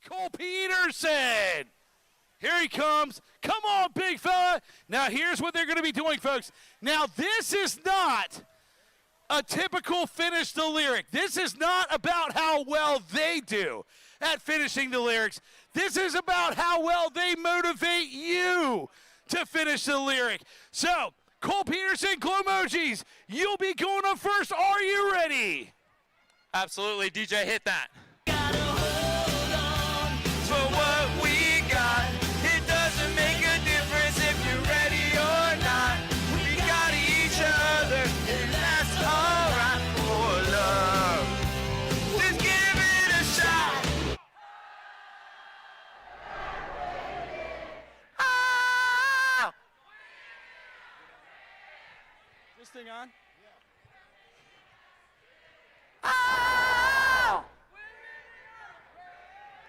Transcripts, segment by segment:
Cole Peterson. Here he comes. Come on, big fella. Now, here's what they're going to be doing, folks. Now, this is not a typical finish the lyric. This is not about how well they do at finishing the lyrics. This is about how well they motivate you to finish the lyric. So, Cole Peterson, Glow Mojis, you'll be going up first. Are you ready? Absolutely, DJ, hit that. This thing on?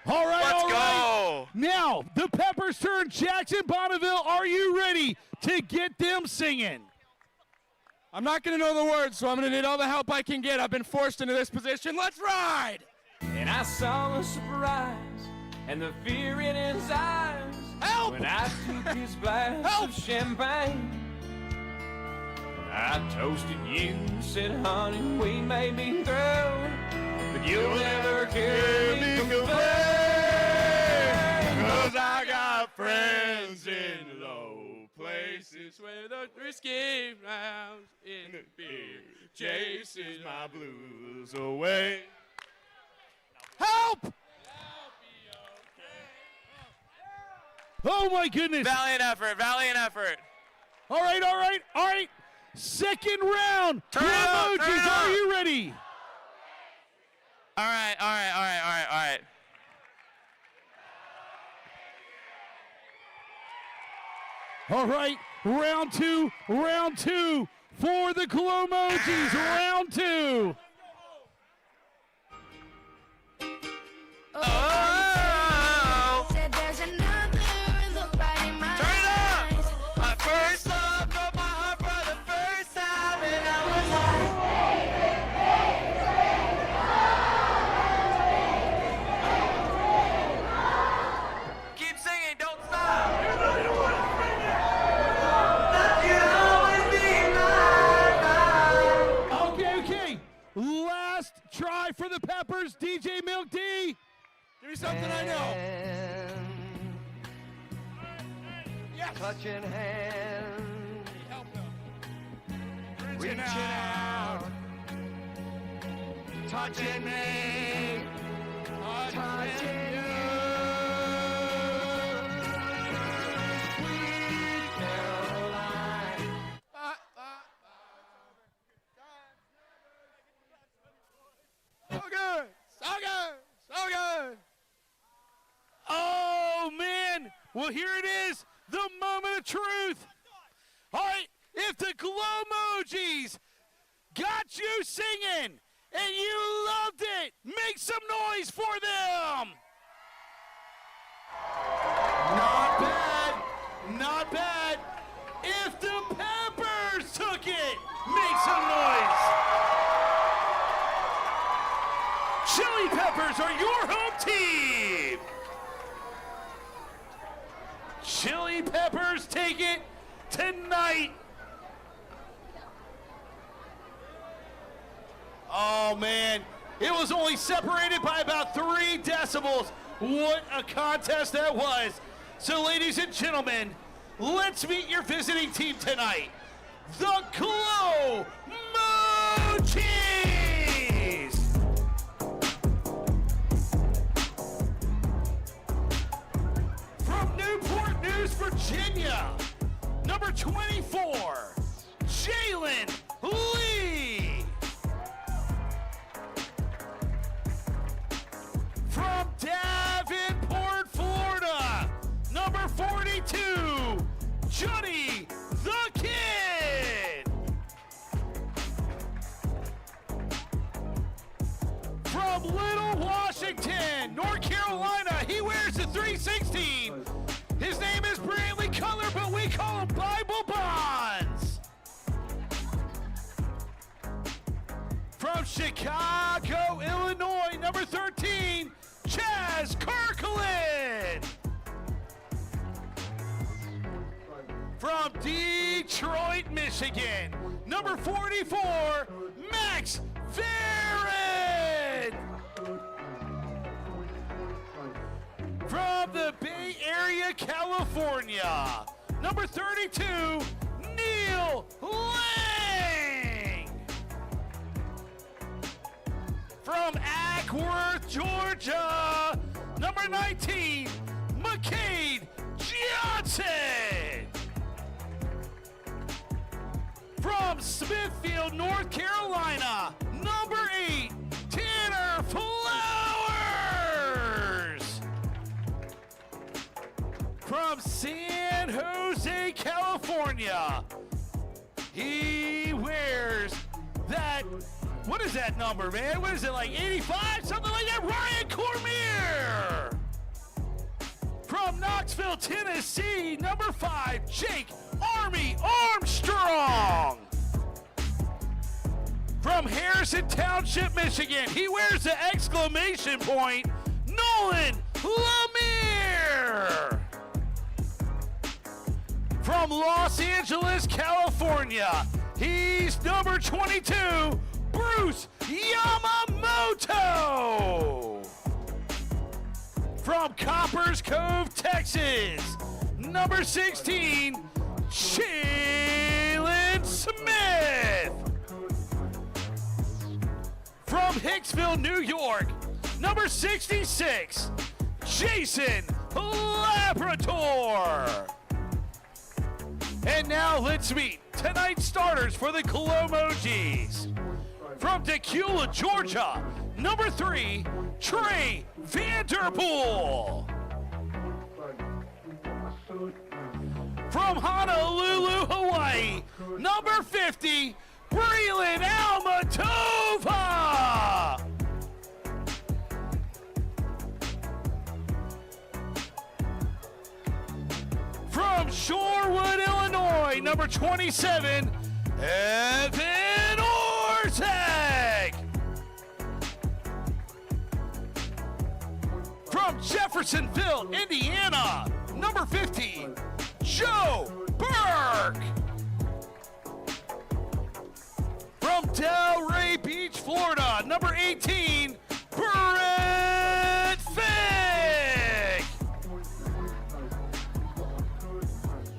All right, let's all go. Right. Now, the Peppers turn. Jackson Bonneville, are you ready to get them singing? I'm not going to know the words, so I'm going to need all the help I can get. I've been forced into this position. Let's ride! And I saw the surprise and the fear in his eyes. Help! When I took his glass of champagne. I toasted you, said, honey, we may be through, but you'll never carry me complain. 'Cause I got friends in low places where the whiskey rounds in the beer chases my blues away. Help! Oh, my goodness. Valiant effort, valiant effort. All right, all right, all right. Second round. Turn it up, turn it Are up. you ready? All right, all right, all right, all right, all right. All right, round two for the Glow Mojis, round two. Oh! Said there's another look right in my Turn it up! eyes. My first love broke my heart for the first time, and I was like, keep singing, don't stop. Okay. Last try for the Peppers, DJ Milk D. Give me something I know. Yes. Touching hands, Reaching out. touching me, touching you. Sweet Caroline. So good, so good, so good. Oh, man. Well, here it is, the moment of truth. All right, if the Glow Mojis got you singing and you loved it, make some noise for them. Not bad, not bad. If the Peppers took it, make some noise. Chili Peppers are your home team. Chili Peppers take it tonight. Oh, man. It was only separated by about 3 decibels. What a contest that was. So, ladies and gentlemen, let's meet your visiting team tonight. The Glow Mojis! From Newport News, Virginia, number 24, Jalen Lee. From Davenport, Florida, number 42, Johnny the Kid. From Little Washington, North Carolina, he wears the 316. His name is Brantley Cutler, but we call him Bible Bonds. From Chicago, Illinois, number 13, Chaz Kirkland. From Detroit, Michigan, number 44, Max Farron. From the Bay Area, California, number 32, Neil Lang. From Ackworth, Georgia, number 19, McCade Johnson. From Smithfield, North Carolina, number 8, Tanner Flowers. From San Jose, California, he wears that, what is that number, man? What is it, like 85? Something like that? Ryan Cormier. From Knoxville, Tennessee, number 5, Jake Army Armstrong. From Harrison Township, Michigan, he wears the exclamation point, Nolan Lemire. From Los Angeles, California, he's number 22, Bruce Yamamoto. From Coppers Cove, Texas, number 16, Jalen Smith. From Hicksville, New York, number 66, Jason Labrador. And now let's meet tonight's starters for the Mojis. From Tequila, Georgia, number 3, Trey Vanderpool. From Honolulu, Hawaii, number 50, Breland Almatova. From Shorewood, Illinois, number 27, Evan Orteg. From Jeffersonville, Indiana, number 15, Joe Burke. From Delray Beach, Florida, number 18, Brett Fick.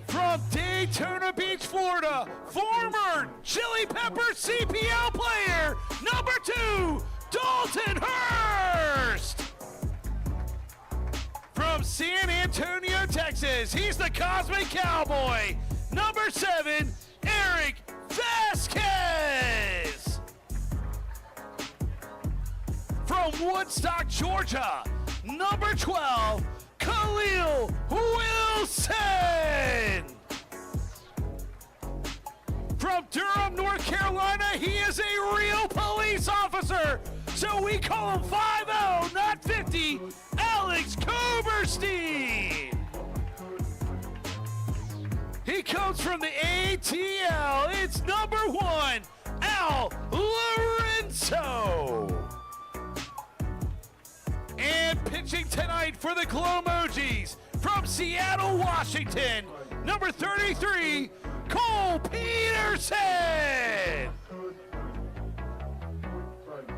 From Daytona Beach, Florida, former Chili Pepper CPL player, number 2, Dalton Hurst. From San Antonio, Texas, he's the Cosmic Cowboy, number 7, Eric Vasquez. From Woodstock, Georgia, number 12, Khalil Wilson. From Durham, North Carolina, he is a real police officer, so we call him 5-0, not 50, Alex Koberstein. He comes from the ATL. It's number 1, Al Lorenzo. And pitching tonight for the Mojis, from Seattle, Washington, number 33, Cole Peterson.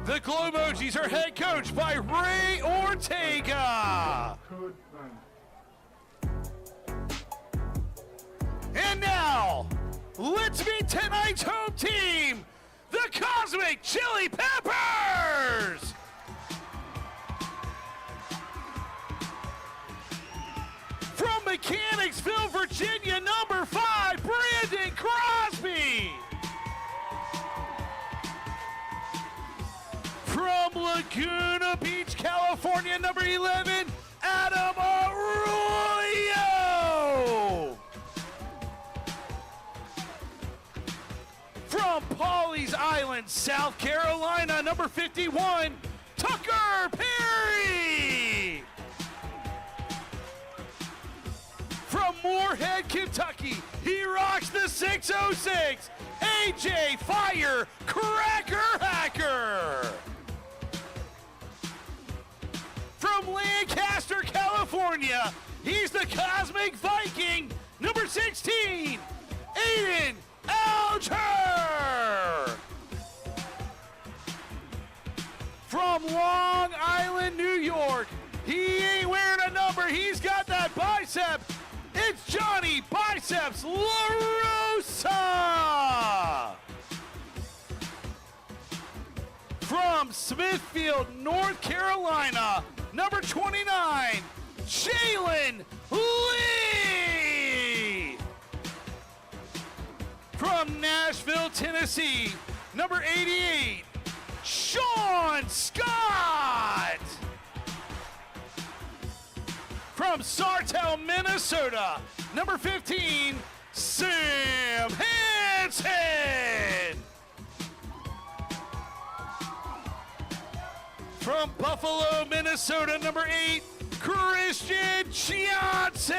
The Mojis are head coached by Ray Ortega. And now, let's meet tonight's home team, the Cosmic Chili Peppers. From Mechanicsville, Virginia, number 5, Brandon Crosby. From Laguna Beach, California, number 11, Adam Arroyo. From Pawleys Island, South Carolina, number 51, Tucker Perry. From Moorhead, Kentucky, he rocks the 606, AJ Fire Cracker Hacker. From Virginia. He's the Cosmic Viking, number 16, Aiden Alger. From Long Island, New York, he ain't wearing a number. He's got that bicep. It's Johnny Biceps LaRosa. From Smithfield, North Carolina, number 29, Jalen Lee. From Nashville, Tennessee, number 88, Sean Scott. From Sartell, Minnesota, number 15, Sam Hansen. From Buffalo, Minnesota, number 8, Christian Johnson.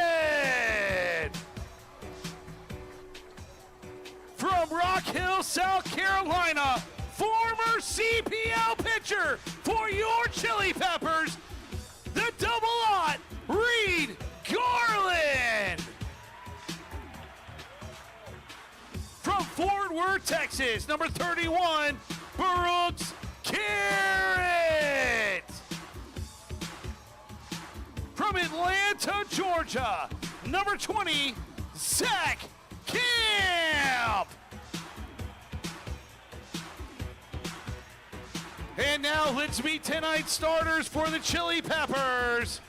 From Rock Hill, South Carolina, former CPL pitcher for your Chili Peppers, the double-aught, Reed Garland. From Fort Worth, Texas, number 31, Brooks Carrot. From Atlanta, Georgia, number 20, Zach Camp. And now let's meet tonight's starters for the Chili Peppers.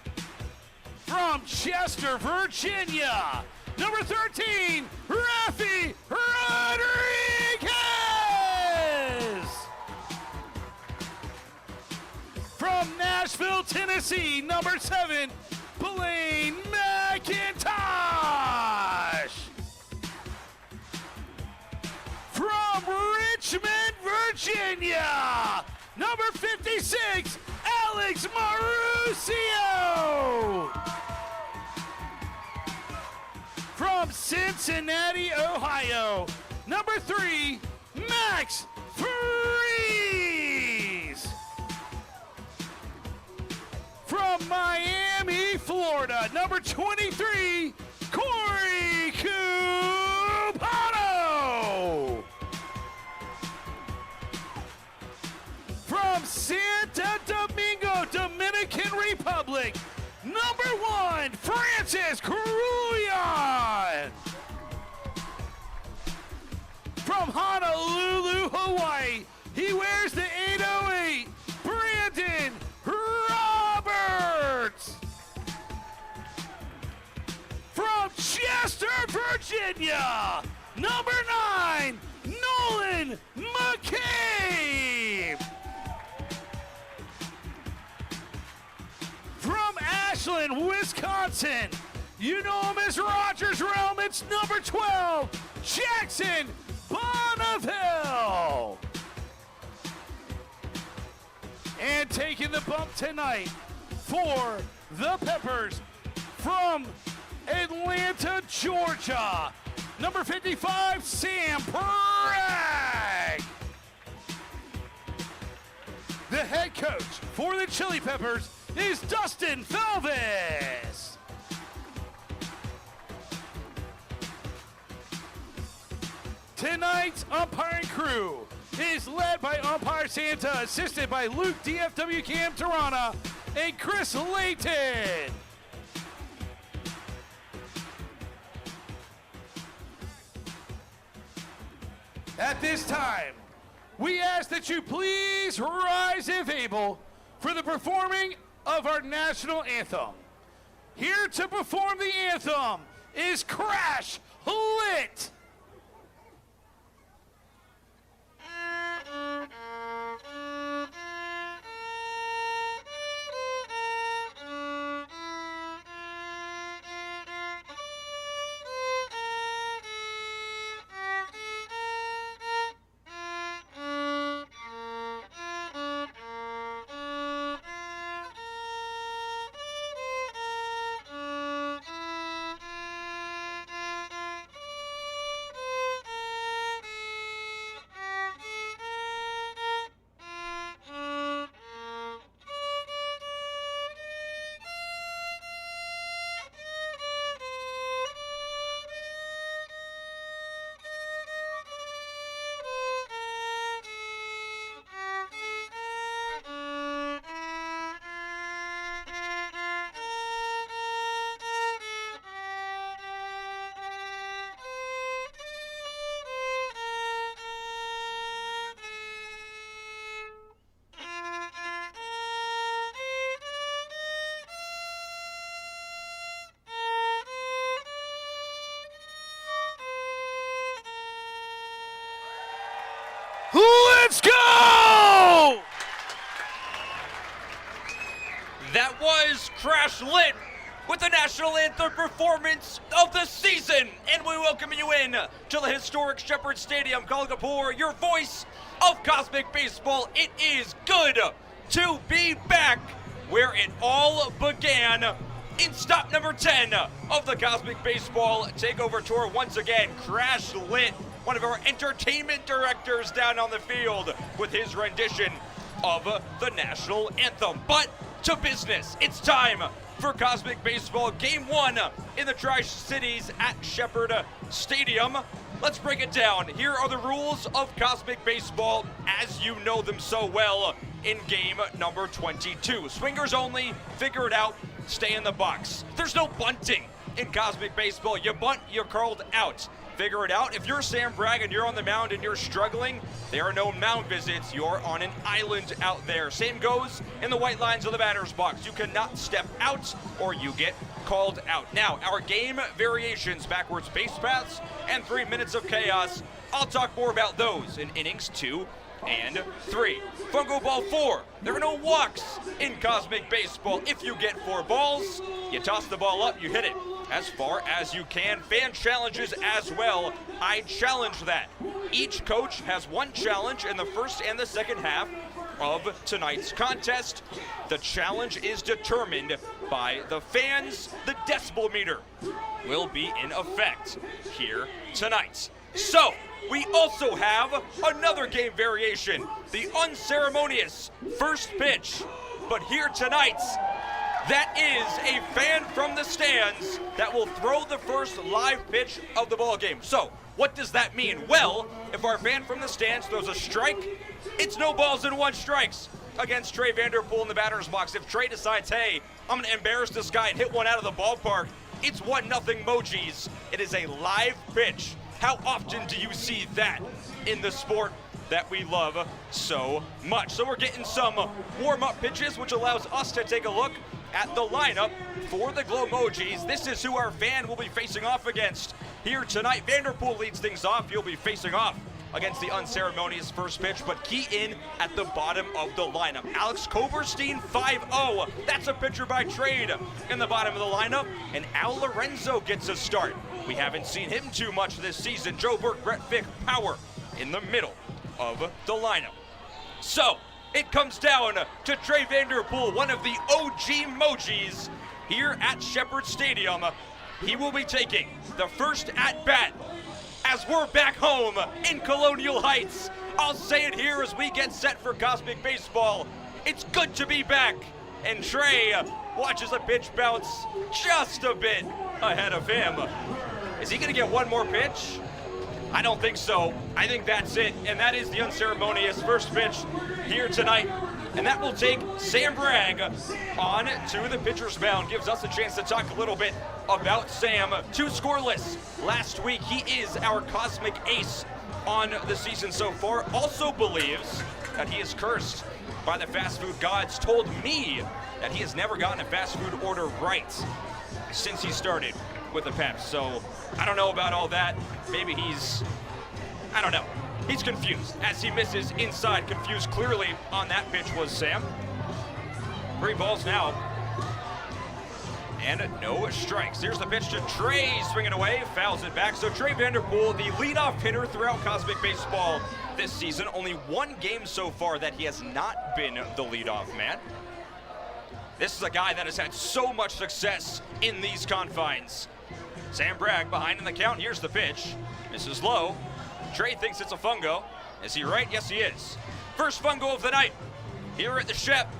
From Chester, Virginia, number 13, Rafi Rodriguez. From Nashville, Tennessee, number 7, Blaine McIntosh. From Richmond, Virginia, number 56, Alex Marucio. From Cincinnati, Ohio, number 3, Max Freeze. From Miami, Florida, number 23, Corey Cupano. From Santo Domingo, Dominican Republic, number 1, Francis Cruyon. From Honolulu, Hawaii, he wears the 808, Brandon Roberts. From Chester, Virginia, number 9, Nolan McCabe. From Ashland, Wisconsin, you know him as Rogers Realm, it's number 12, Jackson Bonneville. And taking the bump tonight for the Peppers, from Atlanta, Georgia, number 55, Sam Bragg. The head coach for the Chili Peppers is Dustin Felvis. Tonight's umpiring crew is led by Umpire Santa, assisted by Luke DFW Cam Tarana and Chris Layton. At this time, we ask that you please rise if able for the performing of our national anthem. Here to perform the anthem is Crash Lit. Let's go! That was Crash Lit with the national anthem performance of the season. And we welcome you in to the historic Shepherd Stadium, calling upon your voice of Cosmic Baseball. It is good to be back where it all began in stop number 10 of the Cosmic Baseball Takeover Tour. Once again, Crash Lit, one of our entertainment directors down on the field with his rendition of the national anthem. But to business, it's time for Cosmic Baseball Game 1 in the Tri-Cities at Shepherd Stadium. Let's break it down. Here are the rules of Cosmic Baseball as you know them so well in game number 22. Swingers only, figure it out, stay in the box. There's no bunting in Cosmic Baseball. You bunt, you're called out. Figure it out. If you're Sam Bragg and you're on the mound and you're struggling, there are no mound visits. You're on an island out there. Same goes in the white lines of the batter's box. You cannot step out or you get called out. Now, our game variations, backwards base paths, and 3 minutes of chaos. I'll talk more about those in innings 2 and 3. Fungo ball 4. There are no walks in Cosmic Baseball. If you get 4 balls, you toss the ball up, you hit it as far as you can. Fan challenges as well. I challenge that. Each coach has 1 challenge in the first and the second half of tonight's contest. The challenge is determined by the fans. The decibel meter will be in effect here tonight. So, we also have another game variation, the unceremonious first pitch. But here tonight, that is a fan from the stands that will throw the first live pitch of the ball game. So, what does that mean? Well, if our fan from the stands throws a strike, it's no balls and 1 strikes against Trey Vanderpool in the batter's box. If Trey decides, hey, I'm going to embarrass this guy and hit one out of the ballpark, it's 1-0 Mojis. It is a live pitch. How often do you see that in the sport that we love so much? So we're getting some warm-up pitches, which allows us to take a look at the lineup for the Glow Mojis. This is who our fan will be facing off against here tonight. Vanderpool leads things off. He'll be facing off against the unceremonious first pitch, but key in at the bottom of the lineup. Alex Koverstein, 5-0. That's a pitcher by trade in the bottom of the lineup. And Al Lorenzo gets a start. We haven't seen him too much this season. Joe Burke, Brett Fick, power in the middle of the lineup. So, it comes down to Trey Vanderpool, one of the OG Mojis here at Shepherd Stadium. He will be taking the first at-bat as we're back home in Colonial Heights. I'll say it here as we get set for Cosmic Baseball. It's good to be back. And Trey watches a pitch bounce just a bit ahead of him. Is he going to get 1 more pitch? I don't think so. I think that's it. And that is the unceremonious first pitch here tonight. And that will take Sam Bragg on to the pitcher's mound. Gives us a chance to talk a little bit about Sam. 2 scoreless last week. He is our cosmic ace on the season so far. Also believes that he is cursed by the fast food gods. Told me that he has never gotten a fast food order right since he started with the Peps. So I don't know about all that. Maybe I don't know. He's confused as he misses inside. Confused clearly on that pitch was Sam. 3 balls now. And no strikes. Here's the pitch to Trey, swinging away, fouls it back. So Trey Vanderpool, the leadoff hitter throughout Cosmic Baseball this season. Only 1 game so far that he has not been the leadoff man. This is a guy that has had so much success in these confines. Sam Bragg behind in the count. Here's the pitch. Misses low. Trey thinks it's a fungo. Is he right? Yes, he is. First fungo of the night here at the Shep.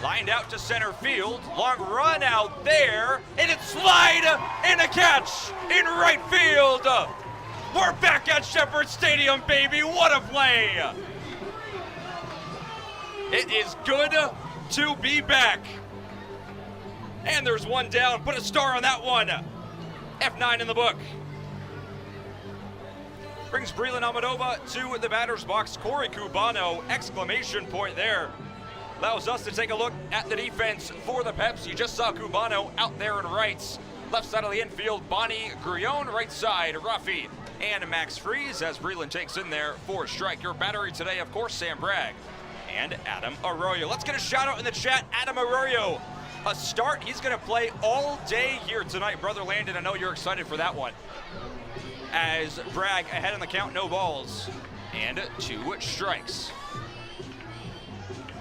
Lined out to center field. Long run out there. And it's slide and a catch in right field. We're back at Shepherd Stadium, baby. What a play. It is good to be back. And there's 1 down. Put a star on that one. F9 in the book. Brings Breland Amadova to the batter's box. Corey Cubano, exclamation point there. Allows us to take a look at the defense for the Peps. You just saw Cubano out there in rights Left side of the infield, Bonnie Grion. Right side, Ruffy and Max Freeze as Breland takes in there for strike. Your battery today, of course, Sam Bragg and Adam Arroyo. Let's get a shout out in the chat. Adam Arroyo, a start. He's going to play all day here tonight. Brother Landon, I know you're excited for that one. As Bragg ahead in the count, no balls and 2 strikes.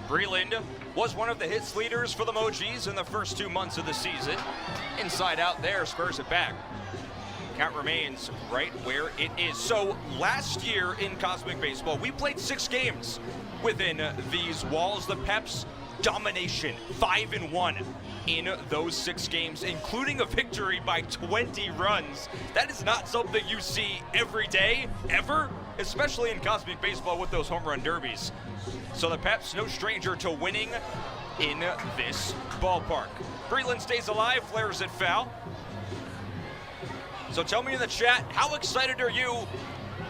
Breland was one of the hits leaders for the Mojis in the first 2 months of the season. Inside out there, spurs it back. Count remains right where it is. So last year in Cosmic Baseball, we played 6 games within these walls. The Peps domination, 5-1 in those 6 games, including a victory by 20 runs. That is not something you see every day, ever, especially in Cosmic Baseball with those home run derbies. So the Peps, no stranger to winning in this ballpark. Breland stays alive, flares it foul. So tell me in the chat, how excited are you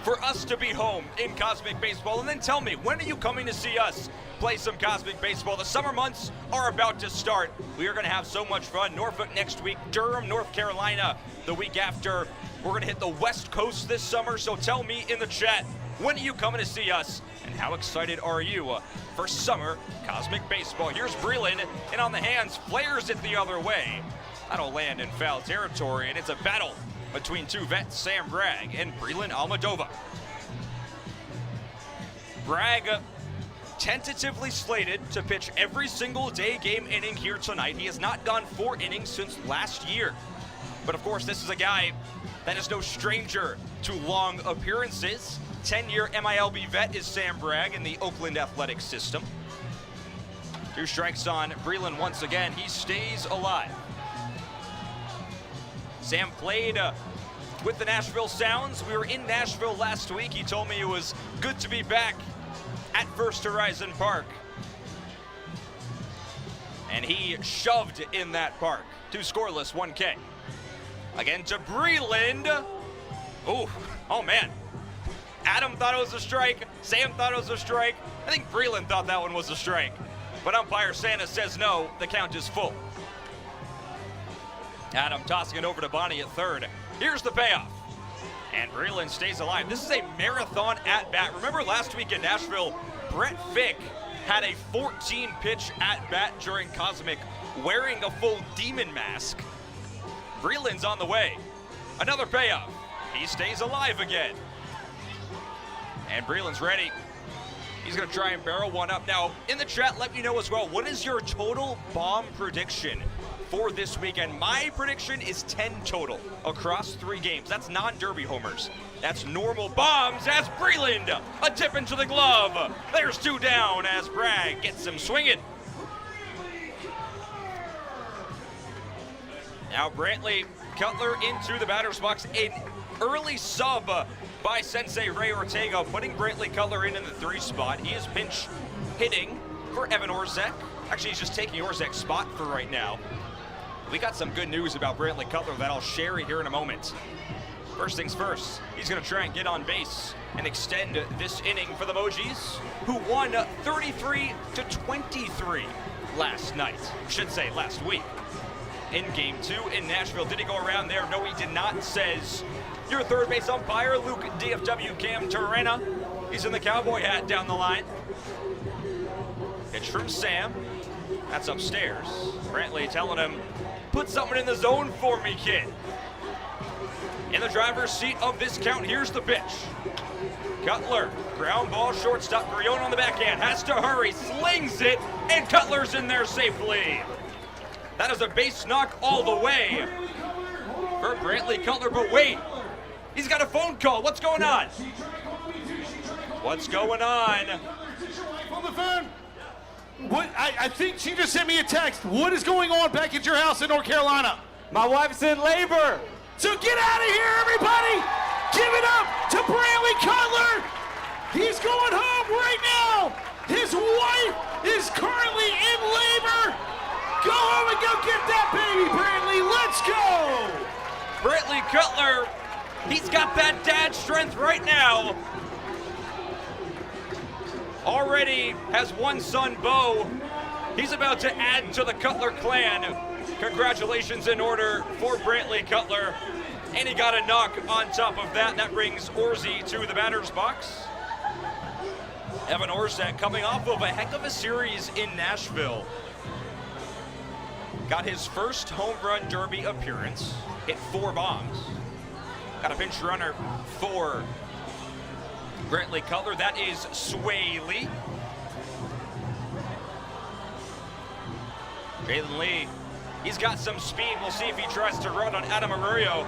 for us to be home in Cosmic Baseball? And then tell me, when are you coming to see us play some Cosmic Baseball? The summer months are about to start. We are going to have so much fun. Norfolk next week, Durham, North Carolina the week after. We're going to hit the West Coast this summer. So tell me in the chat, when are you coming to see us? And how excited are you for summer Cosmic Baseball? Here's Breland, and on the hands, flares it the other way. That'll land in foul territory, and it's a battle between 2 vets, Sam Bragg and Breland Almodovar. Bragg tentatively slated to pitch every single day game inning here tonight. He has not gone 4 innings since last year. But of course, this is a guy that is no stranger to long appearances. 10-year MILB vet is Sam Bragg in the Oakland Athletics system. 2 strikes on Breland once again. He stays alive. Sam played with the Nashville Sounds. We were in Nashville last week. He told me it was good to be back at First Horizon Park. And he shoved in that park. 2 scoreless, 1 K. Again to Breland. Ooh, oh man. Adam thought it was a strike. Sam thought it was a strike. I think Breland thought that one was a strike. But umpire Santa says no, the count is full. Adam tossing it over to Bonnie at third. Here's the payoff. And Breland stays alive. This is a marathon at-bat. Remember last week in Nashville, Brett Fick had a 14-pitch at-bat during Cosmic wearing a full demon mask. Breland's on the way. Another payoff. He stays alive again. And Breland's ready. He's going to try and barrel one up. Now, in the chat, let me know as well, what is your total bomb prediction for this weekend? My prediction is 10 total across 3 games. That's non-derby homers. That's normal bombs as Breland, a tip into the glove. There's 2 down as Bragg gets him swinging. Now Brantley Cutler into the batter's box. An early sub by Sensei Ray Ortega, putting Brantley Cutler in the 3 spot. He is pinch hitting for Evan Orzek. Actually, he's just taking Orzek's spot for right now. We got some good news about Brantley Cutler that I'll share here in a moment. First things first, he's going to try and get on base and extend this inning for the Mojis, who won 33-23 last night. I should say last week. In Game 2 in Nashville. Did he go around there? No, he did not, says your third base umpire, Luke DFW Cam Turena. He's in the cowboy hat down the line. Pitch from Sam. That's upstairs. Brantley telling him, put something in the zone for me, kid. In the driver's seat of this count, here's the pitch. Cutler, ground ball, shortstop, Grion on the backhand, has to hurry, slings it, and Cutler's in there safely. That is a base knock all the way for Brantley Cutler, but wait, he's got a phone call. What's going on? What's going on? On the phone. What? I think she just sent me a text. What is going on back at your house in North Carolina? My wife's in labor. So get out of here, everybody! Give it up to Brantley Cutler! He's going home right now! His wife is currently in labor! Go home and go get that baby, Brantley! Let's go! Brantley Cutler, he's got that dad strength right now. Already has one son, Bo. He's about to add to the Cutler clan. Congratulations in order for Brantley Cutler. And he got a knock on top of that. That brings Orsi to the batter's box. Evan Orset coming off of a heck of a series in Nashville. Got his first home run derby appearance. Hit 4 bombs. Got a pinch runner for Brantley Cutler. That is Sway Lee. Jalen Lee, he's got some speed. We'll see if he tries to run on Adam Arurio.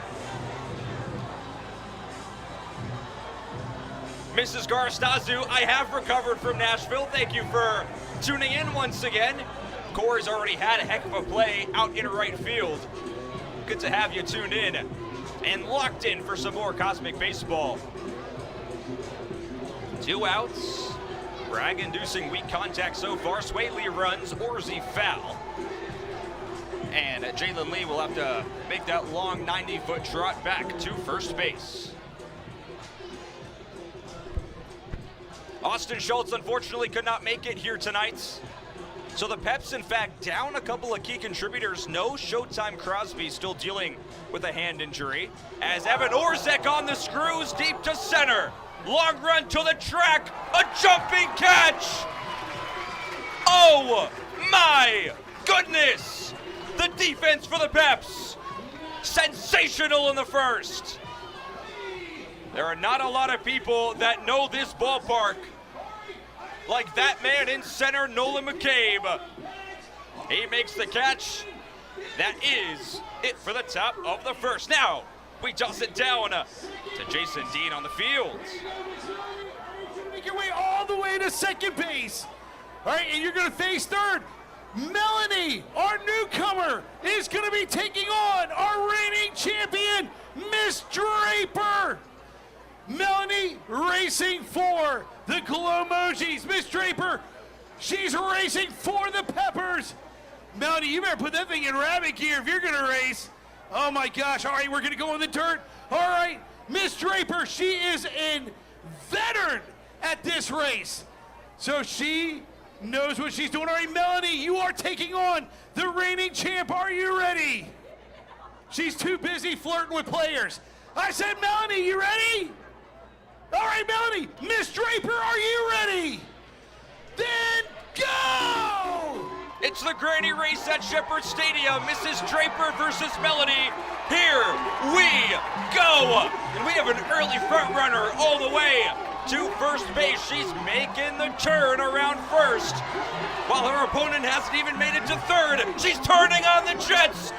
Mrs. Garstazu, I have recovered from Nashville. Thank you for tuning in once again. Corey's already had a heck of a play out in right field. Good to have you tuned in and locked in for some more Cosmic Baseball. 2 outs. Brag-inducing weak contact so far. Sway Lee runs, Orsi foul. And Jalen Lee will have to make that long 90-foot trot back to first base. Austin Schultz unfortunately could not make it here tonight. So the Peps, in fact, down a couple of key contributors. No Showtime Crosby, still dealing with a hand injury. As Evan Orzek on the screws deep to center. Long run to the track, a jumping catch. Oh my goodness. The defense for the Peps, sensational in the first. There are not a lot of people that know this ballpark like that man in center, Nolan McCabe. He makes the catch. That is it for the top of the first. Now, we toss it down to Jason Dean on the field. Make your way all the way to second base. All right, and you're going to face third. Melanie, our newcomer, is going to be taking on our reigning champion, Miss Draper. Melanie racing for the Glow Mojis. Miss Draper, she's racing for the Peppers. Melanie, you better put that thing in rabbit gear if you're going to race. Oh my gosh, all right, we're going to go in the dirt. All right, Miss Draper, she is a veteran at this race. So she knows what she's doing. All right, Melanie, you are taking on the reigning champ. Are you ready? She's too busy flirting with players. I said, Melanie, you ready? All right, Melanie, Miss Draper, are you ready? Then go! It's the granny race at Shepherd Stadium. Mrs. Draper versus Melanie. Here we go. And we have an early front runner all the way to first base. She's making the turn around first, while her opponent hasn't even made it to third. She's turning on the jets.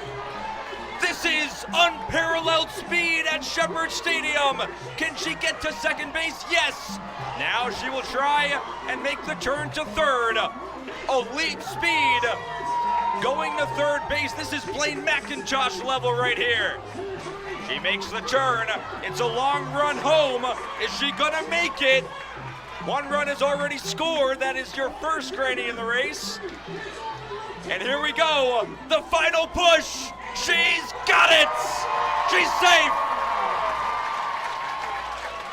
This is unparalleled speed at Shepherd Stadium. Can she get to second base? Yes. Now she will try and make the turn to third. Elite speed going to third base. This is Blaine McIntosh level right here. She makes the turn. It's a long run home. Is she gonna make it? 1 run is already scored. That is your first granny in the race. And here we go. The final push. She's got it. She's safe.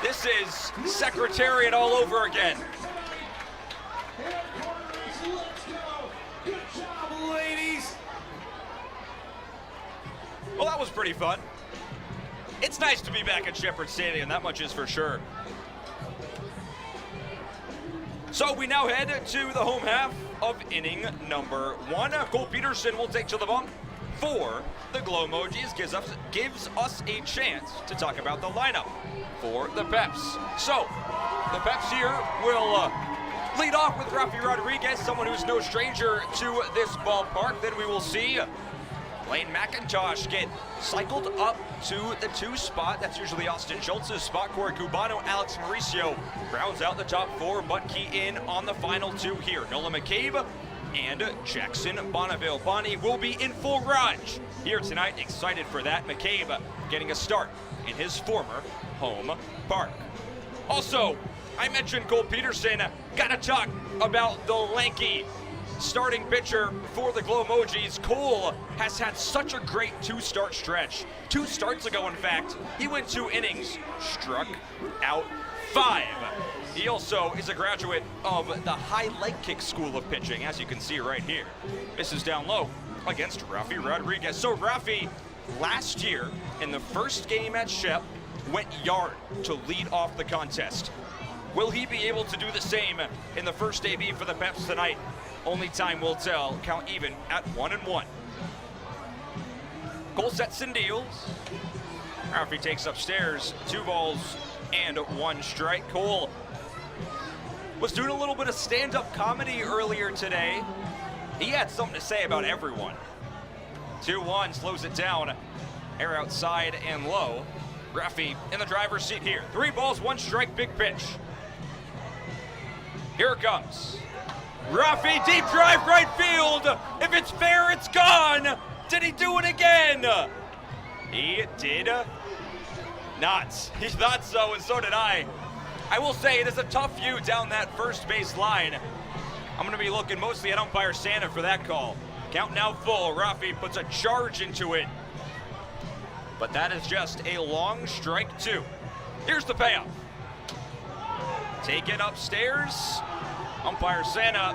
This is Secretariat all over again. Good job, ladies. Well, that was pretty fun. It's nice to be back at Shepherd Stadium, that much is for sure. So we now head to the home half of inning number 1. Cole Peterson will take to the bump for the Glow Mojis. Gives us a chance to talk about the lineup for the Peps. So the Peps here will lead off with Rafi Rodriguez, someone who's no stranger to this ballpark. Then we will see Blaine McIntosh get cycled up to the 2 spot. That's usually Austin Schultz's spot. Corey Cubano, Alex Mauricio rounds out the top 4, but key in on the final 2 here. Nolan McCabe and Jackson Bonneville. Bonnie will be in full garage here tonight. Excited for that. McCabe getting a start in his former home park. Also, I mentioned Cole Peterson. Gotta talk about the lanky starting pitcher for the Glow Mojis. Cole has had such a great 2-start stretch. 2 starts ago, in fact, he went 2 innings, struck out 5. He also is a graduate of the high leg kick school of pitching, as you can see right here. Misses down low against Rafi Rodriguez. So Rafi, last year in the first game at Shep, went yard to lead off the contest. Will he be able to do the same in the first AB for the Peps tonight? Only time will tell. Count even at 1-1. Cole sets and deals. Rafi takes upstairs, 2 balls and 1 strike. Cole was doing a little bit of stand-up comedy earlier today. He had something to say about everyone. 2-1 slows it down. Air outside and low. Rafi in the driver's seat here. 3 balls, 1 strike, big pitch. Here it comes. Rafi, deep drive, right field. If it's fair, it's gone. Did he do it again? He did not. He thought so, and so did I. I will say it is a tough view down that first base line. I'm going to be looking mostly at umpire Santa for that call. Count now full. Rafi puts a charge into it. But that is just a long strike 2. Here's the payoff. Taken upstairs. Umpire Santa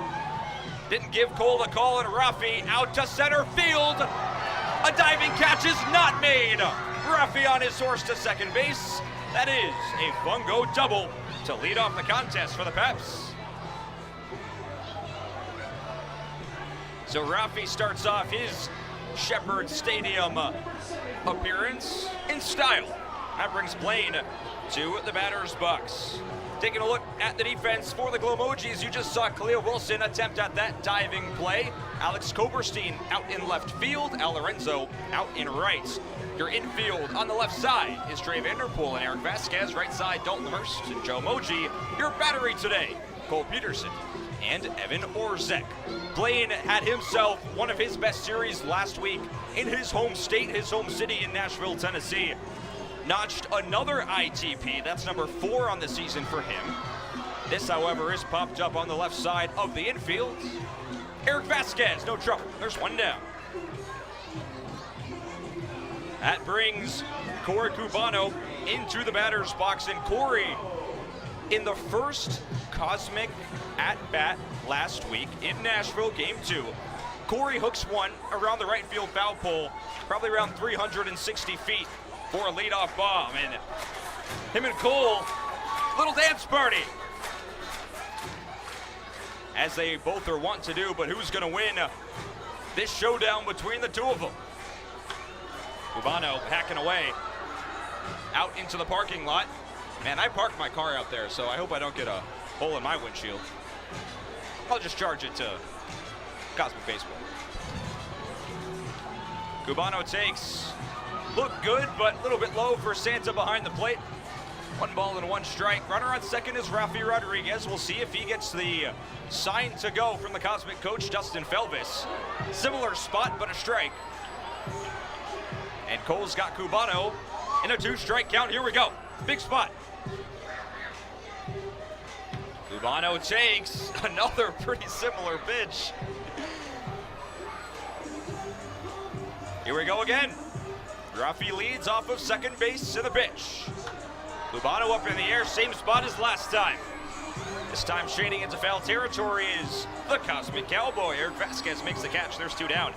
didn't give Cole the call, and Rafi out to center field. A diving catch is not made. Rafi on his horse to second base. That is a fungo double to lead off the contest for the Peps. So Rafi starts off his Shepherd Stadium appearance in style. That brings Blaine to the batter's box. Taking a look at the defense for the Mojis, you just saw Khalil Wilson attempt at that diving play. Alex Koberstein out in left field, Al Lorenzo out in right. Your infield on the left side is Trey Vanderpool and Eric Vasquez. Right side, Dalton Hurst and Joe Moji. Your battery today, Cole Peterson and Evan Orzek. Blaine had himself one of his best series last week in his home state, his home city in Nashville, Tennessee. Notched another ITP, that's number 4 on the season for him. This, however, is popped up on the left side of the infield. Eric Vasquez, no trouble, there's 1 down. That brings Corey Cubano into the batter's box, and Corey, in the first Cosmic at-bat last week in Nashville, game 2, Corey hooks one around the right field foul pole, probably around 360 feet for a leadoff bomb, and him and Cole, little dance party, as they both are wont to do. But who's going to win this showdown between the two of them? Cubano hacking away out into the parking lot. Man, I parked my car out there, so I hope I don't get a hole in my windshield. I'll just charge it to Cosmic Baseball. Cubano takes, look good, but a little bit low for Santa behind the plate. 1 ball and 1 strike. Runner on second is Rafi Rodriguez. We'll see if he gets the sign to go from the Cosmic coach, Dustin Felvis. Similar spot, but a strike. And Cole's got Cubano in a 2-strike count. Here we go. Big spot. Cubano takes another pretty similar pitch. Here we go again. Rafi leads off of second base to the pitch. Cubano up in the air, same spot as last time. This time shading into foul territory is the Cosmic Cowboy. Eric Vasquez makes the catch. There's 2 down.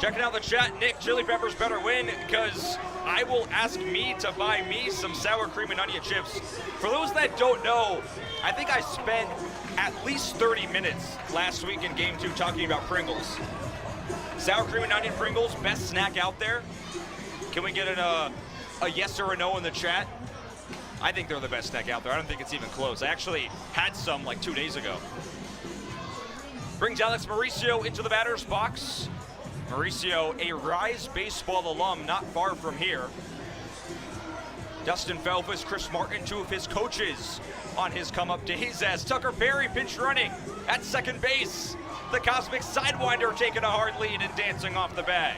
Checking out the chat, Nick, Chili Peppers better win because I will ask me to buy me some sour cream and onion chips. For those that don't know, I think I spent at least 30 minutes last week in game 2 talking about Pringles. Sour cream and onion Pringles, best snack out there. Can we get a yes or a no in the chat? I think they're the best snack out there. I don't think it's even close. I actually had some like 2 days ago. Brings Alex Mauricio into the batter's box. Mauricio, a Rise baseball alum, not far from here. Dustin Felvis, Chris Martin, 2 of his coaches on his come-up days, as Tucker Perry pinch running at second base. The Cosmic Sidewinder taking a hard lead and dancing off the bag.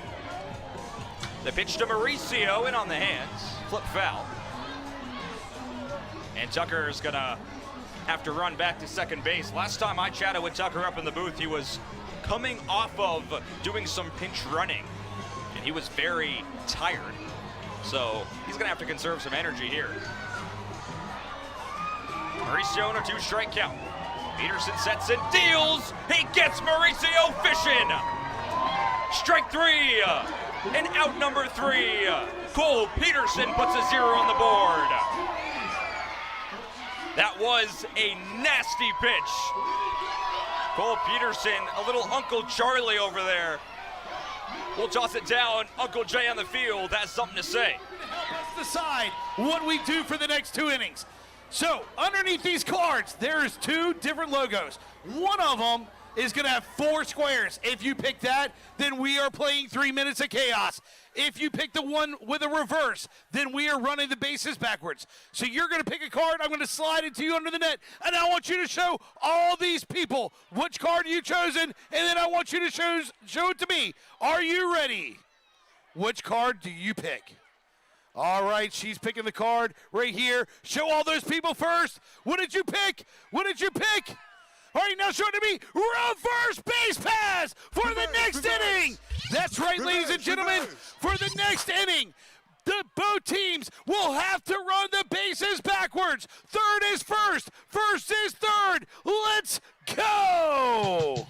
The pitch to Mauricio, in on the hands, flip foul. And Tucker's gonna have to run back to second base. Last time I chatted with Tucker up in the booth, he was coming off of doing some pinch running, and he was very tired. So he's gonna have to conserve some energy here. Mauricio on a 2-strike count. Peterson sets and deals. He gets Mauricio fishing. Strike 3 and out number 3. Cole Peterson puts a 0 on the board. That was a nasty pitch. Cole Peterson, a little Uncle Charlie over there. We'll toss it down. Uncle Jay on the field has something to say. Help us decide what we do for the next 2 innings. So, underneath these cards, there's 2 different logos. One of them is going to have 4 squares. If you pick that, then we are playing 3 minutes of chaos. If you pick the one with a reverse, then we are running the bases backwards. So you're going to pick a card, I'm going to slide it to you under the net, and I want you to show all these people which card you've chosen, and then I want you to show it to me. Are you ready? Which card do you pick? All right, she's picking the card right here. Show all those people first. What did you pick? What did you pick? All right, now show it to me. Reverse base pass for the next inning. That's right, ladies and gentlemen. For the next inning, both teams will have to run the bases backwards. Third is first. First is third. Let's go.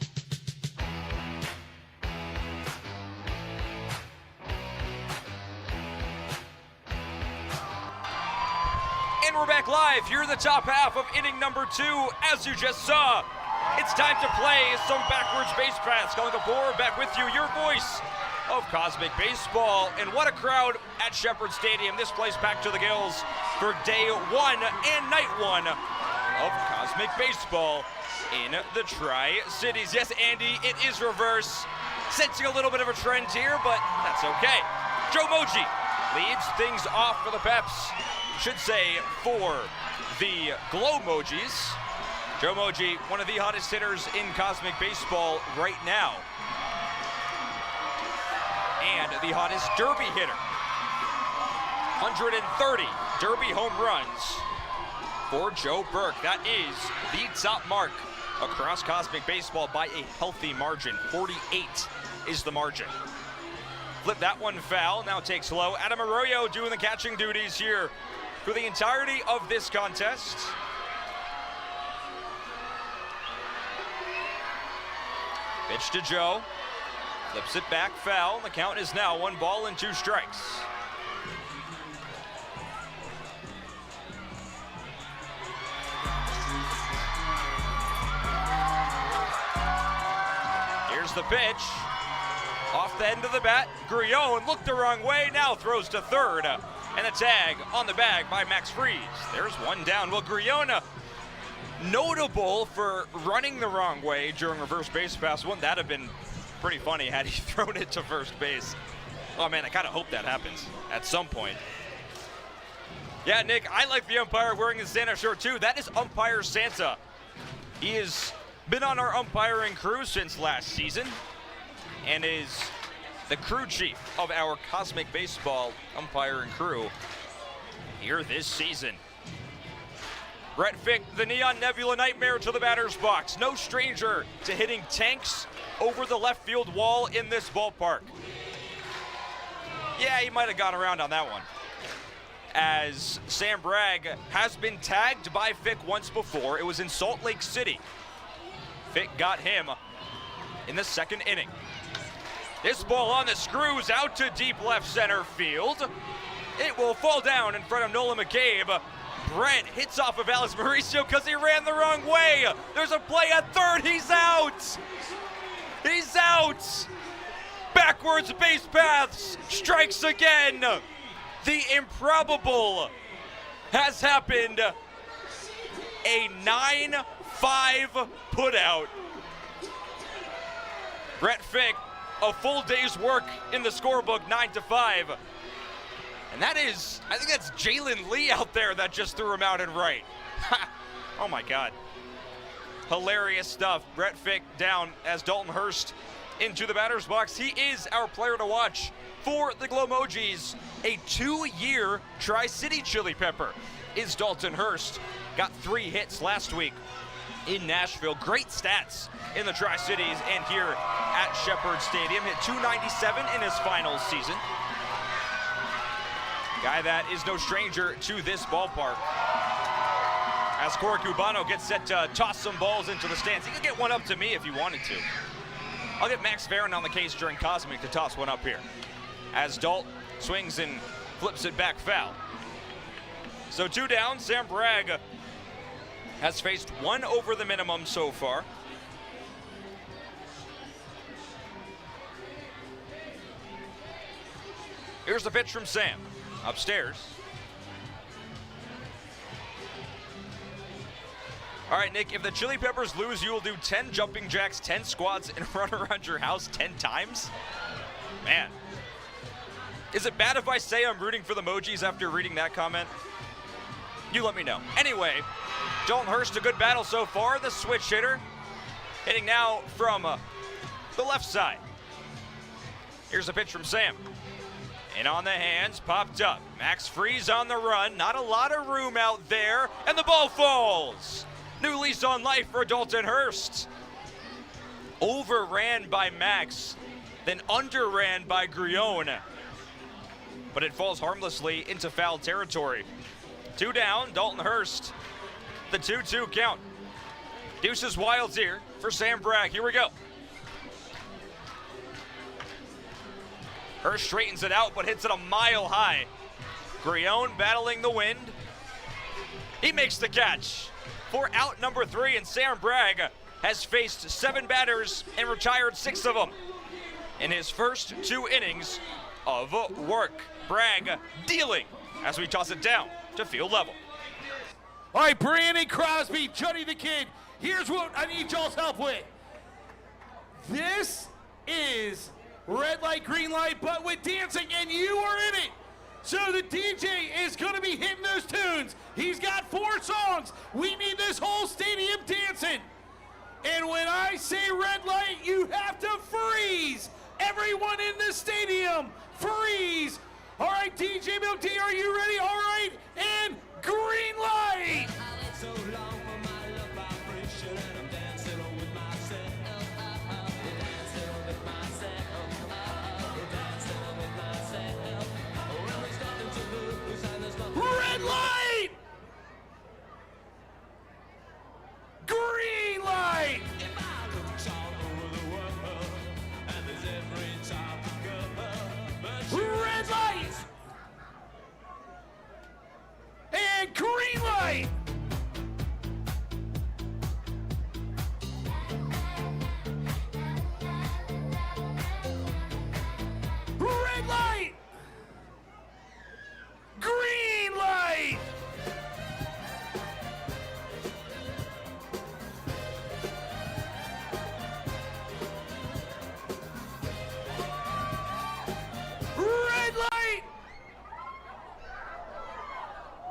And we're back live here in the top half of inning number 2. As you just saw, it's time to play some backwards base paths. Calling aboard, back with you, your voice of Cosmic Baseball. And what a crowd at Shepherd Stadium. This place packed to the gills for day 1 and night 1 of Cosmic Baseball in the Tri-Cities. Yes, Andy, it is reverse. Sensing a little bit of a trend here, but that's okay. Joe Moji leads things off for the Peps. Should say for the Glow Mojis. Joe Moji, one of the hottest hitters in Cosmic Baseball right now. And the hottest Derby hitter. 130 Derby home runs for Joe Burke. That is the top mark across Cosmic Baseball by a healthy margin. 48 is the margin. Flip that one foul, now takes low. Adam Arroyo doing the catching duties here for the entirety of this contest. Pitch to Joe, flips it back, foul. The count is now 1 ball and 2 strikes. Here's the pitch. Off the end of the bat, Griot looked the wrong way, now throws to third. And a tag on the bag by Max Freeze. There's one down. Well, Griona, notable for running the wrong way during reverse base pass. Wouldn't that have been pretty funny had he thrown it to first base? Oh man, I kind of hope that happens at some point. Yeah, Nick, I like the umpire wearing his Santa shirt too. That is Umpire Santa. He has been on our umpiring crew since last season and is the crew chief of our Cosmic Baseball umpiring crew here this season. Brett Fick, the Neon Nebula Nightmare, to the batter's box. No stranger to hitting tanks over the left field wall in this ballpark. Yeah, he might have gone around on that one, as Sam Bragg has been tagged by Fick once before. It was in Salt Lake City. Fick got him in the 2nd inning. This ball on the screws out to deep left center field. It will fall down in front of Nolan McCabe. Brent hits off of Alex Mauricio because he ran the wrong way. There's a play at third. He's out. He's out. Backwards base paths. Strikes again. The improbable has happened. A 9-5 putout. Brett Fick, a full day's work in the scorebook, 9-5. And that is, I think that's Jalen Lee out there that just threw him out and right. Oh my God. Hilarious stuff. Brett Fick down as Dalton Hurst into the batter's box. He is our player to watch for the Glow Mojis. A 2-year Tri-City Chili Pepper is Dalton Hurst. Got 3 hits last week in Nashville. Great stats in the Tri-Cities and here at Shepherd Stadium. Hit .297 in his final season. Guy that is no stranger to this ballpark. As Corey Cubano gets set to toss some balls into the stands. He could get one up to me if he wanted to. I'll get Max Varon on the case during Cosmic to toss one up here. As Dalt swings and flips it back foul. So 2 down. Sam Bragg has faced 1 over the minimum so far. Here's the pitch from Sam. Upstairs. All right, Nick, if the Chili Peppers lose, you will do 10 jumping jacks, 10 squats, and run around your house 10 times? Man. Is it bad if I say I'm rooting for the Mojis after reading that comment? You let me know. Anyway, Dalton Hurst, a good battle so far. The switch hitter hitting now from the left side. Here's a pitch from Sam. And on the hands, popped up. Max Freeze on the run. Not a lot of room out there. And the ball falls. New lease on life for Dalton Hurst. Overran by Max, then underran by Grione. But it falls harmlessly into foul territory. 2 down, Dalton Hurst. The 2-2 count. Deuces Wilds here for Sam Bragg. Here we go. Hurst straightens it out, but hits it a mile high. Grione battling the wind. He makes the catch for out number 3, and Sam Bragg has faced 7 batters and retired 6 of them in his first 2 innings of work. Bragg dealing as we toss it down to field level. All right, Brandon Crosby, Johnny the Kid, here's what I need y'all's help with. This is red light, green light, but with dancing, and you are in it. So the DJ is going to be hitting those tunes. He's got 4 songs. We need this whole stadium dancing. And when I say red light, you have to freeze. Everyone in the stadium, freeze. All right, DJ Milk Tea, are you ready? All right, and green light. Red light! Green light! Red light! And green light! Red light! Green light! Red light!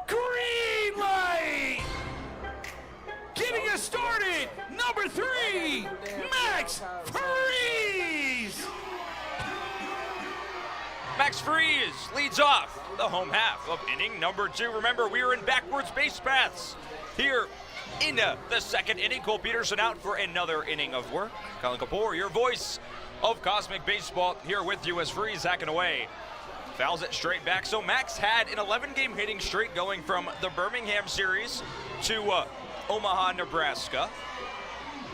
Green light! Getting us started, number 3, Max Freeze! Max Freeze leads off the home half of inning number 2. Remember, we are in backwards base paths here in the second inning. Cole Peterson out for another inning of work. Colin Kapoor, your voice of Cosmic Baseball, here with you as Freeze hacking away. Fouls it straight back. So Max had an 11-game hitting streak going from the Birmingham series to Omaha, Nebraska.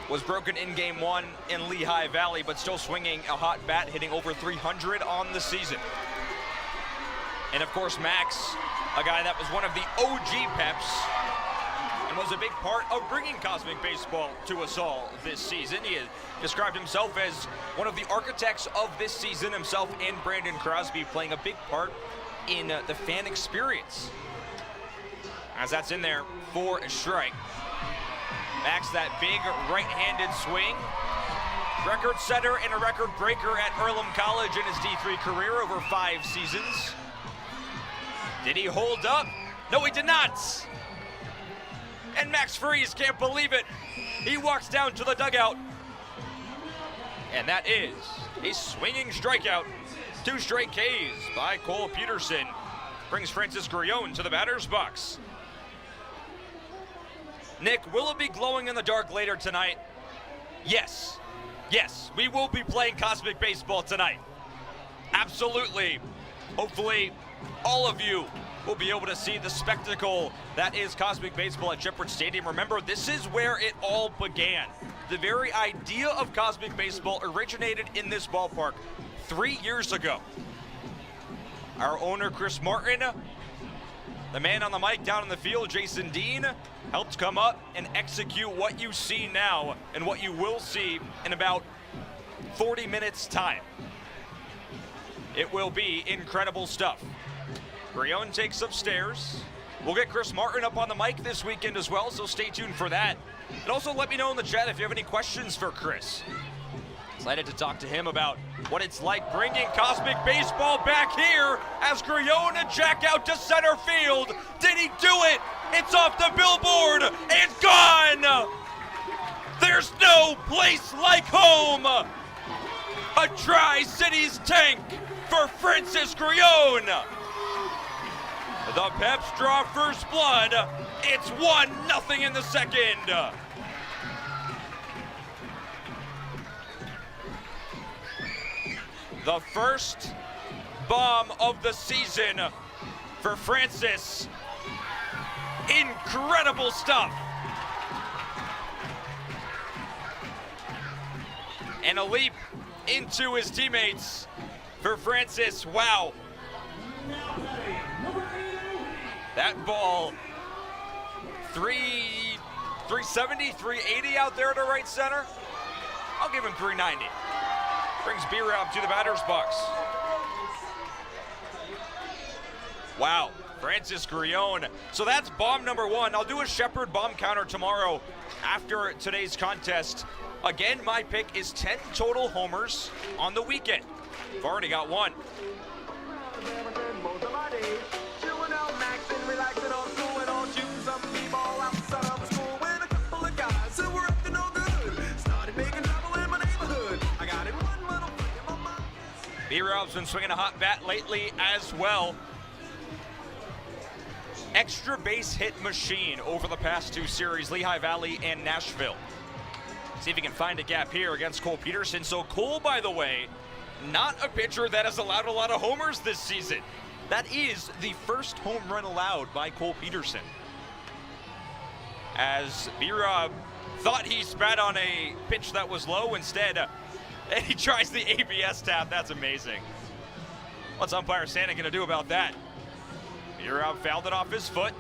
Was broken in game 1 in Lehigh Valley, but still swinging a hot bat, hitting over 300 on the season. And of course, Max, a guy that was one of the OG Peps and was a big part of bringing Cosmic Baseball to us all this season. He has described himself as one of the architects of this season, himself and Brandon Crosby playing a big part in the fan experience. As that's in there for a strike. Max, that big right-handed swing. Record setter and a record breaker at Earlham College in his D3 career over 5 seasons. Did he hold up? No, he did not. And Max Freeze can't believe it. He walks down to the dugout. And that is a swinging strikeout. 2 straight Ks by Cole Peterson. Brings Francis Grione to the batter's box. Nick, will it be glowing in the dark later tonight? Yes. Yes, we will be playing Cosmic Baseball tonight. Absolutely. Hopefully, all of you will be able to see the spectacle that is Cosmic Baseball at Shepherd Stadium. Remember, this is where it all began. The very idea of Cosmic Baseball originated in this ballpark 3 years ago. Our owner, Chris Martin, the man on the mic down in the field, Jason Dean, helped come up and execute what you see now and what you will see in about 40 minutes time. It will be incredible stuff. Grione takes upstairs. We'll get Chris Martin up on the mic this weekend as well, so stay tuned for that. And also let me know in the chat if you have any questions for Chris. Excited to talk to him about what it's like bringing Cosmic Baseball back here as Grione and jack out to center field. Did he do it? It's off the billboard and gone! There's no place like home! A Tri-Cities tank for Francis Grione! The Peps draw first blood. It's 1-0 in the second. The first bomb of the season for Francis. Incredible stuff. And a leap into his teammates for Francis. Wow. That ball, 370, 380 out there to right center. I'll give him 390. Brings B-Rob to the batter's box. Wow, Francis Grione. So that's bomb number one. I'll do a Shepherd bomb counter tomorrow after today's contest. Again, my pick is 10 total homers on the weekend. I've already got one. B-Rob's been swinging a hot bat lately as well. Extra base hit machine over the past two series, Lehigh Valley and Nashville. See if he can find a gap here against Cole Peterson. So Cole, by the way, not a pitcher that has allowed a lot of homers this season. That is the first home run allowed by Cole Peterson. As B-Rob thought he spat on a pitch that was low, instead and he tries the ABS tap. That's amazing. What's umpire Santa gonna do about that? B-Rob fouled it off his foot.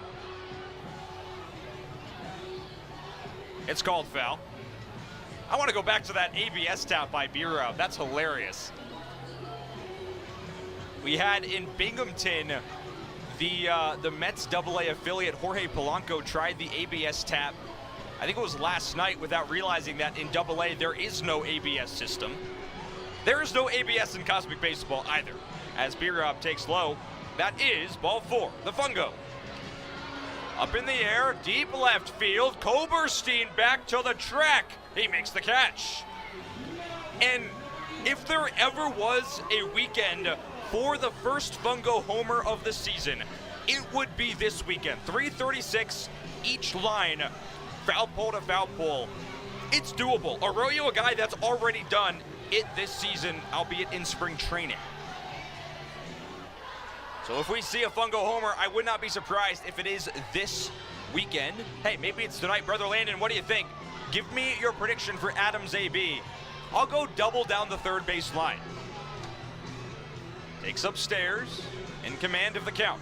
It's called foul. I want to go back to that ABS tap by B-Rob. That's hilarious. We had in Binghamton, the Mets AA affiliate Jorge Polanco tried the ABS tap. I think it was last night, without realizing that in AA there is no ABS system. There is no ABS in Cosmic Baseball either. As B-Rob takes low, that is ball four, the fungo. Up in the air, deep left field, Koberstein back to the track. He makes the catch. And if there ever was a weekend for the first fungo homer of the season, it would be this weekend. 336 each line, foul pole to foul pole. It's doable. Arroyo, a guy that's already done it this season, albeit in spring training. So if we see a fungo homer, I would not be surprised if it is this weekend. Hey, maybe it's tonight, Brother Landon. What do you think? Give me your prediction for Adams AB. I'll go double down the third base line. Takes upstairs, in command of the count.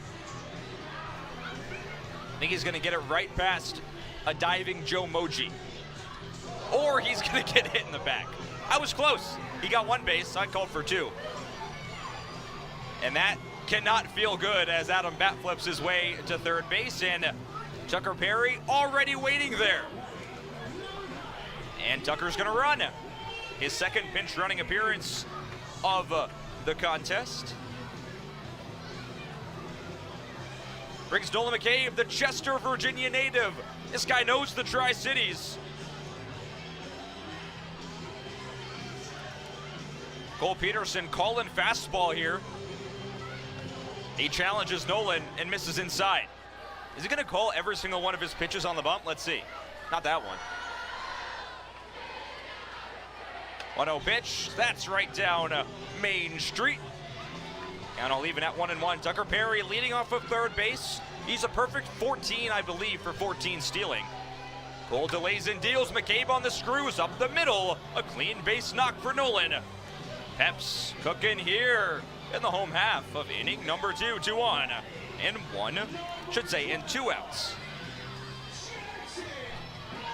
I think he's gonna get it right past a diving Joe Moji. Or he's gonna get hit in the back. I was close. He got one base, I called for two. And that cannot feel good as Adam bat flips his way to third base, and Tucker Perry already waiting there. And Tucker's gonna run. His second pinch running appearance of the contest. Brings Nolan McCabe, the Chester, Virginia native. This guy knows the Tri-Cities. Cole Peterson calling fastball here. He challenges Nolan and misses inside. Is he gonna call every single one of his pitches on the bump? Let's see. Not that one. 1-0 pitch, that's right down Main Street. And I'll leave it at 1-1. Tucker Perry leading off of third base. He's a perfect 14, I believe, for 14 stealing. Cole delays and deals. McCabe on the screws up the middle. A clean base knock for Nolan. Peps cooking here in the home half of inning number 2, 2-1. And and 2 outs.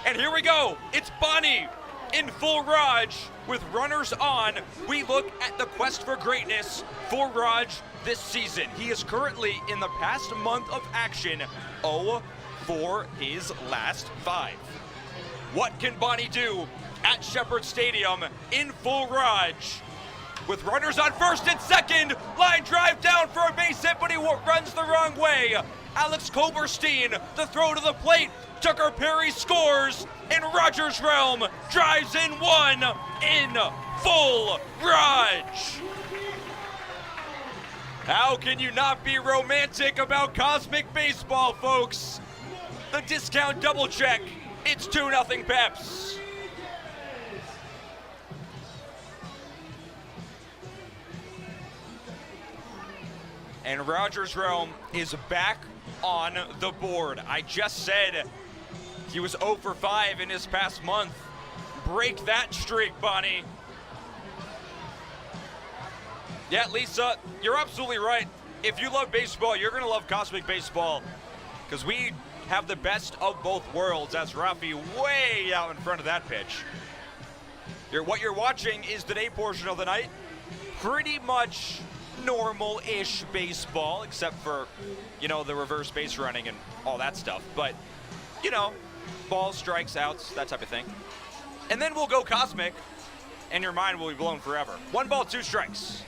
And here we go. It's Bonnie in full Raj with runners on. We look at the quest for greatness for Raj this season. He is currently in the past month of action 0 for his last 5. What can Bonnie do at Shepherd Stadium in full Raj? With runners on first and second, line drive down for a base hit, but he runs the wrong way. Alex Koberstein, the throw to the plate. Tucker Perry scores, and Rogers Realm drives in 1 in full Raj. How can you not be romantic about Cosmic Baseball, folks? The discount double check. It's 2-0 Peps. And Rogers Realm is back on the board. I just said he was 0 for 5 in his past month. Break that streak, Bonnie. Yeah, Lisa, you're absolutely right. If you love baseball, you're going to love Cosmic Baseball because we have the best of both worlds. That's Rafi way out in front of that pitch. What you're watching is the day portion of the night. Pretty much normal-ish baseball, except for, the reverse base running and all that stuff. But, balls, strikes, outs, that type of thing. And then we'll go Cosmic, and your mind will be blown forever. 1 ball, 2 strikes.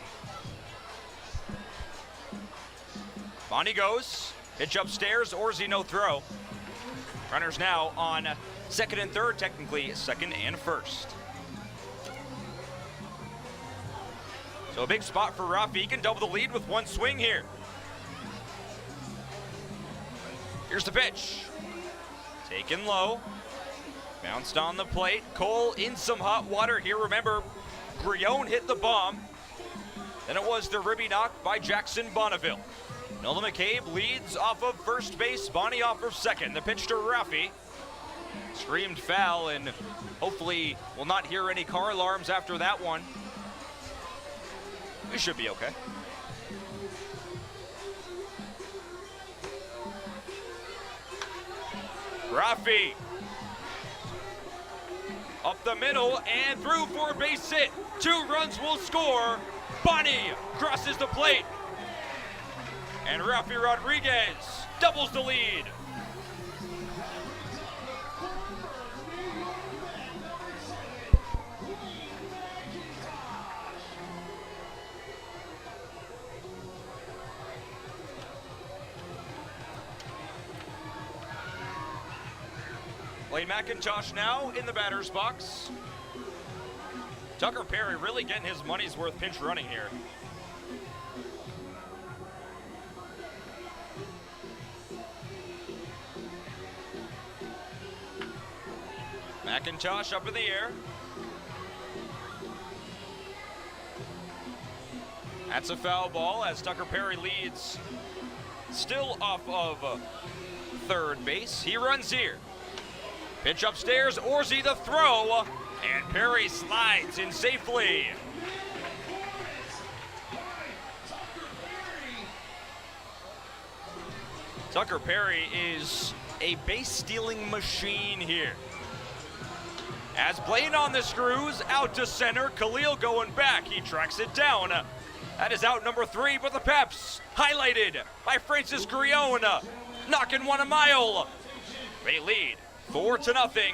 Bonnie goes. Pitch upstairs, Orzi no throw. Runners now on second and third, technically second and first. So a big spot for Rafi. He can double the lead with 1 swing here. Here's the pitch. Taken low. Bounced on the plate. Cole in some hot water here. Remember, Grione hit the bomb. Then it was the ribby knock by Jackson Bonneville. Nolan McCabe leads off of first base. Bonnie off of second. The pitch to Rafi. Screamed foul, and hopefully we'll not hear any car alarms after that one. We should be okay. Rafi. Up the middle and through for a base hit. 2 runs will score. Bonnie crosses the plate. And Rafi Rodriguez doubles the lead. Blaine McIntosh now in the batter's box. Tucker Perry really getting his money's worth pinch running here. McIntosh up in the air. That's a foul ball as Tucker Perry leads. Still off of third base. He runs here. Pitch upstairs, Orzi the throw, and Perry slides in safely. Tucker Perry is a base stealing machine here. As Blaine on the screws, out to center, Khalil going back, he tracks it down. That is out number 3, but the Peps, highlighted by Francis Grione, knocking 1 a mile. They lead 4-0,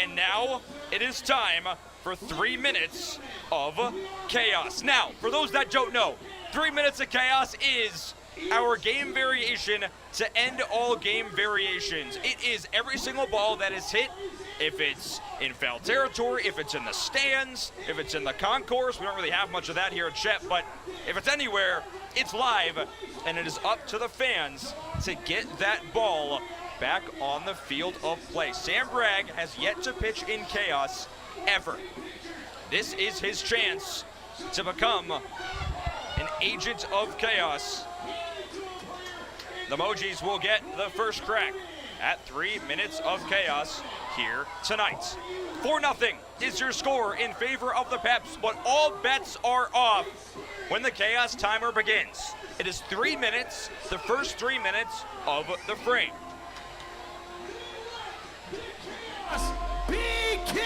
and now it is time for 3 minutes of chaos. Now, for those that don't know, 3 minutes of chaos is our game variation to end all game variations. It is every single ball that is hit, if it's in foul territory, if it's in the stands, if it's in the concourse. We don't really have much of that here at Shep, but if it's anywhere, it's live, and it is up to the fans to get that ball back on the field of play. Sam Bragg has yet to pitch in chaos ever. This is his chance to become an agent of chaos. The Mojis will get the first crack at 3 minutes of chaos here tonight. 4-0 is your score in favor of the Peps, but all bets are off when the chaos timer begins. It is 3 minutes, the first 3 minutes of the frame. Begin!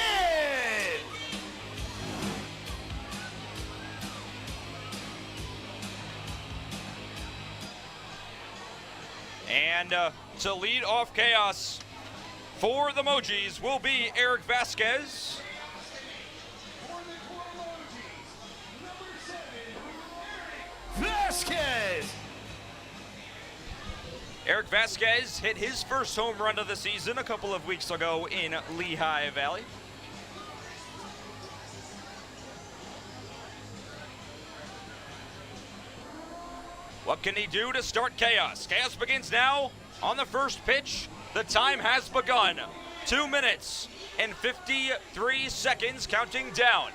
And to lead off chaos for the Mojis will be Eric Vasquez. Vasquez! Eric Vasquez hit his first home run of the season a couple of weeks ago in Lehigh Valley. What can he do to start chaos? Chaos begins now on the first pitch. The time has begun. 2 minutes and 53 seconds counting down.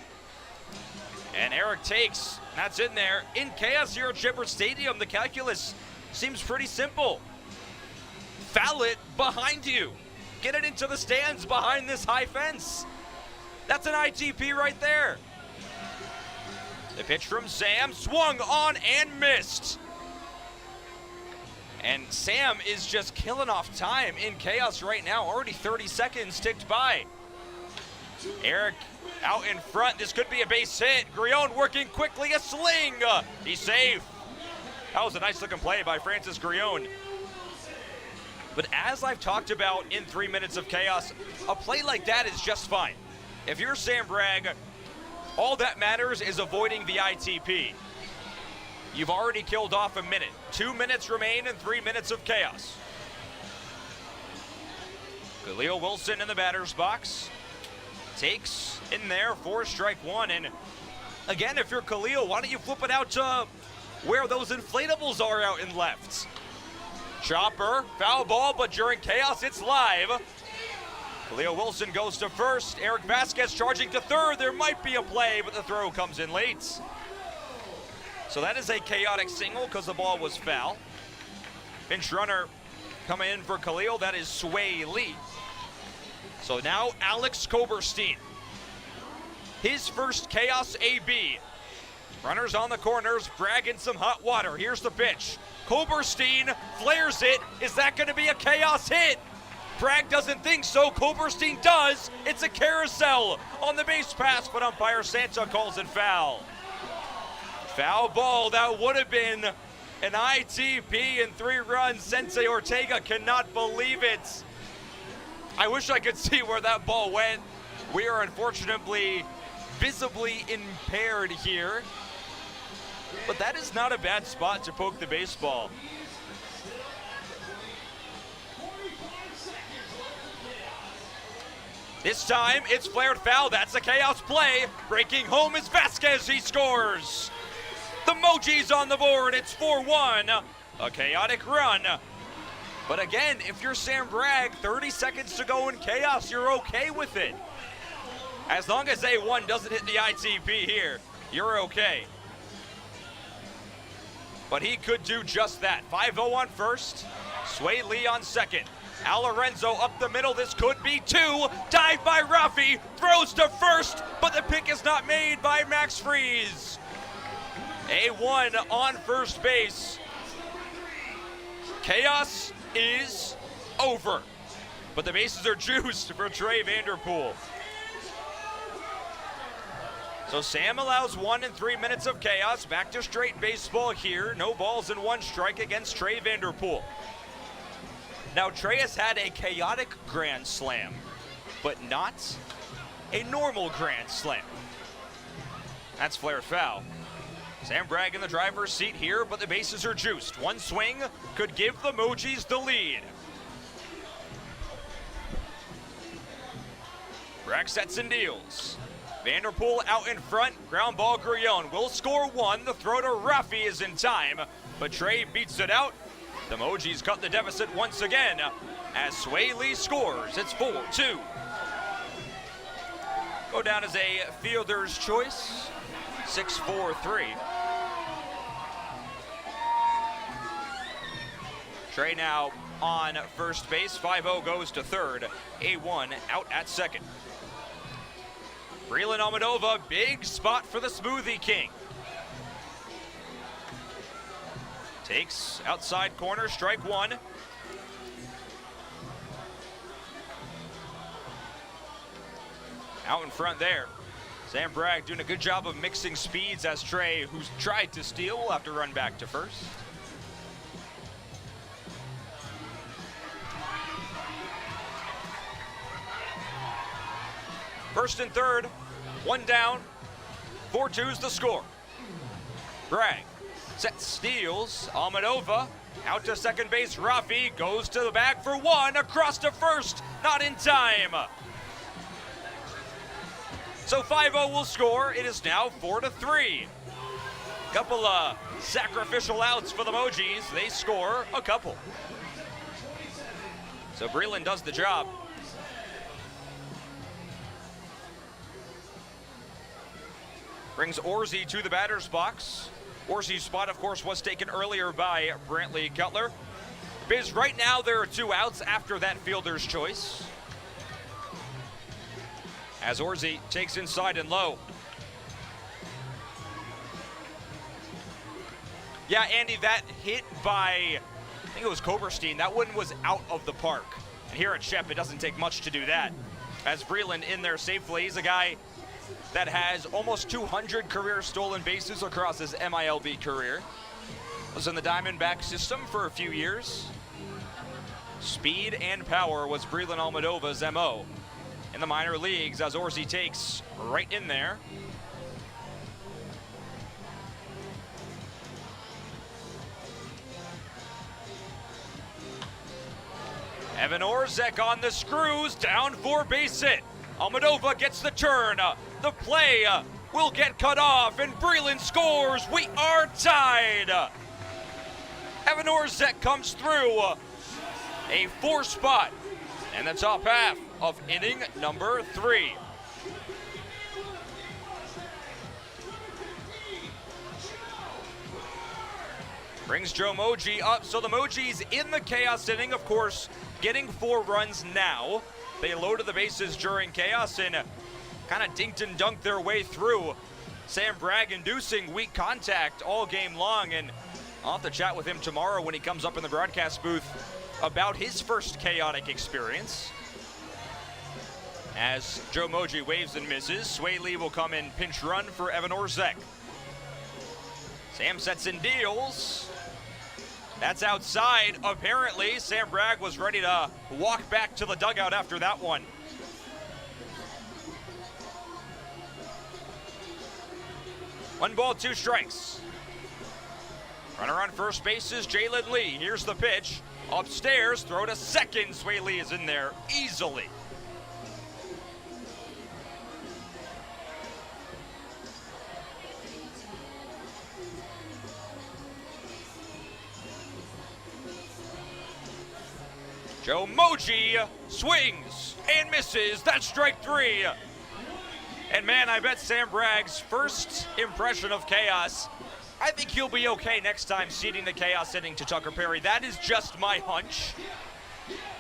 And Eric takes, that's in there. In chaos here at Shepherd Stadium, the calculus seems pretty simple. Foul it behind you. Get it into the stands behind this high fence. That's an ITP right there. The pitch from Sam, swung on and missed. And Sam is just killing off time in chaos right now. Already 30 seconds ticked by. Eric out in front. This could be a base hit. Grion working quickly, a sling. He's safe. That was a nice looking play by Francis Grion. But as I've talked about in 3 minutes of chaos, a play like that is just fine. If you're Sam Bragg, all that matters is avoiding the ITP. You've already killed off a minute. 2 minutes remain in 3 minutes of chaos. Khalil Wilson in the batter's box. Takes in there for strike one. And again, if you're Khalil, why don't you flip it out to where those inflatables are out in left? Chopper, foul ball, but during chaos, it's live. Khalil Wilson goes to first. Eric Vasquez charging to third. There might be a play, but the throw comes in late. So that is a chaotic single because the ball was foul. Pinch runner coming in for Khalil. That is Sway Lee. So now Alex Koberstein. His first chaos AB. Runners on the corners, bragging some hot water. Here's the pitch. Koberstein flares it. Is that going to be a chaos hit? Bragg doesn't think so. Koberstein does. It's a carousel on the base pass, but umpire Santa calls it foul. Foul ball. That would have been an ITP and 3 runs. Sensei Ortega cannot believe it. I wish I could see where that ball went. We are unfortunately visibly impaired here. But that is not a bad spot to poke the baseball. This time, it's flared foul. That's a chaos play. Breaking home is Vasquez. He scores. The Mojis on the board. It's 4-1. A chaotic run. But again, if you're Sam Bragg, 30 seconds to go in chaos, you're okay with it. As long as A1 doesn't hit the ITP here, you're okay. But he could do just that. 5-0 on first. Sway Lee on second. Al Lorenzo up the middle. This could be 2. Dive by Rafi. Throws to first, but the pick is not made by Max Freeze. A1 on first base. Chaos is over. But the bases are juiced for Trey Vanderpool. So Sam allows 1 in 3 minutes of chaos. Back to straight baseball here. No balls and 1 strike against Trey Vanderpool. Now Trey has had a chaotic grand slam, but not a normal grand slam. That's flared foul. Sam Bragg in the driver's seat here, but the bases are juiced. 1 swing could give the Mojis the lead. Bragg sets and deals. Vanderpool out in front, ground ball Grullon will score 1. The throw to Rafi is in time, but Trey beats it out. The Mojis cut the deficit once again as Sway Lee scores. It's 4-2. Go down as a fielder's choice, 6-4-3. Trey now on first base. 5-0 goes to third. A1 out at second. Breland Almadova, big spot for the Smoothie King. Takes outside corner, strike one. Out in front there. Sam Bragg doing a good job of mixing speeds as Trey, who's tried to steal, will have to run back to first. First and third, one down, 4-2's the score. Bragg sets, steals, Almadova out to second base. Rafi goes to the bag for one, across to first, not in time. So 5-0 will score. It is now 4-3. Couple of sacrificial outs for the Mojis. They score a couple. So Breland does the job. Brings Orsi to the batter's box. Orsi's spot, of course, was taken earlier by Brantley Cutler. Biz, right now there are two outs after that fielder's choice, as Orsi takes inside and low. Yeah, Andy, that hit by, I think it was Koberstein, that one was out of the park. And here at Shep, it doesn't take much to do that. As Breland in there safely, he's a guy that has almost 200 career stolen bases across his MILB career. Was in the Diamondback system for a few years. Speed and power was Breland Almadova's MO in the minor leagues, as Orsi takes right in there. Evan Orzek on the screws, down for base hit. Almadova gets the turn. The play will get cut off, and Breland scores. We are tied. Evan Orzek comes through. A 4 spot in the top half of inning number 3. Brings Joe Moji up, so the Mojis in the chaos inning, of course, getting 4 runs now. They loaded the bases during chaos and kind of dinked and dunked their way through. Sam Bragg inducing weak contact all game long, and I'll have to chat with him tomorrow when he comes up in the broadcast booth about his first chaotic experience. As Joe Moji waves and misses, Sway Lee will come in pinch run for Evan Orzek. Sam sets and deals. That's outside, apparently. Sam Bragg was ready to walk back to the dugout after that one. One ball, 2 strikes. Runner on first base is Jalen Lee. Here's the pitch. Upstairs, throw to second. Sway Lee is in there easily. Joe Moji swings and misses. That's strike 3. And man, I bet Sam Bragg's first impression of chaos, I think he'll be okay next time ceding the chaos inning to Tucker Perry. That is just my hunch.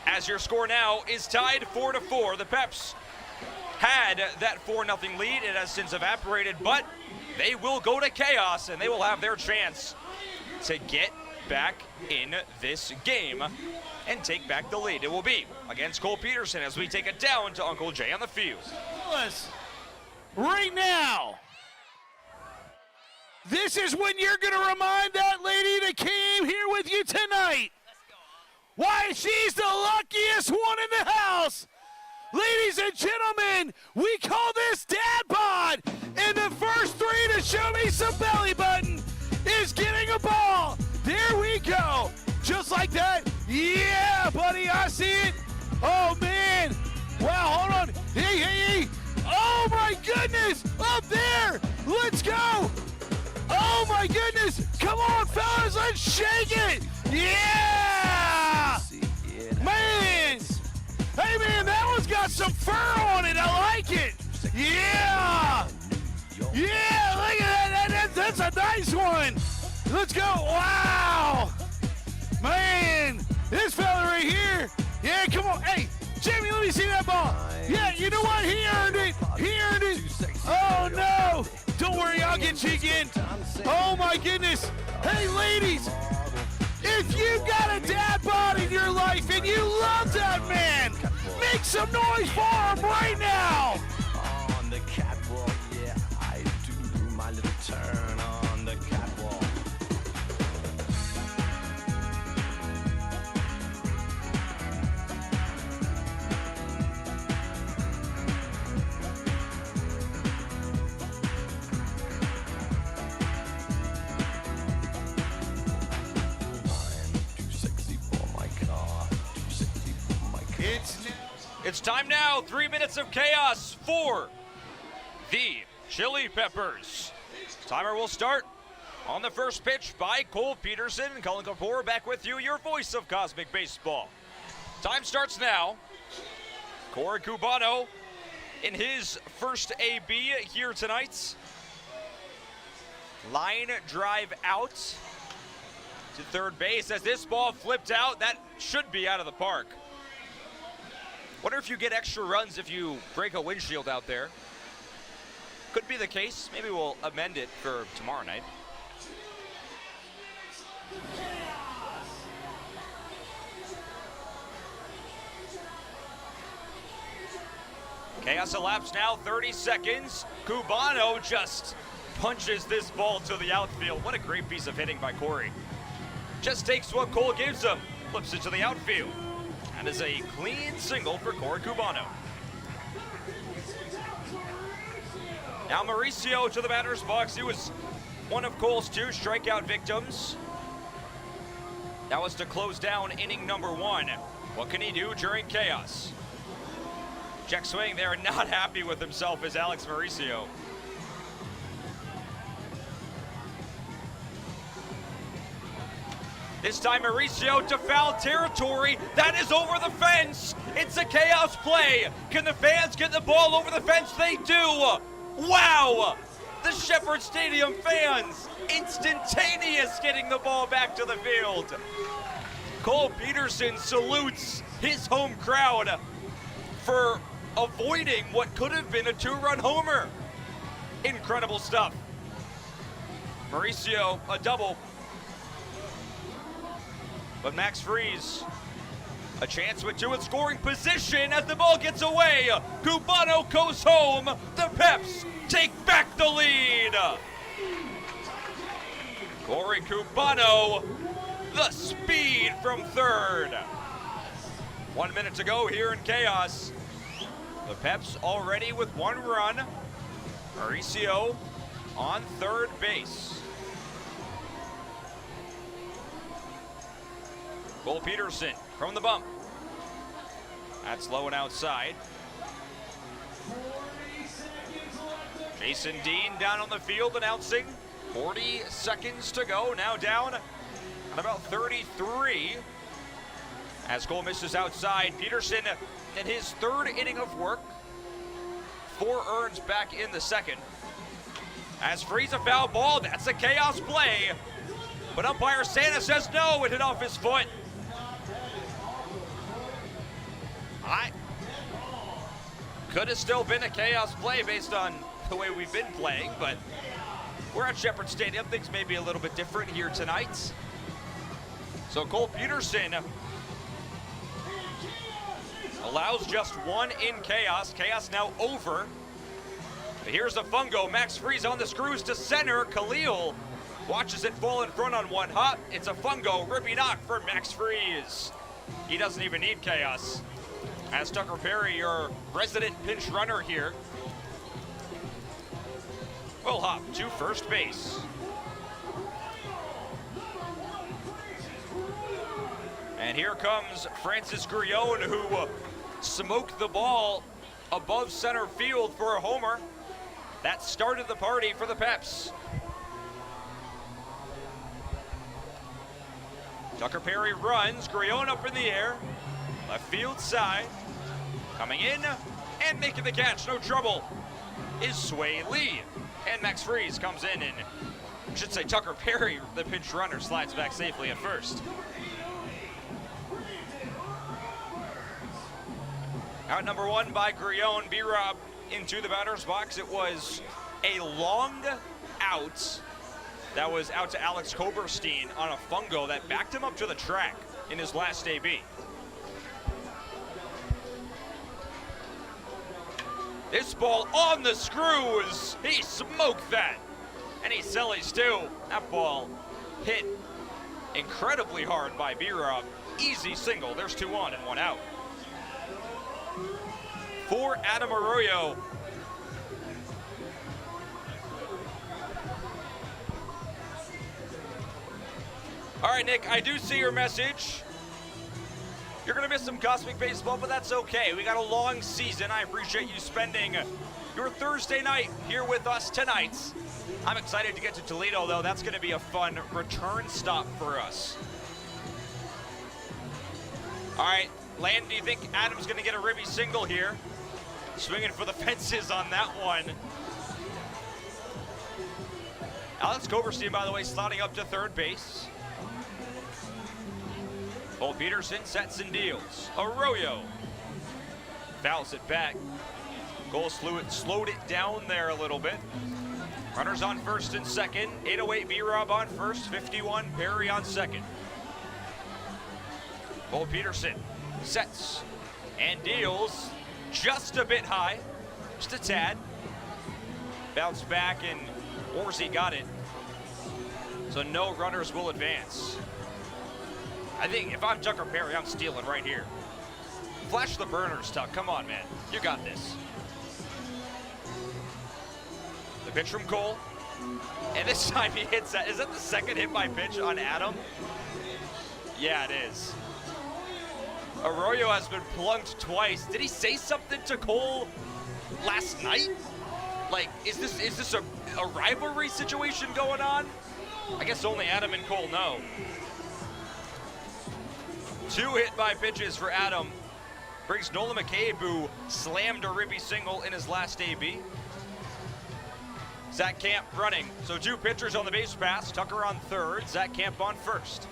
As your score now is tied 4-4. The Peps had that 4-0 lead. It has since evaporated, but they will go to chaos and they will have their chance to get back in this game and take back the lead. It will be against Cole Peterson as we take it down to Uncle Jay on the field. Right now, this is when you're going to remind that lady that came here with you tonight why she's the luckiest one in the house. Ladies and gentlemen, we call this Dad Bod, and the first 3 to show me some belly button is getting a ball. There we go. Just like that. Yeah, buddy, I see it. Oh, man. Wow, hold on. Hey, hey, hey. Oh, my goodness. Up there. Let's go. Oh, my goodness. Come on, fellas. Let's shake it. Yeah. Man. Hey, man, that one's got some fur on it. I like it. Yeah. Yeah, look at that. That's a nice one. Let's go. Wow. Man. This fella right here. Yeah, come on. Hey, Jamie, let me see that ball. Yeah, you know what? He earned it. He earned it. Oh, no. Don't worry, I'll get you again. Oh, my goodness. Hey, ladies, if you got a dad bod in your life and you love that man, make some noise for him right now. On the catwalk, yeah, I do my little turn on the catwalk. It's time now, 3 minutes of chaos for the Chili Peppers. Timer will start on the first pitch by Cole Peterson. Colin Kapoor back with you, your voice of Cosmic Baseball. Time starts now. Corey Cubano in his first AB here tonight. Line drive out to third base as this ball flipped out. That should be out of the park. Wonder if you get extra runs if you break a windshield out there. Could be the case. Maybe we'll amend it for tomorrow night. Chaos elapsed now, 30 seconds. Cubano just punches this ball to the outfield. What a great piece of hitting by Corey. Just takes what Cole gives him, flips it to the outfield. That is a clean single for Corey Cubano. Now Mauricio to the batter's box. He was one of Cole's 2 strikeout victims. That was to close down inning number 1. What can he do during chaos? Check swing there, not happy with himself is Alex Mauricio. This time Mauricio to foul territory. That is over the fence. It's a chaos play. Can the fans get the ball over the fence? They do. Wow. The Shepherd Stadium fans instantaneous getting the ball back to the field. Cole Peterson salutes his home crowd for avoiding what could have been a 2-run homer. Incredible stuff. Mauricio, a double. But Max Freeze, a chance with 2 in scoring position as the ball gets away. Cubano goes home. The Peps take back the lead. Corey Cubano, the speed from third. 1 minute to go here in chaos. The Peps already with 1 run. Mauricio on third base. Cole Peterson from the bump. That's low and outside. Jason Dean down on the field announcing 40 seconds to go. Now down at about 33. As Cole misses outside, Peterson in his 3rd inning of work. 4 earns back in the 2nd. As Freeze a foul ball, that's a chaos play. But umpire Santa says no, it hit off his foot. Could have still been a chaos play based on the way we've been playing, but we're at Shepherd Stadium. Things may be a little bit different here tonight. So Cole Peterson allows just 1 in chaos. Chaos now over. But here's the fungo. Max Freeze on the screws to center. Khalil watches it fall in front on 1 hop. It's a fungo. Rippy knock for Max Freeze. He doesn't even need chaos. As Tucker Perry, your resident pinch runner here, will hop to first base. And here comes Francis Grillon, who smoked the ball above center field for a homer. That started the party for the Peps. Tucker Perry runs, Grillon up in the air. Left field side, coming in and making the catch, no trouble, is Sway Lee. And Max Freeze comes in and, I should say Tucker Perry, the pinch runner, slides back safely at first. Out number 1 by Grion. B-Rob into the batter's box. It was a long out that was out to Alex Koberstein on a fungo that backed him up to the track in his last AB. This ball on the screws. He smoked that. And he sellies too. That ball hit incredibly hard by B-Rob. Easy single. There's 2 on and 1 out. For Adam Arroyo. All right, Nick, I do see your message. You're going to miss some Cosmic Baseball, but that's okay. We got a long season. I appreciate you spending your Thursday night here with us tonight. I'm excited to get to Toledo, though. That's going to be a fun return stop for us. All right, Landon, do you think Adam's going to get a ribby single here? Swinging for the fences on that one. Alex Koberstein, by the way, sliding up to third base. Cole Peterson sets and deals. Arroyo fouls it back. Cole slowed it down there a little bit. Runners on first and second. 808 B-Rob on first. 51 Perry on second. Cole Peterson sets and deals just a bit high. Just a tad. Bounce back and Orsi got it. So no runners will advance. I think if I'm Tucker Perry, I'm stealing right here. Flash the burners, Tuck. Come on, man. You got this. The pitch from Cole. And this time he hits that. Is that the second hit by pitch on Adam? Yeah, it is. Arroyo has been plunked twice. Did he say something to Cole last night? Like, is this a rivalry situation going on? I guess only Adam and Cole know. 2 hit by pitches for Adam. Brings Nolan McCabe, who slammed a ribby single in his last AB. Zach Camp running. So 2 pitchers on the base pass. Tucker on third, Zach Camp on first.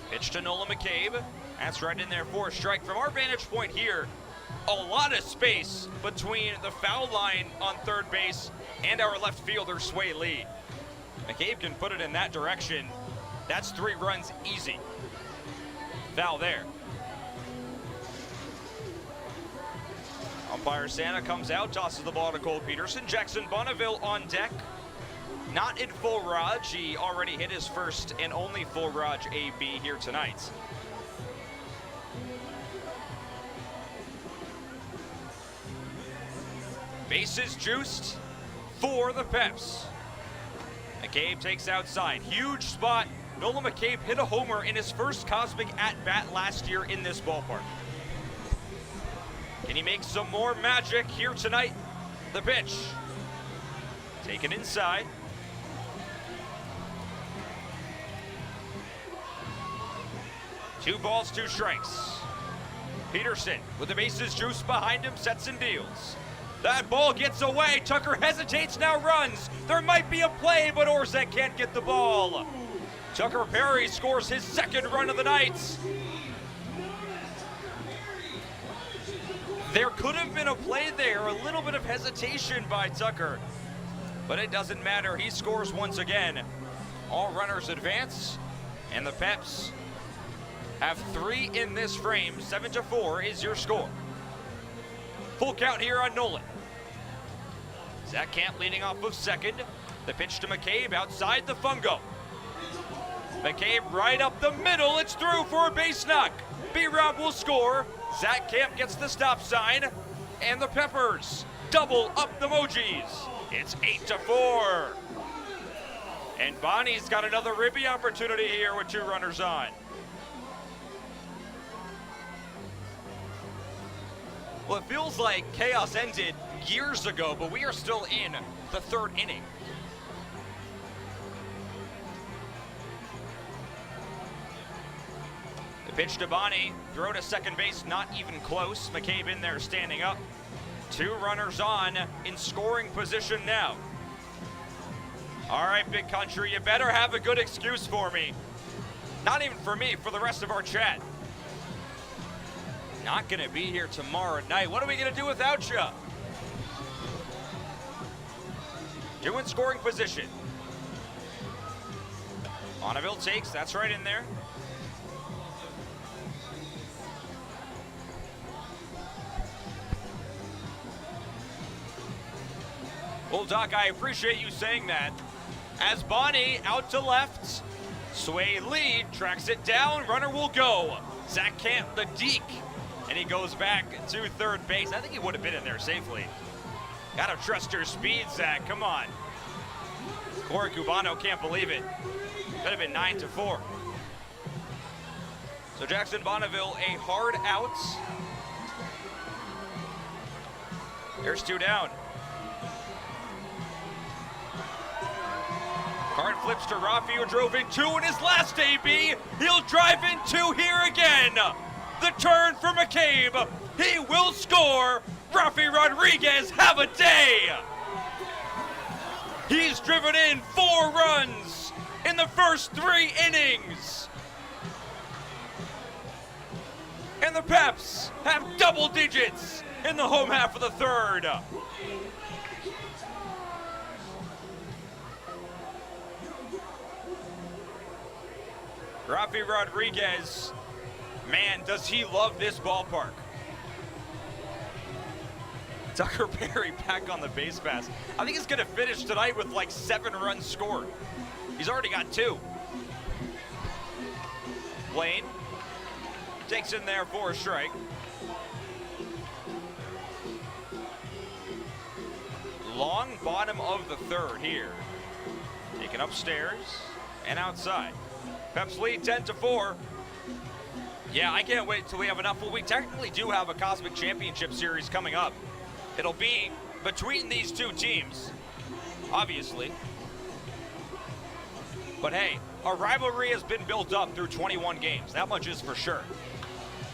Pitch to Nolan McCabe. That's right in there for a strike. From our vantage point here, a lot of space between the foul line on third base and our left fielder, Sway Lee. McCabe can put it in that direction. That's 3 runs easy. Foul there. Umpire Santa comes out, tosses the ball to Cole Peterson. Jackson Bonneville on deck. Not in full Raj. He already hit his first and only full Raj AB here tonight. Bases juiced for the Peps. McCabe takes outside. Huge spot. Nolan McCabe hit a homer in his first Cosmic at-bat last year in this ballpark. Can he make some more magic here tonight? The pitch. Taken inside. Two balls, 2 strikes. Peterson with the bases juiced behind him, sets and deals. That ball gets away. Tucker hesitates, now runs. There might be a play, but Orzek can't get the ball. Tucker Perry scores his 2nd run of the night. There could have been a play there, a little bit of hesitation by Tucker, but it doesn't matter. He scores once again. All runners advance, and the Peps have 3 in this frame. 7-4 is your score. Full count here on Nolan. Zach Camp leading off of second. The pitch to McCabe outside the fungo. McCabe right up the middle. It's through for a base knock. B-Rob will score. Zach Camp gets the stop sign. And the Peppers double up the Mojis. It's 8-4. And Bonnie's got another ribby opportunity here with 2 runners on. Well, it feels like chaos ended years ago, but we are still in the 3rd inning. The pitch to Bonnie, throw to second base, not even close. McCabe in there standing up. 2 runners on in scoring position now. All right, Big Country, you better have a good excuse for me. Not even for me, for the rest of our chat. Not going to be here tomorrow night. What are we going to do without you? You're in scoring position. Bonneville takes, that's right in there. Well, Doc, I appreciate you saying that. As Bonnie out to left, Sway Lee tracks it down, runner will go. Zach Camp, the deke, and he goes back to third base. I think he would have been in there safely. Gotta trust your speed, Zach, come on. Corey Cubano can't believe it. Could have been 9-4. So Jackson Bonneville, a hard out. There's 2 down. Card flips to Rafi, who drove in 2 in his last AB. He'll drive in 2 here again. The turn for McCabe. He will score. Rafi Rodriguez, have a day. He's driven in 4 runs in the first 3 innings. And the Peps have double digits in the home half of the third. Rafi Rodriguez, man, does he love this ballpark. Tucker Perry back on the base pass. I think he's gonna finish tonight with like 7 runs scored. He's already got 2. Blaine takes in there for a strike. Long bottom of the third here. Taken upstairs and outside. Peps lead 10-4. Yeah, I can't wait till we have enough. Well, we technically do have a Cosmic Championship Series coming up. It'll be between these 2 teams, obviously. But hey, a rivalry has been built up through 21 games. That much is for sure.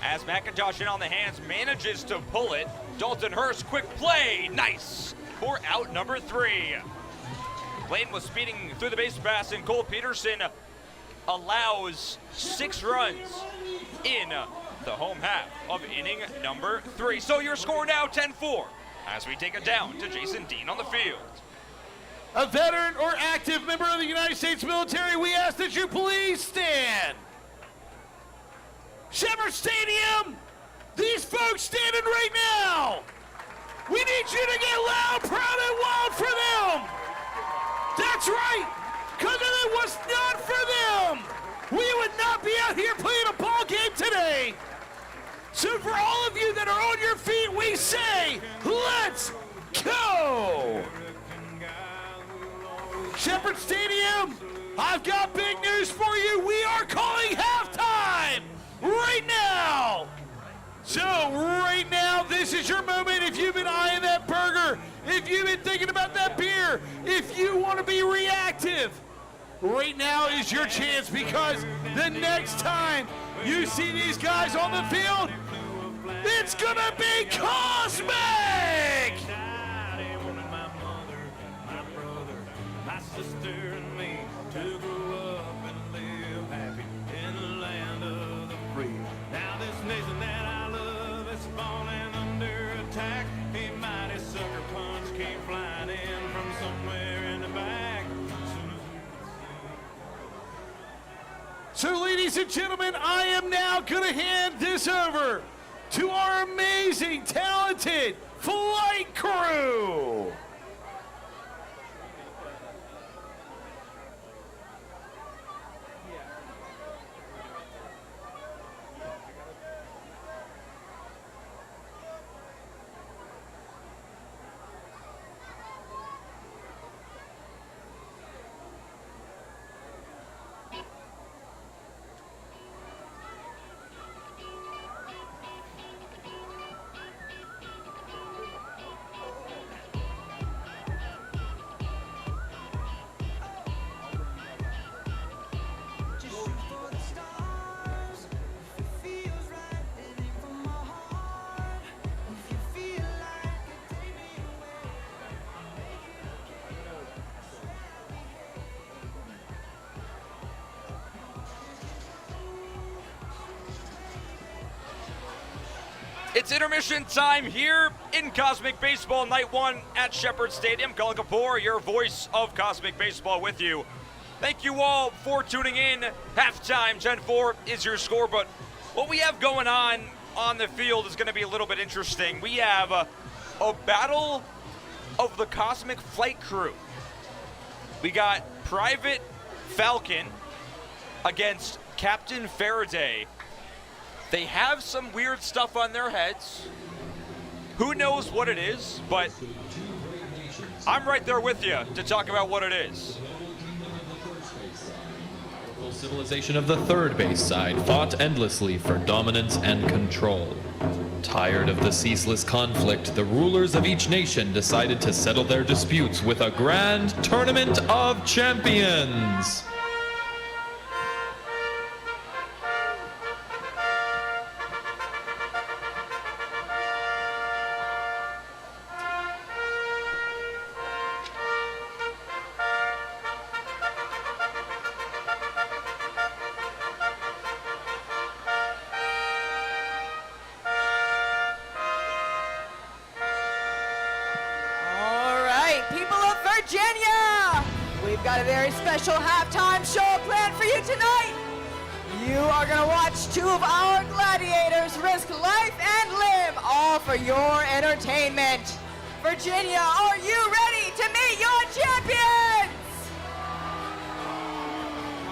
As McIntosh in on the hands manages to pull it. Dalton Hurst, quick play, nice for out number 3. Blaine was speeding through the base pass, and Cole Peterson allows 6 runs in the home half of inning number 3. So your score now 10-4 as we take it down to Jason Dean on the field. A veteran or active member of the United States military, we ask that you please stand. Shepherd Stadium, these folks standing right now. We need you to get loud, proud, and wild for them. That's right. Because if it was not for them, we would not be out here playing a ball game today. So for all of you that are on your feet, we say, let's go! Shepherd Stadium, I've got big news for you. We are calling halftime right now. So right now, this is your moment. If you've been eyeing that burger, if you've been thinking about that beer, if you want to be reactive, right now is your chance, because the next time you see these guys on the field, it's gonna be cosmic! So ladies and gentlemen, I am now gonna hand this over to our amazing, talented flight crew. It's intermission time here in Cosmic Baseball Night 1 at Shepherd Stadium. Colin Kapoor, your voice of Cosmic Baseball with you. Thank you all for tuning in. Halftime, 10-4 is your score, but what we have going on the field is going to be a little bit interesting. We have a battle of the Cosmic Flight Crew. We got Private Falcon against Captain Faraday. They have some weird stuff on their heads. Who knows what it is, but I'm right there with you to talk about what it is. Civilization of the third base side fought endlessly for dominance and control. Tired of the ceaseless conflict, the rulers of each nation decided to settle their disputes with a grand tournament of champions. Virginia! We've got a very special halftime show planned for you tonight. You are going to watch two of our gladiators risk life and limb, all for your entertainment. Virginia, are you ready to meet your champions?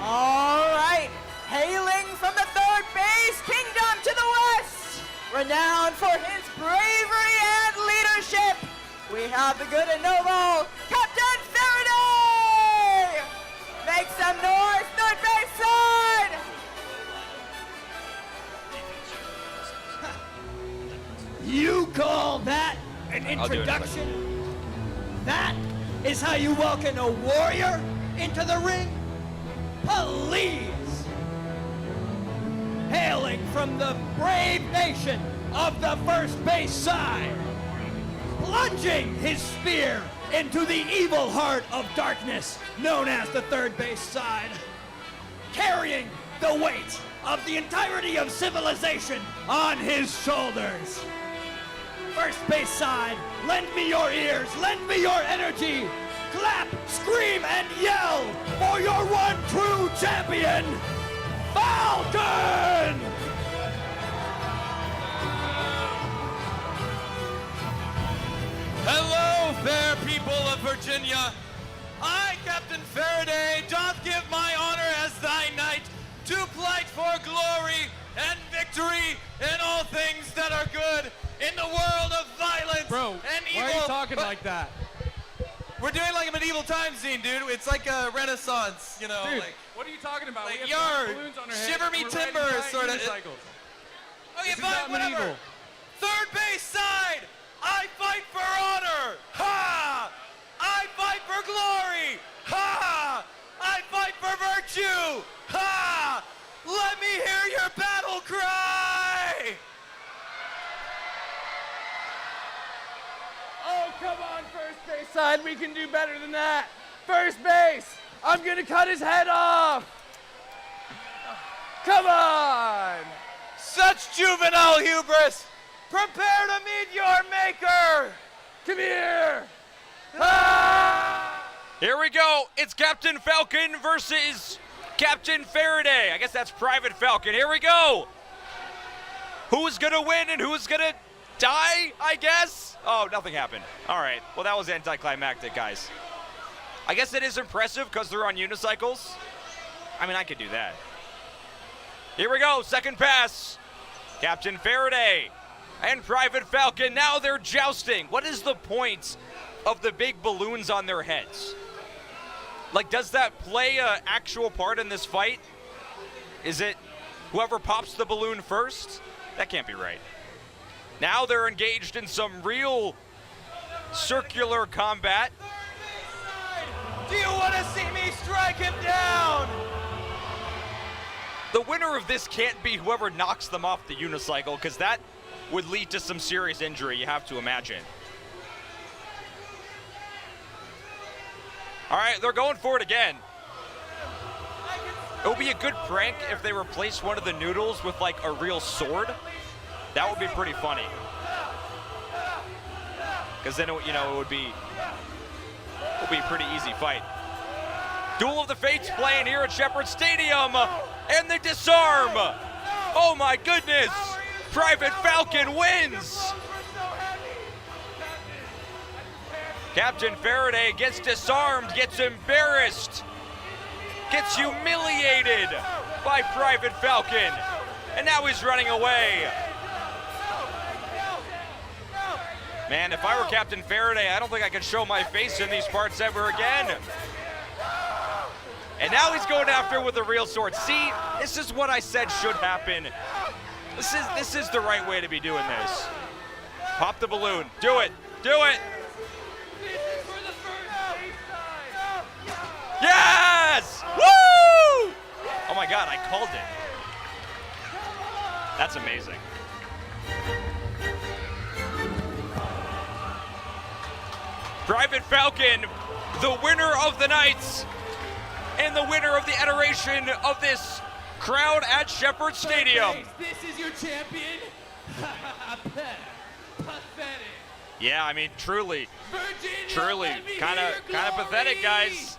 All right, hailing from the third base kingdom to the west, renowned for his bravery and leadership, we have the good and noble Captain Faraday! Make some noise, third base side! You call that an introduction? That is how you welcome a warrior into the ring? Please! Hailing from the brave nation of the first base side, plunging his spear into the evil heart of darkness known as the third base side, carrying the weight of the entirety of civilization on his shoulders. First base side, lend me your ears, lend me your energy, clap, scream, and yell for your one true champion, Falcon! Hello, fair people of Virginia. I, Captain Faraday, doth give my honor as thy knight to plight for glory and victory in all things that are good in the world of violence and evil. Why are you talking like that? We're doing like a medieval time scene, dude. It's like a renaissance, you know. Dude, like, what are you talking about? like We have yard, balloons on our heads. shiver me We're riding timbers, giant sort of. unicycles. Okay, This is fine, not whatever. medieval. Third base side, I fight for honor. Ha! I fight for glory. Ha! I fight for virtue. Ha! Let me hear your battle cry. Oh, come on, first base side. We can do better than that. First base, I'm going to cut his head off. Come on. Such juvenile hubris. Prepare to meet your maker. Come here. Here we go. It's Captain Falcon versus Captain Faraday. I guess that's Private Falcon. Here we go. Who's going to win and who's going to die, I guess? Oh, nothing happened. All right. Well, that was anticlimactic, guys. I guess it is impressive because they're on unicycles. I mean, I could do that. Here we go. Second pass. Captain Faraday and Private Falcon. Now they're jousting. What is the point of the big balloons on their heads? Like, does that play an actual part in this fight? Is it whoever pops the balloon first? That can't be right. Now they're engaged in some real circular combat. Do you want to see me strike him down? The winner of this can't be whoever knocks them off the unicycle, because that would lead to some serious injury, you have to imagine. All right, they're going for it again. It would be a good prank if they replaced one of the noodles with like a real sword. That would be pretty funny. Because then, it would be a pretty easy fight. Duel of the Fates playing here at Shepherd Stadium, and they disarm. Oh my goodness! Private Falcon wins. Captain Faraday gets disarmed, gets embarrassed, gets humiliated by Private Falcon, and now he's running away. Man, if I were Captain Faraday, I don't think I could show my face in these parts ever again. And now he's going after with a real sword. See, this is what I said should happen. This is the right way to be doing this. Pop the balloon. Do it. Do it. Yes! Woo! Oh my God, I called it. That's amazing. Private Falcon, the winner of the nights and the winner of the adoration of this crowd at Shepherd Stadium. This is your champion? Pathetic. Yeah, I mean, truly, Virginia, kind of pathetic, guys.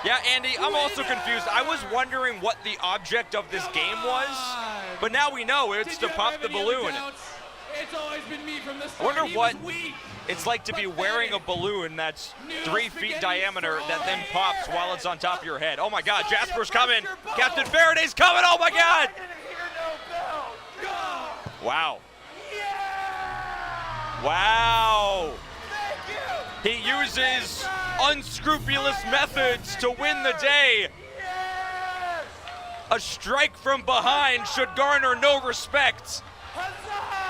Yeah, Andy, I'm also confused. I was wondering what the object of this game was, but now we know it's to pop the balloon. It's always been me from the I start. wonder what it's like to be wearing a balloon that's 3 feet diameter that then pops while it's on top of your head. Oh my God, Jasper's coming. Captain Faraday's coming. Oh my God. Wow. Wow. He uses unscrupulous methods to win the day. A strike from behind should garner no respect.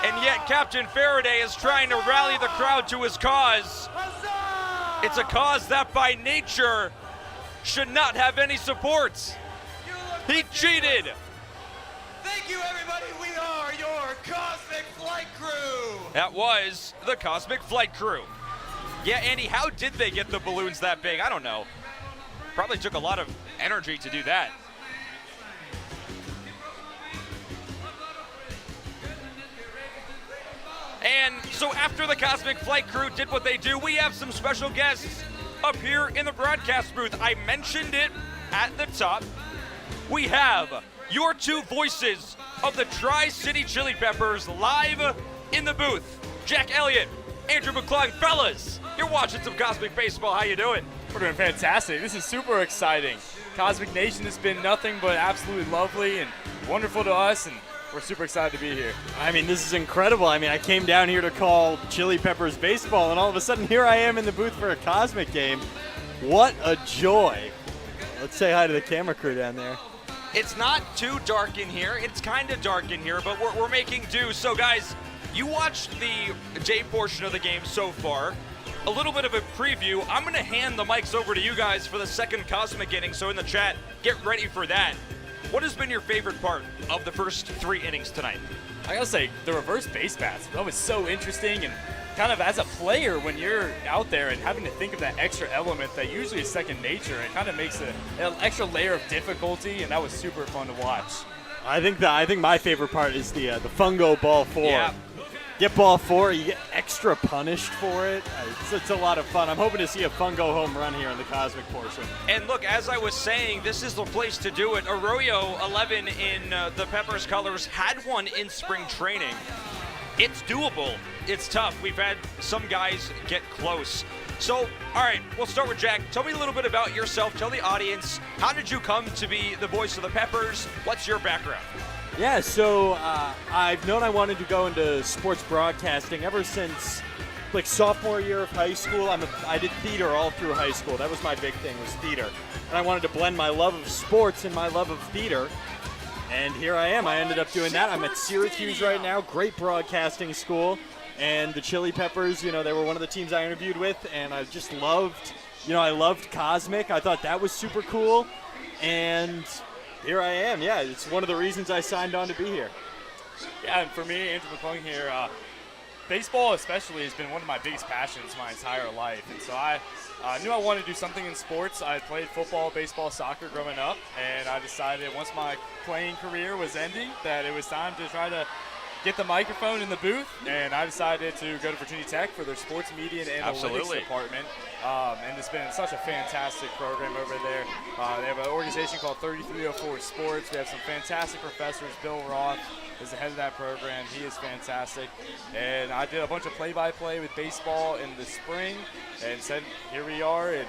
And yet Captain Faraday is trying to rally the crowd to his cause. It's a cause that by nature should not have any support. He cheated. Thank you, everybody. We are your Cosmic Flight Crew. That was the Cosmic Flight Crew. Yeah, Andy, how did they get the balloons that big? I don't know. Probably took a lot of energy to do that. And so after the Cosmic Flight Crew did what they do, we have some special guests up here in the broadcast booth. I mentioned it at the top. We have your two voices of the Tri-City Chili Peppers live in the booth. Jack Elliott, Andrew McClung. Fellas, you're watching some Cosmic Baseball. How you doing? We're doing fantastic. This is super exciting. Cosmic Nation has been nothing but absolutely lovely and wonderful to us, and we're super excited to be here. I mean, this is incredible. I mean, I came down here to call Chili Peppers baseball, and all of a sudden here I am in the booth for a Cosmic game. What a joy. Let's say hi to the camera crew down there. It's not too dark in here. It's kind of dark in here, but we're making do. So, guys, you watched the day portion of the game so far. A little bit of a preview. I'm going to hand the mics over to you guys for the second Cosmic inning, so in the chat, get ready for that. What has been your favorite part of the first 3 innings tonight? I gotta say, the reverse base bats, that was so interesting, and kind of as a player, when you're out there and having to think of that extra element that usually is second nature, it kind of makes an extra layer of difficulty, and that was super fun to watch. I think my favorite part is the fungo ball 4. Yeah. Get ball 4, you get extra punished for it. It's a lot of fun. I'm hoping to see a fungo home run here in the Cosmic portion. And look, as I was saying, this is the place to do it. Arroyo 11 in the Peppers colors had one in spring training. It's doable. It's tough. We've had some guys get close. So, all right, we'll start with Jack. Tell me a little bit about yourself. Tell the audience, how did you come to be the voice of the Peppers? What's your background? Yeah, so I've known I wanted to go into sports broadcasting ever since like sophomore year of high school. I did theater all through high school. That was my big thing, was theater. And I wanted to blend my love of sports and my love of theater. And here I am. I ended up doing that. I'm at Syracuse right now, great broadcasting school. And the Chili Peppers, they were one of the teams I interviewed with, and I just loved, I loved Cosmic. I thought that was super cool. And here I am. Yeah, it's one of the reasons I signed on to be here. Yeah, and for me, Andrew McClung here, baseball especially has been one of my biggest passions my entire life. And so I knew I wanted to do something in sports. I played football, baseball, soccer growing up, and I decided once my playing career was ending that it was time to try to get the microphone in the booth, and I decided to go to Virginia Tech for their sports media and analytics department. And it's been such a fantastic program over there. They have an organization called 3304 Sports. We have some fantastic professors. Bill Roth is the head of that program. He is fantastic. And I did a bunch of play-by-play with baseball in the spring and said, here we are. And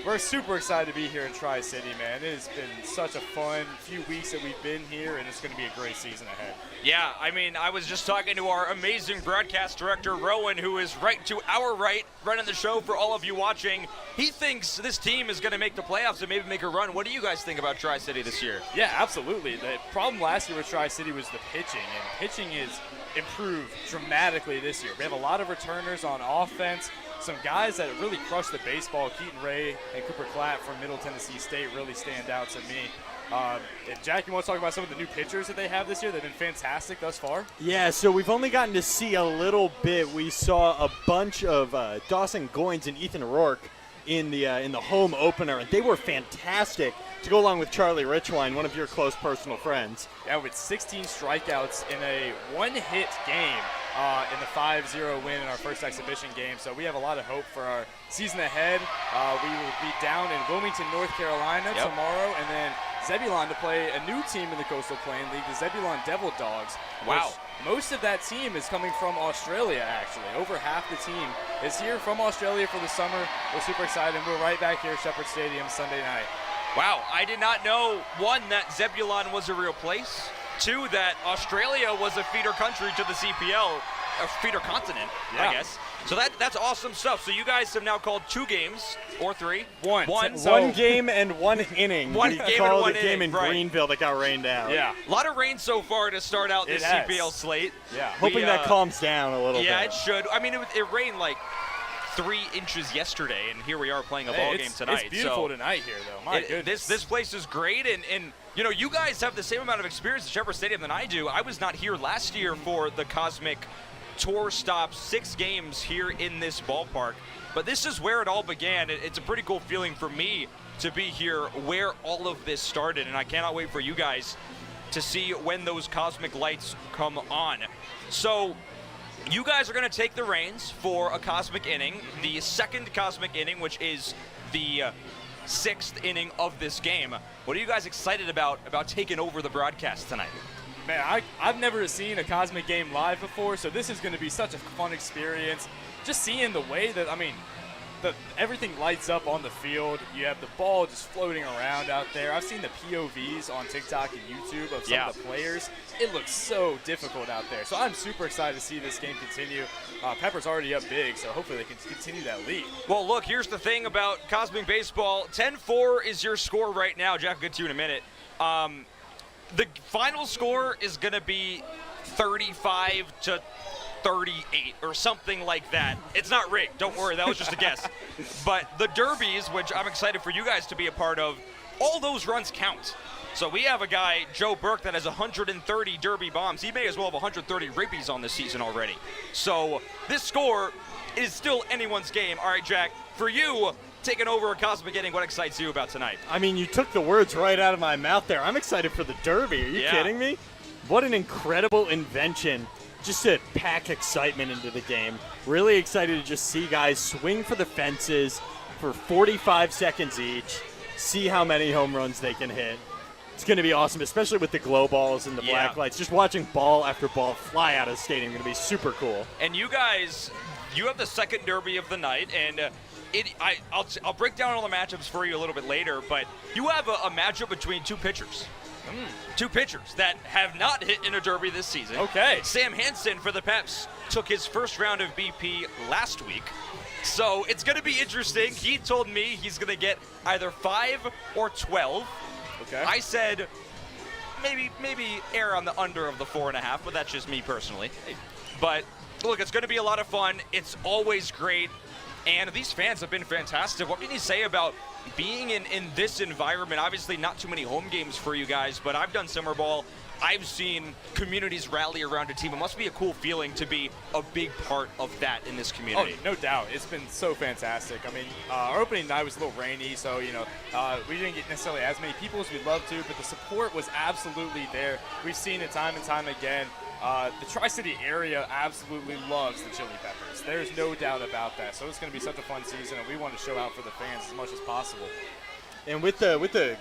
we're super excited to be here in Tri-City, man. It has been such a fun few weeks that we've been here, and it's going to be a great season ahead. Yeah, I mean, I was just talking to our amazing broadcast director, Rowan, who is right to our right, running the show for all of you watching. He thinks this team is going to make the playoffs and maybe make a run. What do you guys think about Tri-City this year? Yeah, absolutely. The problem last year with Tri-City was the pitching, and pitching is improved dramatically this year. We have a lot of returners on offense. Some guys that really crushed the baseball, Keaton Ray and Cooper Klatt from Middle Tennessee State, really stand out to me. And Jack, you want to talk about some of the new pitchers that they have this year? They've been fantastic thus far. Yeah, so we've only gotten to see a little bit. We saw a bunch of Dawson Goins and Ethan Rourke in the home opener, and they were fantastic to go along with Charlie Richwine, one of your close personal friends. Yeah, with 16 strikeouts in a one-hit game in the 5-0 win in our first exhibition game. So we have a lot of hope for our season ahead. We will be down in Wilmington, North Carolina tomorrow, and then Zebulon to play a new team in the Coastal Plain League, the Zebulon Devil Dogs. Wow. Most of that team is coming from Australia, actually. Over half the team is here from Australia for the summer. We're super excited. We're right back here at Shepherd Stadium Sunday night. Wow, I did not know, one, that Zebulon was a real place. Two, that Australia was a feeder country to the CPL, a feeder continent, I guess. So that's awesome stuff. So you guys have now called 2 games, or 3? One. One game and 1 inning. One we game and called 1 the game inning, in right. Greenville that got rained out. Yeah. A lot of rain so far to start out this CPL slate. Yeah. Hoping that calms down a little bit. Yeah, it should. I mean, it rained like 3 inches yesterday, and here we are playing a ball game tonight. It's beautiful tonight here, though. My goodness. This place is great, and you know, you guys have the same amount of experience at Shepherd Stadium than I do. I was not here last year for the Cosmic Tour stop, 6 games here in this ballpark. But this is where it all began. It's a pretty cool feeling for me to be here where all of this started, and I cannot wait for you guys to see when those cosmic lights come on. So you guys are going to take the reins for a cosmic inning, the second cosmic inning, which is the 6th inning of this game. What are you guys excited about taking over the broadcast tonight? Man, I've never seen a Cosmic game live before, so this is going to be such a fun experience. Just seeing the way that, I mean, everything lights up on the field. You have the ball just floating around out there. I've seen the POVs on TikTok and YouTube of some of the players. It looks so difficult out there. So I'm super excited to see this game continue. Pepper's already up big, so hopefully they can continue that lead. Well, look, here's the thing about Cosmic Baseball. 10-4 is your score right now. Jack, we'll get to you in a minute. The final score is going to be 35-38 or something like that. It's not rigged. Don't worry. That was just a guess. But the derbies, which I'm excited for you guys to be a part of, all those runs count. So we have a guy, Joe Burke, that has 130 derby bombs. He may as well have 130 ribbies on this season already. So this score is still anyone's game. All right, Jack, for you, taking over a Cosmic inning, what excites you about tonight? I mean, you took the words right out of my mouth there. I'm excited for the Derby. Are you kidding me? What an incredible invention just to pack excitement into the game. Really excited to just see guys swing for the fences for 45 seconds each, see how many home runs they can hit. It's going to be awesome, especially with the glow balls and the black lights. Just watching ball after ball fly out of the stadium is going to be super cool. And you guys, you have the second Derby of the night, and I'll break down all the matchups for you a little bit later, but you have a matchup between 2 pitchers. 2 pitchers that have not hit in a Derby this season. Okay. Sam Hansen for the Peps took his first round of BP last week. So it's going to be interesting. He told me he's going to get either 5 or 12. Okay. I said maybe err on the under of the 4.5, but that's just me personally. But look, it's going to be a lot of fun. It's always great. And these fans have been fantastic. What can you say about being in this environment? Obviously not too many home games for you guys, but I've done summer ball. I've seen communities rally around a team. It must be a cool feeling to be a big part of that in this community. Oh, no doubt. It's been so fantastic. I mean, our opening night was a little rainy, so, you know, we didn't get necessarily as many people as we'd love to, but the support was absolutely there. We've seen it time and time again. The Tri-City area absolutely loves the Chili Peppers. There's no doubt about that. So it's going to be such a fun season, and we want to show out for the fans as much as possible. And with the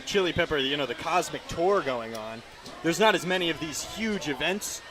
Chili Pepper, the Cosmic Tour going on, there's not as many of these huge events,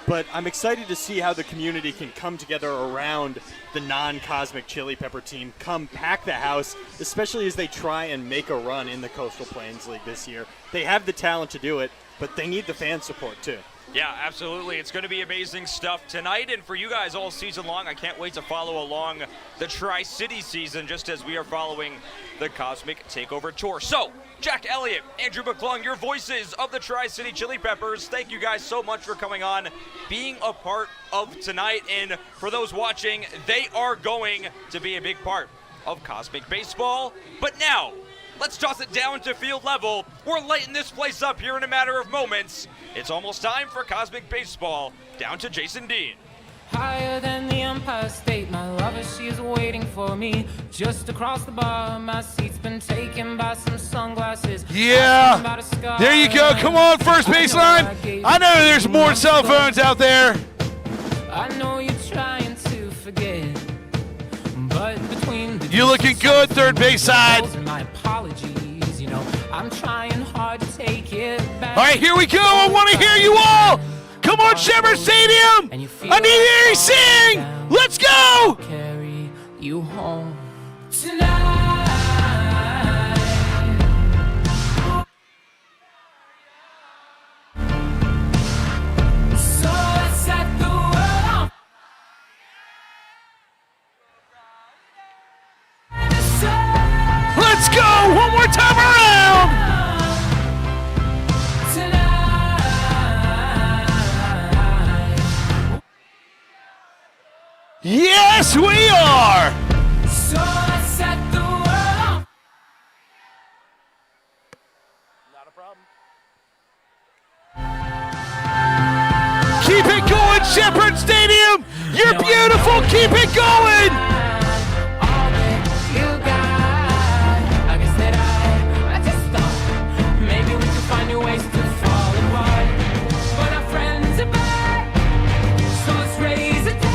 but I'm excited to see how the community can come together around the non-Cosmic Chili Pepper team, come pack the house, especially as they try and make a run in the Coastal Plains League this year. They have the talent to do it, but they need the fan support too. Yeah, absolutely. It's going to be amazing stuff tonight, and for you guys all season long, I can't wait to follow along the Tri-City season just as we are following the Cosmic Takeover Tour. So, Jack Elliott, Andrew McClung, your voices of the Tri-City Chili Peppers, thank you guys so much for coming on, being a part of tonight, and for those watching, they are going to be a big part of Cosmic Baseball. But now, let's toss it down to field level. We're lighting this place up here in a matter of moments. It's almost time for Cosmic Baseball. Down to Jason Dean. Higher than the Empire State, my lover, she is waiting for me. Just across the bar, my seat's been taken by some sunglasses. Yeah, there you go. Come on, first baseline. I know there's more cell phones out there. I know you're trying to forget, but between the you're looking good, third base side. My apologies, I'm trying hard to take it back. All right, here we go. I want to hear you all. Come on, Shepherd Stadium. I need to hear you sing. Let's go. Carry you home tonight. So let's set the world on let's go. One more time around. Yes, we are! So let's set the world on. Not a problem. Keep it going, Shepherd Stadium! You're beautiful! Keep it going! All that you got. I guess that I just thought maybe we could find new ways to fall apart. But our friends are back, so let's raise it down.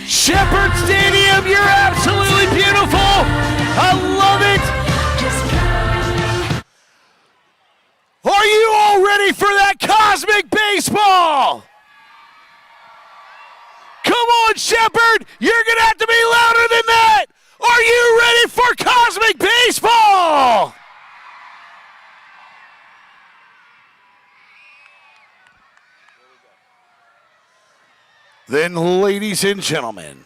Shepherd Stadium, you're absolutely beautiful! I love it! Are you all ready for that Cosmic Baseball? Come on, Shepherd! You're gonna have to be louder than that! Are you ready for Cosmic Baseball? Then, ladies and gentlemen,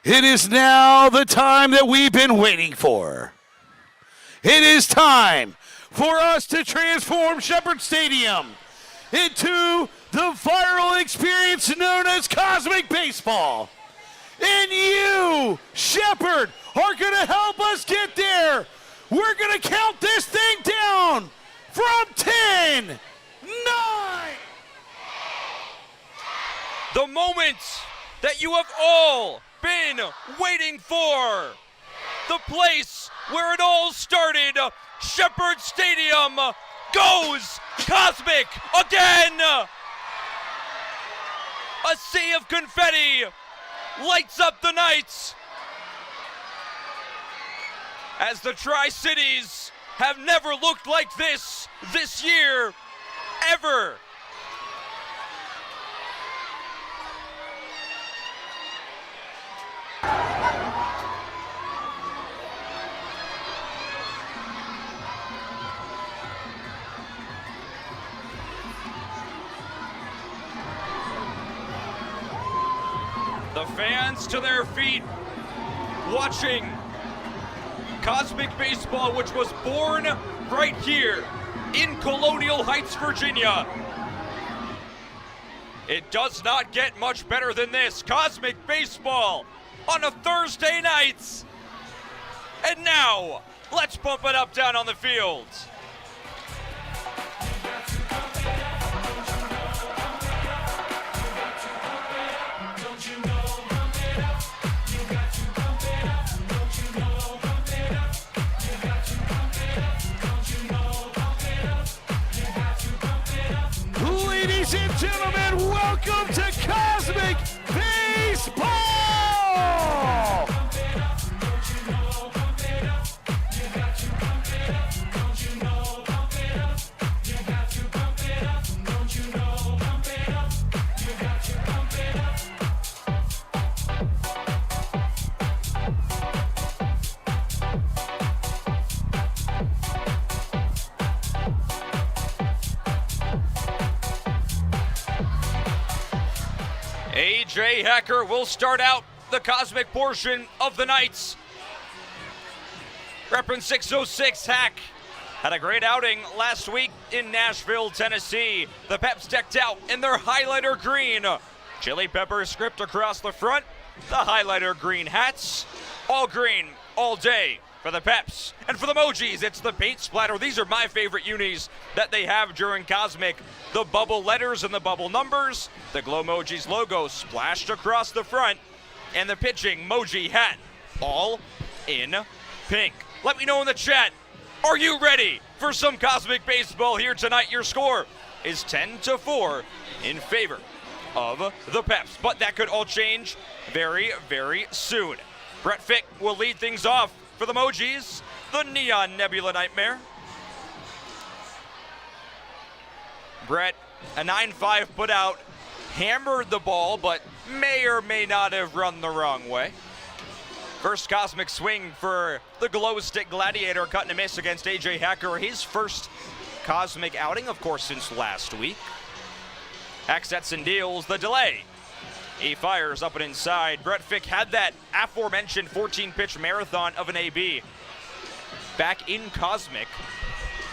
it is now the time that we've been waiting for. It is time for us to transform Shepherd Stadium into the viral experience known as Cosmic Baseball. And you, Shepherd, are going to help us get there. We're going to count this thing down from 10, 9. The moment that you have all been waiting for. The place where it all started. Shepherd Stadium goes Cosmic again. A sea of confetti lights up the night as the Tri-Cities have never looked like this year, ever. The fans to their feet, watching Cosmic Baseball, which was born right here in Colonial Heights, Virginia. It does not get much better than this. Cosmic Baseball on a Thursday night. And now, let's bump it up down on the field. Ladies and gentlemen, welcome to Cosmic Baseball! AJ Hacker will start out the Cosmic portion of the nights. Reppin' 606 Hack had a great outing last week in Nashville, Tennessee. The Peps decked out in their highlighter green. Chili pepper script across the front. The highlighter green hats. All green, all day for the Peps. And for the Mojis, it's the paint splatter. These are my favorite unis that they have during Cosmic. The bubble letters and the bubble numbers. The Glow Mojis logo splashed across the front. And the pitching Moji hat, all in pink. Let me know in the chat, are you ready for some Cosmic Baseball here tonight? Your score is 10-4 in favor of the Peps. But that could all change very, very soon. Brett Fick will lead things off for the Mojis, the Neon Nebula Nightmare. Brett, a 9-5 put out, hammered the ball, but may or may not have run the wrong way. First Cosmic swing for the Glow Stick Gladiator, cutting a miss against AJ Hacker. His first Cosmic outing, of course, since last week. Hack sets and deals the delay. He fires up and inside. Brett Fick had that aforementioned 14-pitch marathon of an AB back in Cosmic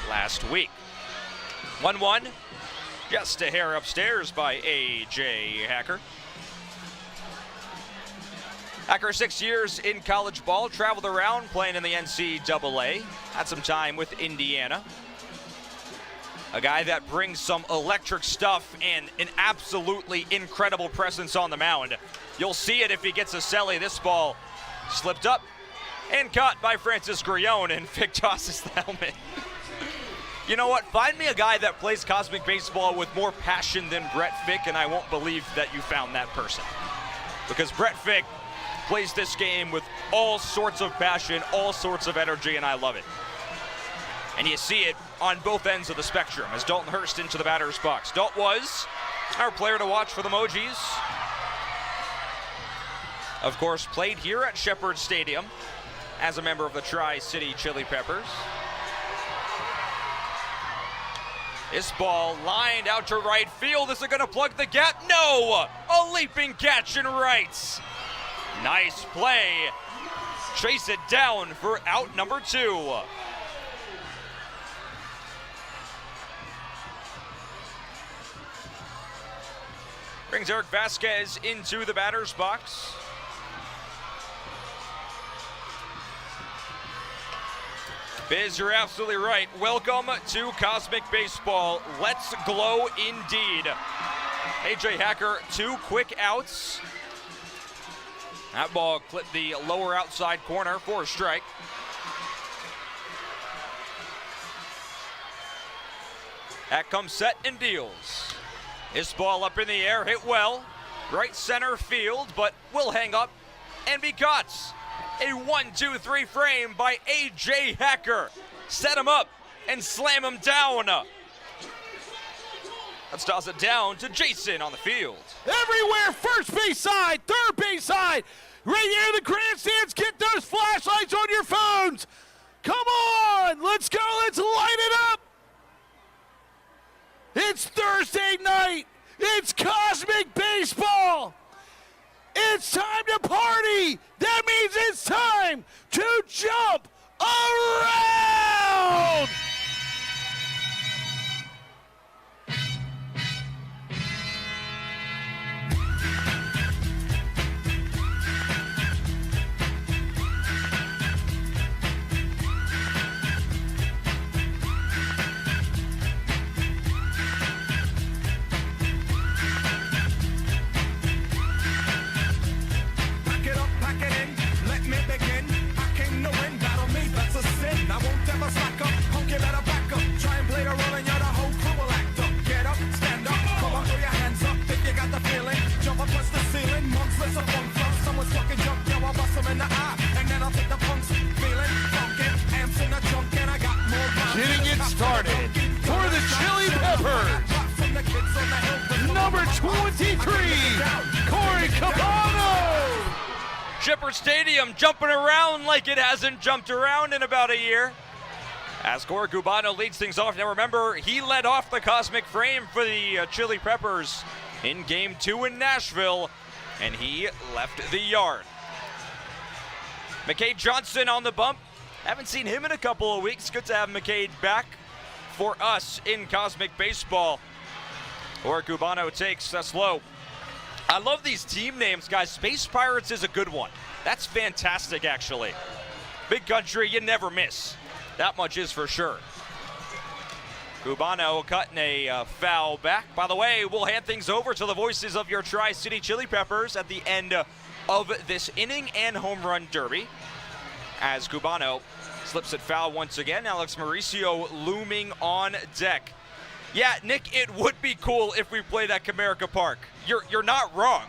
last week. 1-1, just a hair upstairs by AJ Hacker. Hacker, 6 years in college ball, traveled around playing in the NCAA, had some time with Indiana. A guy that brings some electric stuff and an absolutely incredible presence on the mound. You'll see it if he gets a celly. This ball slipped up and caught by Francis Grione, and Fick tosses the helmet. You know what? Find me a guy that plays Cosmic Baseball with more passion than Brett Fick, and I won't believe that you found that person. Because Brett Fick plays this game with all sorts of passion, all sorts of energy, and I love it. And you see it on both ends of the spectrum as Dalton Hurst into the batter's box. Dalt was our player to watch for the Mojis. Of course, played here at Shepherd Stadium as a member of the Tri-City Chili Peppers. This ball lined out to right field. Is it going to plug the gap? No! A leaping catch in right. Nice play. Chase it down for out number 2. Brings Eric Vasquez into the batter's box. Biz, you're absolutely right. Welcome to Cosmic Baseball. Let's glow indeed. AJ Hacker, 2 quick outs. That ball clipped the lower outside corner for a strike. Hack comes set and deals. This ball up in the air, hit well. Right center field, but will hang up and be caught. A 1-2-3 frame by AJ Hacker. Set him up and slam him down. Let's toss it down to Jason on the field. Everywhere, first base side, third base side. Right here in the grandstands, get those flashlights on your phones. Come on, let's go, let's light it up. It's Thursday night. It's Cosmic Baseball. It's time to party! That means it's time to jump around! Getting it started for the Chili Peppers. Number 23, Corey Cabano. Shepherd Stadium jumping around like it hasn't jumped around in about a year. As Corey Cabano leads things off. Now remember, he led off the Cosmic Frame for the Chili Peppers in Game 2 in Nashville, and he left the yard. McCade Johnson on the bump. Haven't seen him in a couple of weeks. Good to have McCade back for us in Cosmic Baseball. Or Cubano takes a slow. I love these team names, guys. Space Pirates is a good one. That's fantastic, actually. Big country, you never miss. That much is for sure. Cubano cutting a foul back. By the way, we'll hand things over to the voices of your Tri-City Chili Peppers at the end of this inning and home run derby. As Cubano slips it foul once again. Alex Mauricio looming on deck. Yeah, Nick, it would be cool if we played at Comerica Park. You're not wrong.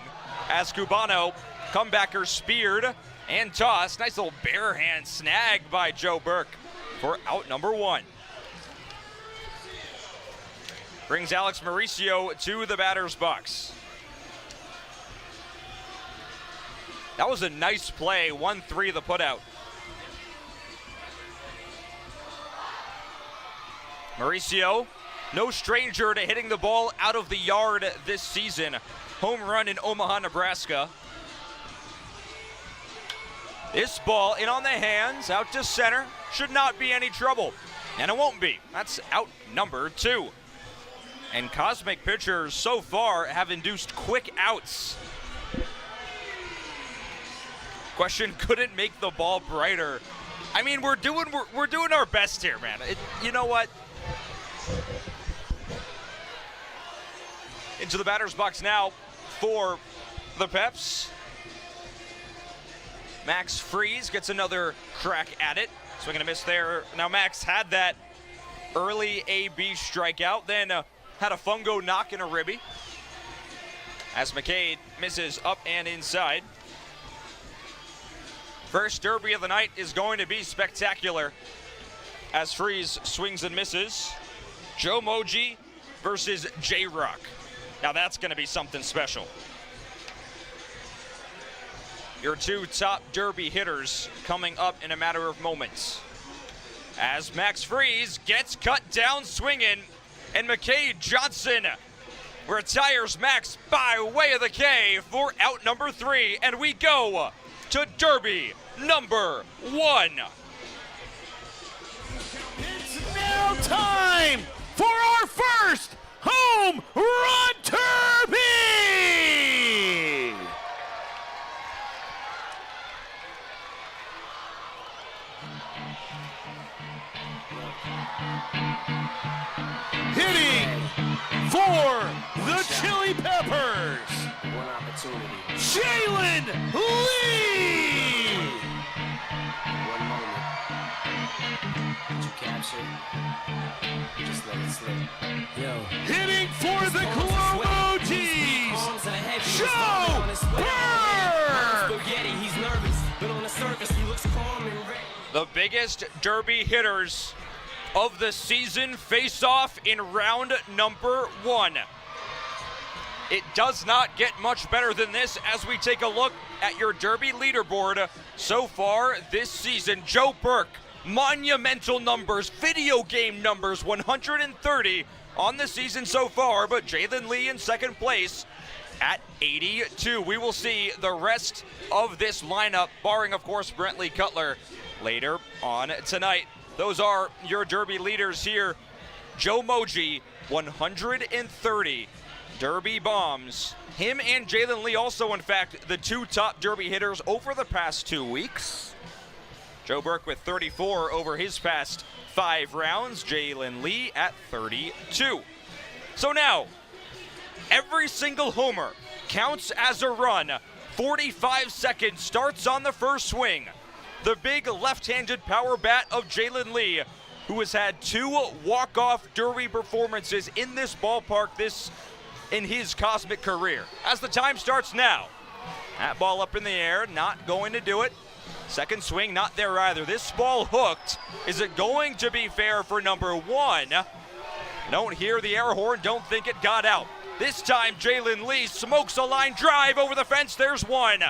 As Cubano, comebacker speared and tossed. Nice little bare hand snag by Joe Burke for out number 1. Brings Alex Mauricio to the batter's box. That was a nice play, 1-3 the putout. Mauricio, no stranger to hitting the ball out of the yard this season. Home run in Omaha, Nebraska. This ball in on the hands, out to center. Should not be any trouble, and it won't be. That's out number 2. And Cosmic pitchers so far have induced quick outs. Question, couldn't make the ball brighter. I mean, we're doing our best here, man. You know what? Into the batter's box now for the Peps. Max Freeze gets another crack at it. Swing and a miss there. Now Max had that early AB strikeout, then had a fungo knock and a ribby. As McCade misses up and inside. First derby of the night is going to be spectacular. As Freeze swings and misses. Joe Moji versus J-Rock. Now that's going to be something special. Your 2 top derby hitters coming up in a matter of moments. As Max Freeze gets cut down swinging, and McCade Johnson retires Max by way of the K for out number 3, and we go to derby number 1. It's now time for our first home run derby! Hitting for the Chili Peppers, Jalen Lee! One moment. Did you capture? Just let it slip. Yo. Hitting for the Mojis, Joe Burke! The biggest derby hitters of the season face off in round number 1. It does not get much better than this as we take a look at your derby leaderboard so far this season. Joe Burke, monumental numbers, video game numbers, 130 on the season so far, but Jalen Lee in second place at 82. We will see the rest of this lineup, barring, of course, Brentley Cutler, later on tonight. Those are your Derby leaders here. Joe Moji, 130 Derby bombs. Him and Jalen Lee also, in fact, the two top Derby hitters over the past 2 weeks. Joe Burke with 34 over his past 5 rounds. Jalen Lee at 32. So now, every single homer counts as a run. 45 seconds starts on the first swing. The big left-handed power bat of Jalen Lee, who has had 2 walk-off Derby performances in this ballpark in his cosmic career. As the time starts now, that ball up in the air, not going to do it. Second swing, not there either. This ball hooked. Is it going to be fair for number 1? Don't hear the air horn, don't think it got out. This time, Jalen Lee smokes a line drive over the fence. There's 1.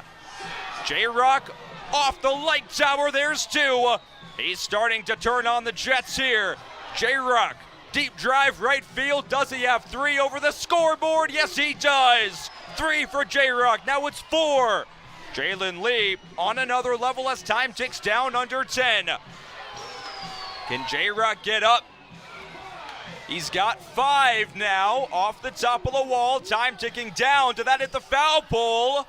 J-Rock off the light tower. There's 2. He's starting to turn on the Jets here. J-Rock, deep drive right field. Does he have 3 over the scoreboard? Yes, he does. 3 for J-Rock. Now it's 4. Jalen Lee on another level as time ticks down under 10. Can J-Rock get up? He's got 5 now off the top of the wall. Time ticking down to that at the foul pole.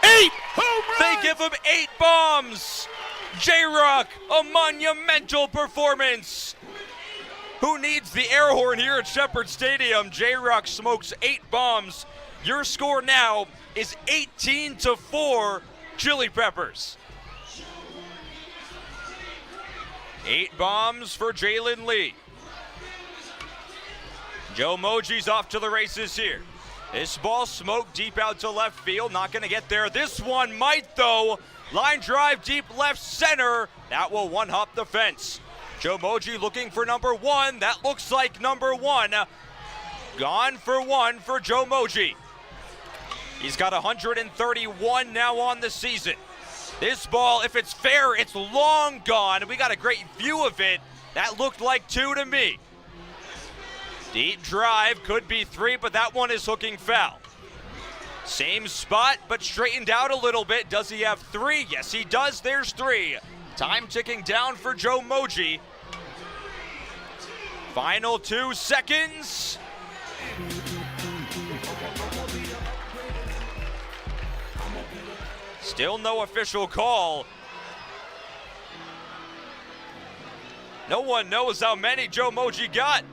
8 home runs! They give him 8 bombs. J-Rock, a monumental performance. Who needs the air horn here at Shepherd Stadium? J-Rock smokes 8 bombs. Your score now is 18-4 Chili Peppers. 8 bombs for Jalen Lee. Joe Moji's off to the races here. This ball smoked deep out to left field, not going to get there. This one might, though. Line drive deep left center. That will one-hop the fence. Joe Moji looking for number 1. That looks like number 1. Gone for 1 for Joe Moji. He's got 131 now on the season. This ball, if it's fair, it's long gone. We got a great view of it. That looked like 2 to me. Deep drive, could be 3, but that one is hooking foul. Same spot, but straightened out a little bit. Does he have 3? Yes, he does. There's 3. Time ticking down for Joe Moji. Final 2 seconds. Still no official call. No one knows how many Joe Moji got.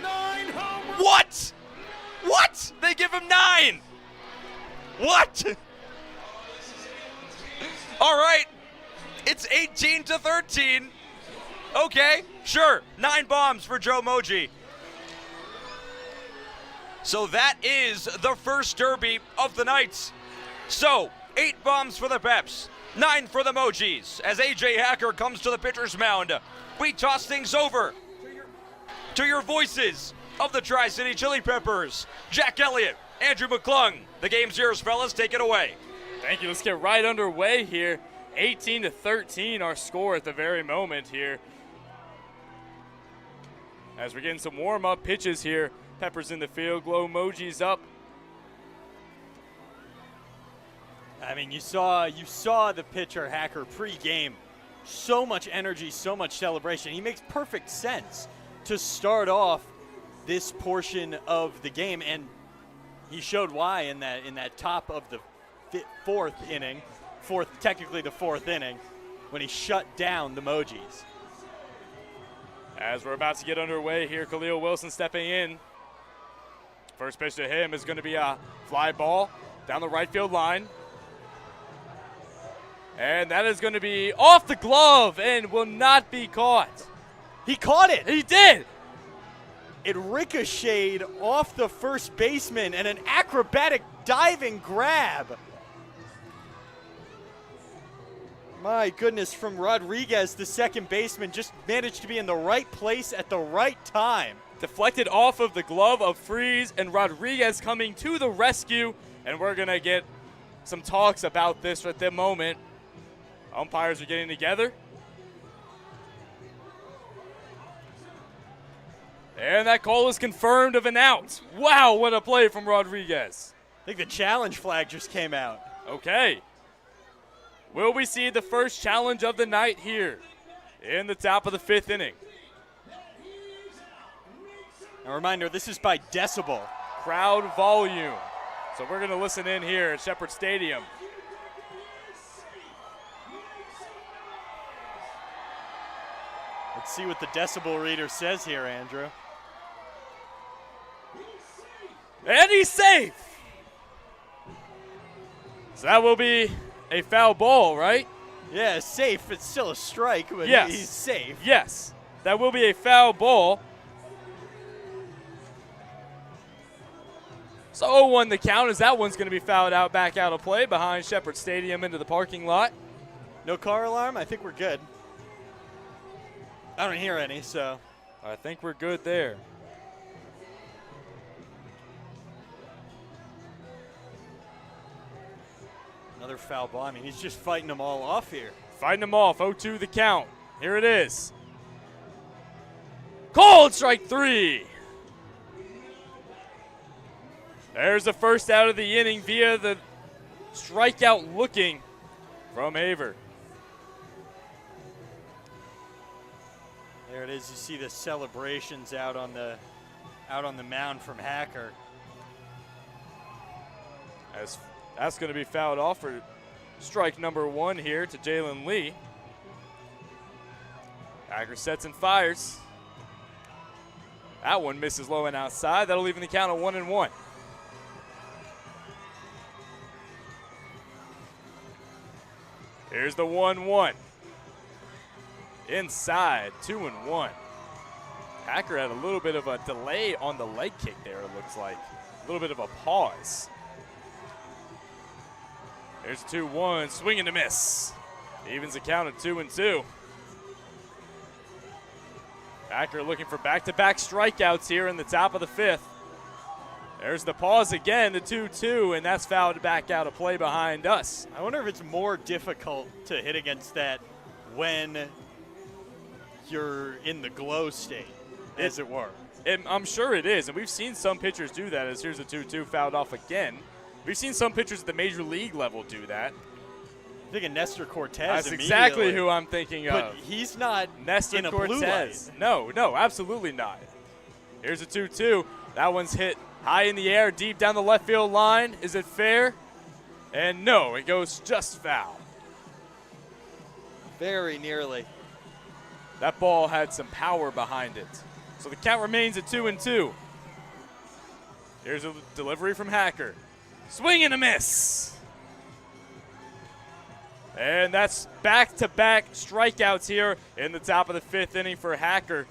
9 home runs! What? What? They give him 9. What? All right. It's 18-13. Okay, sure. 9 bombs for Joe Moji. So that is the first Derby of the night. So, 8 bombs for the Peps, 9 for the Mojis. As AJ Hacker comes to the pitcher's mound, we toss things over to your voices of the Tri-City Chili Peppers. Jack Elliott, Andrew McClung. The game's yours, fellas. Take it away. Thank you. Let's get right underway here. 18-13 our score at the very moment here. As we're getting some warm-up pitches here. Peppers in the field, Glow Mojis up. I mean, you saw the pitcher Hacker pre-game. So much energy, so much celebration. He makes perfect sense to start off this portion of the game, and he showed why in that top of the 4th inning, technically the 4th inning, when he shut down the Mojis. As we're about to get underway here, Khalil Wilson stepping in. First pitch to him is going to be a fly ball down the right field line. And that is going to be off the glove and will not be caught. He caught it. He did. It ricocheted off the first baseman and an acrobatic diving grab. My goodness, from Rodriguez, the second baseman, just managed to be in the right place at the right time. Deflected off of the glove of Freeze, and Rodriguez coming to the rescue. And we're going to get some talks about this at the moment. Umpires are getting together. And that call is confirmed of an out. Wow, what a play from Rodriguez. I think the challenge flag just came out. Okay. Will we see the first challenge of the night here in the top of the 5th inning? A reminder, this is by decibel. Crowd volume. So we're going to listen in here at Shepherd Stadium. Let's see what the decibel reader says here, Andrew. And he's safe. So that will be a foul ball, right? Yeah, safe. It's still a strike, but yes. He's safe. Yes, that will be a foul ball. So 0-1 the count, as that one's going to be fouled out, back out of play behind Shepherd Stadium into the parking lot. No car alarm? I think we're good. I don't hear any, so. I think we're good there. Another foul ball. I mean, he's just fighting them all off here. Fighting them off, 0-2 the count. Here it is. Called strike 3. There's the first out of the inning via the strikeout looking from Haver. There it is. You see the celebrations out on the mound from Hacker. As that's going to be fouled off for strike number 1 here to Jalen Lee. Hacker sets and fires. That one misses low and outside. That'll leave in the count of 1-1. Here's the 1-1. Inside, 2-1. Hacker had a little bit of a delay on the leg kick there, it looks like. A little bit of a pause. There's 2-1, swing and a miss. Evens the count at 2-2. Hacker looking for back-to-back strikeouts here in the top of the 5th. There's the pause again, the 2-2, and that's fouled back out of play behind us. I wonder if it's more difficult to hit against that when you're in the glow state, as it were. I'm sure it is, and we've seen some pitchers do that, as here's the 2-2 fouled off again. We've seen some pitchers at the major league level do that. I'm thinking Nestor Cortez. That's exactly who I'm thinking of. But he's not Nestor in a Cortez. blue light. No, absolutely not. Here's a 2-2. That one's hit high in the air, deep down the left field line. Is it fair? And no, it goes just foul. Very nearly. That ball had some power behind it. So the count remains at 2-2. Here's a delivery from Hacker. Swing and a miss. And that's back-to-back strikeouts here in the top of the 5th inning for Hacker.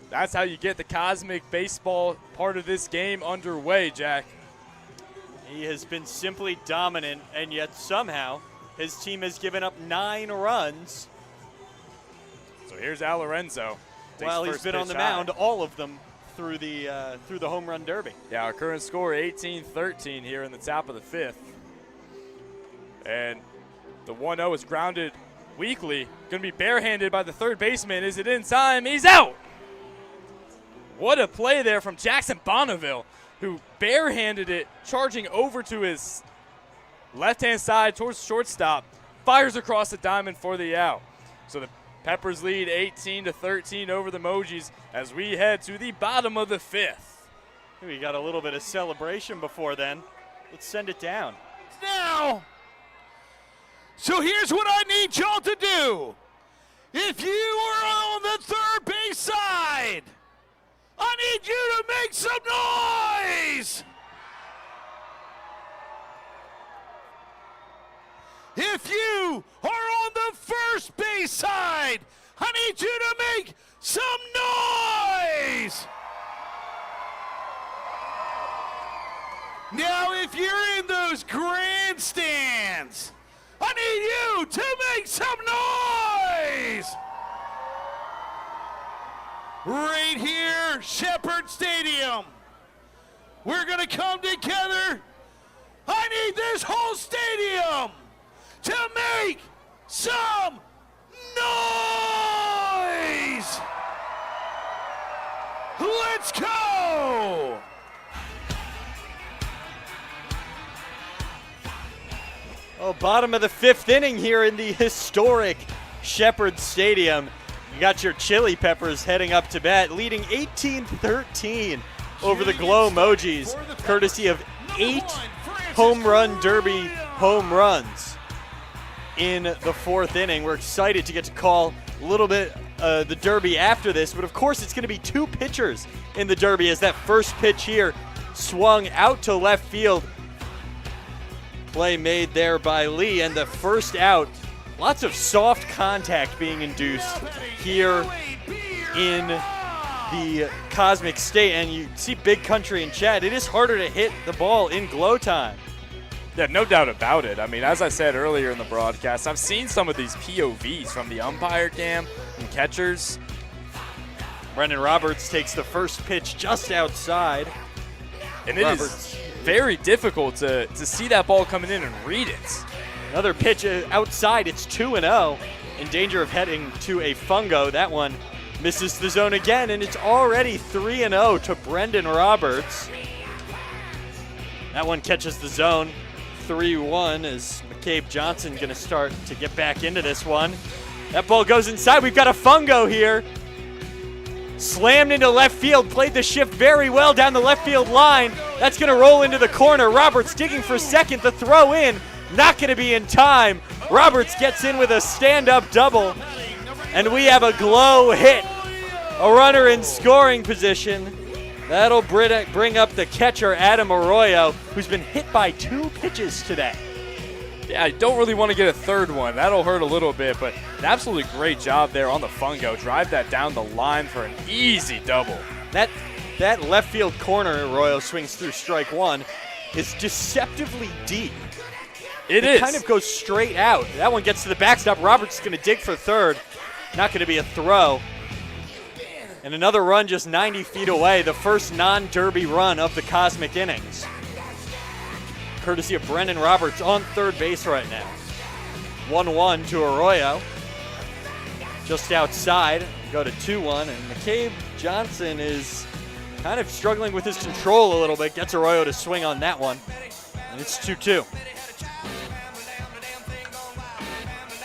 That's how you get the cosmic baseball part of this game underway, Jack. He has been simply dominant, and yet somehow his team has given up 9 runs. So here's Al Lorenzo. Well, he's been on the mound, all of them through the home run derby. Yeah, our current score 18-13 here in the top of the 5th. And the 1-0 is grounded weakly. Going to be barehanded by the third baseman. Is it in time? He's out. What a play there from Jackson Bonneville, who barehanded it, charging over to his left-hand side towards shortstop, fires across the diamond for the out. So the Peppers lead 18-13 over the Mojis as we head to the bottom of the 5th. We got a little bit of celebration before then. Let's send it down. Now, so here's what I need y'all to do. If you are on the third base side, I need you to make some noise. If you are on the first base side, I need you to make some noise. Now, if you're in those grandstands, I need you to make some noise. Right here, Shepherd Stadium. We're going to come together. I need this whole stadium to make some noise. Let's go! Oh, bottom of the 5th inning here in the historic Shepherd Stadium. You got your Chili Peppers heading up to bat, leading 18-13 over the Glow Mojis, courtesy of 8 home run derby home runs in the 4th inning. We're excited to get to call a little bit the derby after this, but of course it's going to be 2 pitchers in the derby as that first pitch here swung out to left field. Play made there by Lee, and the first out. Lots of soft contact being induced here in the Cosmic State, and you see Big Country and Chad. It is harder to hit the ball in glow time. Yeah, no doubt about it. I mean, as I said earlier in the broadcast, I've seen some of these POVs from the umpire cam and catchers. Brendan Roberts takes the first pitch just outside. And it is very difficult to see that ball coming in and read it. Another pitch outside. It's 2-0. In danger of heading to a fungo. That one misses the zone again, and it's already 3-0 to Brendan Roberts. That one catches the zone. 3-1 as McCabe Johnson going to start to get back into this one. That ball goes inside. We've got a fungo here. Slammed into left field, played the shift very well down the left field line. That's going to roll into the corner. Roberts digging for second. The throw in, not going to be in time. Roberts gets in with a stand-up double, and we have a glow hit. A runner in scoring position. That'll bring up the catcher, Adam Arroyo, who's been hit by 2 pitches today. Yeah, I don't really want to get a third one. That'll hurt a little bit, but an absolutely great job there on the fungo. Drive that down the line for an easy double. That left field corner, Arroyo swings through strike 1, is deceptively deep. It is. Kind of goes straight out. That one gets to the backstop. Roberts is going to dig for third. Not going to be a throw. And another run just 90 feet away, the first non-derby run of the Cosmic innings. Courtesy of Brendan Roberts on third base right now. 1-1 to Arroyo. Just outside, go to 2-1, and McCabe Johnson is kind of struggling with his control a little bit. Gets Arroyo to swing on that one, and it's 2-2.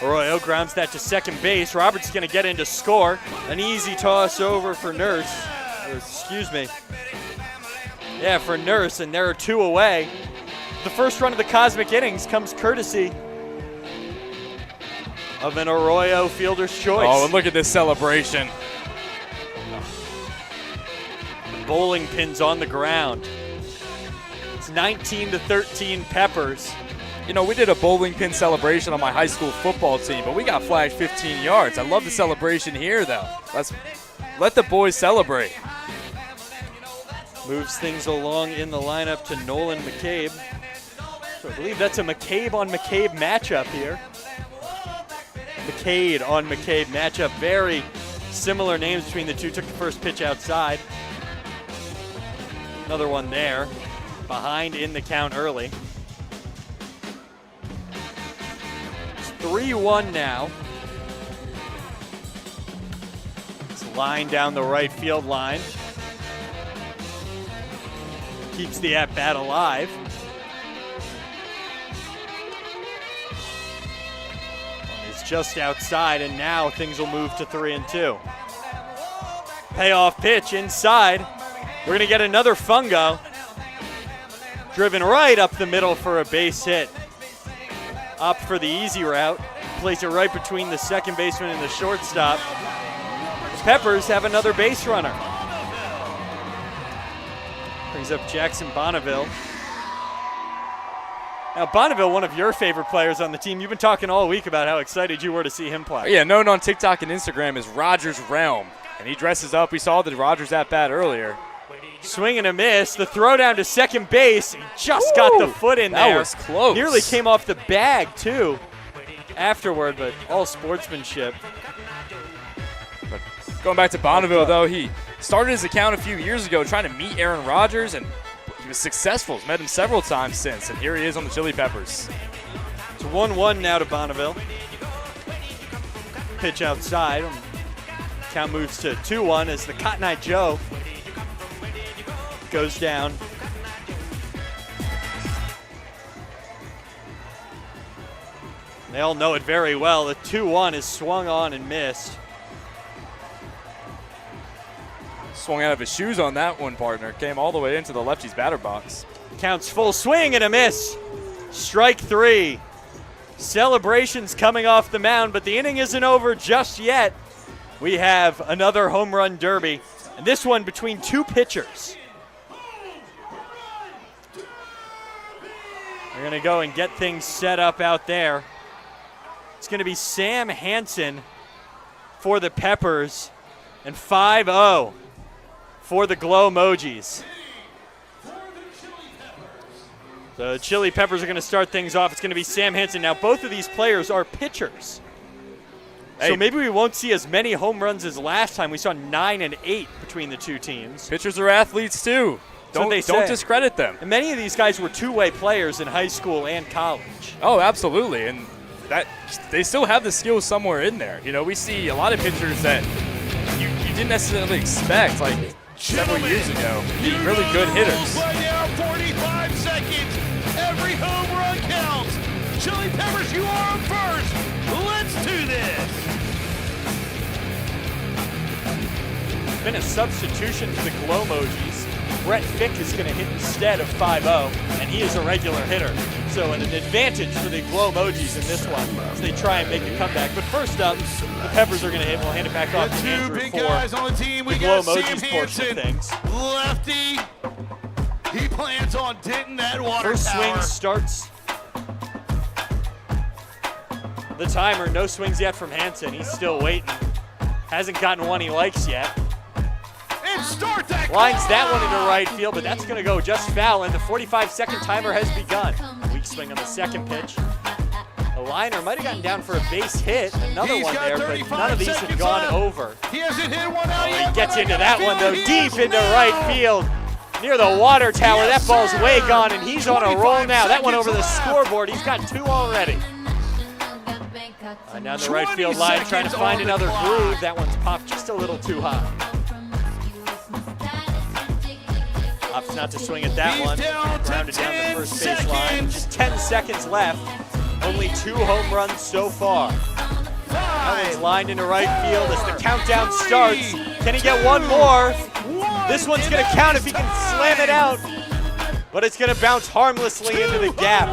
Arroyo grounds that to second base. Roberts is going to get in to score. An easy toss over for Nurse. For Nurse, and there are 2 away. The first run of the Cosmic innings comes courtesy of an Arroyo fielder's choice. Oh, and look at this celebration. The bowling pin's on the ground. It's 19-13 Peppers. You know, we did a bowling pin celebration on my high school football team, but we got flagged 15 yards. I love the celebration here, though. Let's let the boys celebrate. Moves things along in the lineup to Nolan McCabe. So I believe that's a McCabe on McCabe matchup here. McCade on McCabe matchup. Very similar names between the two. Took the first pitch outside. Another one there. Behind in the count early. 3-1 now. It's line down the right field line. Keeps the at-bat alive. It's just outside, and now things will move to 3-2. Payoff pitch inside. We're going to get another fungo. Driven right up the middle for a base hit. Opt for the easy route. Place it right between the second baseman and the shortstop. Peppers have another base runner. Brings up Jackson Bonneville. Now, Bonneville, one of your favorite players on the team. You've been talking all week about how excited you were to see him play. Yeah, known on TikTok and Instagram as Rogers Realm. And he dresses up. We saw the Rogers at-bat earlier. Swing and a miss. The throw down to second base. He just got the foot in there. That was close. Nearly came off the bag, too, afterward, but all sportsmanship. But going back to Bonneville, though, he started his account a few years ago trying to meet Aaron Rodgers, and he was successful. He's met him several times since, and here he is on the Chili Peppers. It's 1-1 now to Bonneville. Pitch outside. Count moves to 2-1 as the Cotton Eye Joe goes down. They all know it very well. The 2-1 is swung on and missed. Swung out of his shoes on that one, partner. Came all the way into the lefty's batter box. Counts full swing and a miss. Strike 3. Celebrations coming off the mound, but the inning isn't over just yet. We have another home run derby, and this one between two pitchers. We're going to go and get things set up out there. It's going to be Sam Hansen for the Peppers and 5-0 for the Glow Mojis. The Chili Peppers are going to start things off. It's going to be Sam Hansen. Now, both of these players are pitchers. Hey. So maybe we won't see as many home runs as last time. We saw 9 and 8 between the two teams. Pitchers are athletes, too. Don't discredit them. And many of these guys were two-way players in high school and college. Oh, absolutely. And that they still have the skills somewhere in there. You know, we see a lot of pitchers that you didn't necessarily expect, like several years ago, be really good hitters. Right now, 45 seconds. Every home run counts. Chili Peppers, you are up first. Let's do this. Been a substitution for the Glow Mojis. Brett Fick is going to hit instead of 5-0, and he is a regular hitter. So an advantage for the Glow Mojis in this one as they try and make a comeback. But first up, the Peppers are going to hit. We'll hand it back off to Andrew big for guys on the team. We Glow got Mojis Sam portion of Hansen, things. lefty. He plans on denting that water First tower. swing starts the timer. No swings yet from Hansen. He's still waiting. Hasn't gotten one he likes yet. And start that Lines that one into right field, but that's going to go just foul, and the 45-second timer has begun. Weak swing on the second pitch. The liner might have gotten down for a base hit. Another one there, but none of these have gone over. He hasn't hit one out yet. He gets into that one, though, deep into right field. Near the water tower. That ball's way gone, and he's on a roll now. That one over the scoreboard. He's got 2 already. Down the right field line, trying to find another groove. That one's popped just a little too high. Opts not to swing at that one. Grounded down the first base line. Just 10 seconds left. Only 2 home runs so far. That one's lined into right field as the countdown starts. Can he get one more? This one's going to count if he can slam it out. But it's going to bounce harmlessly into the gap.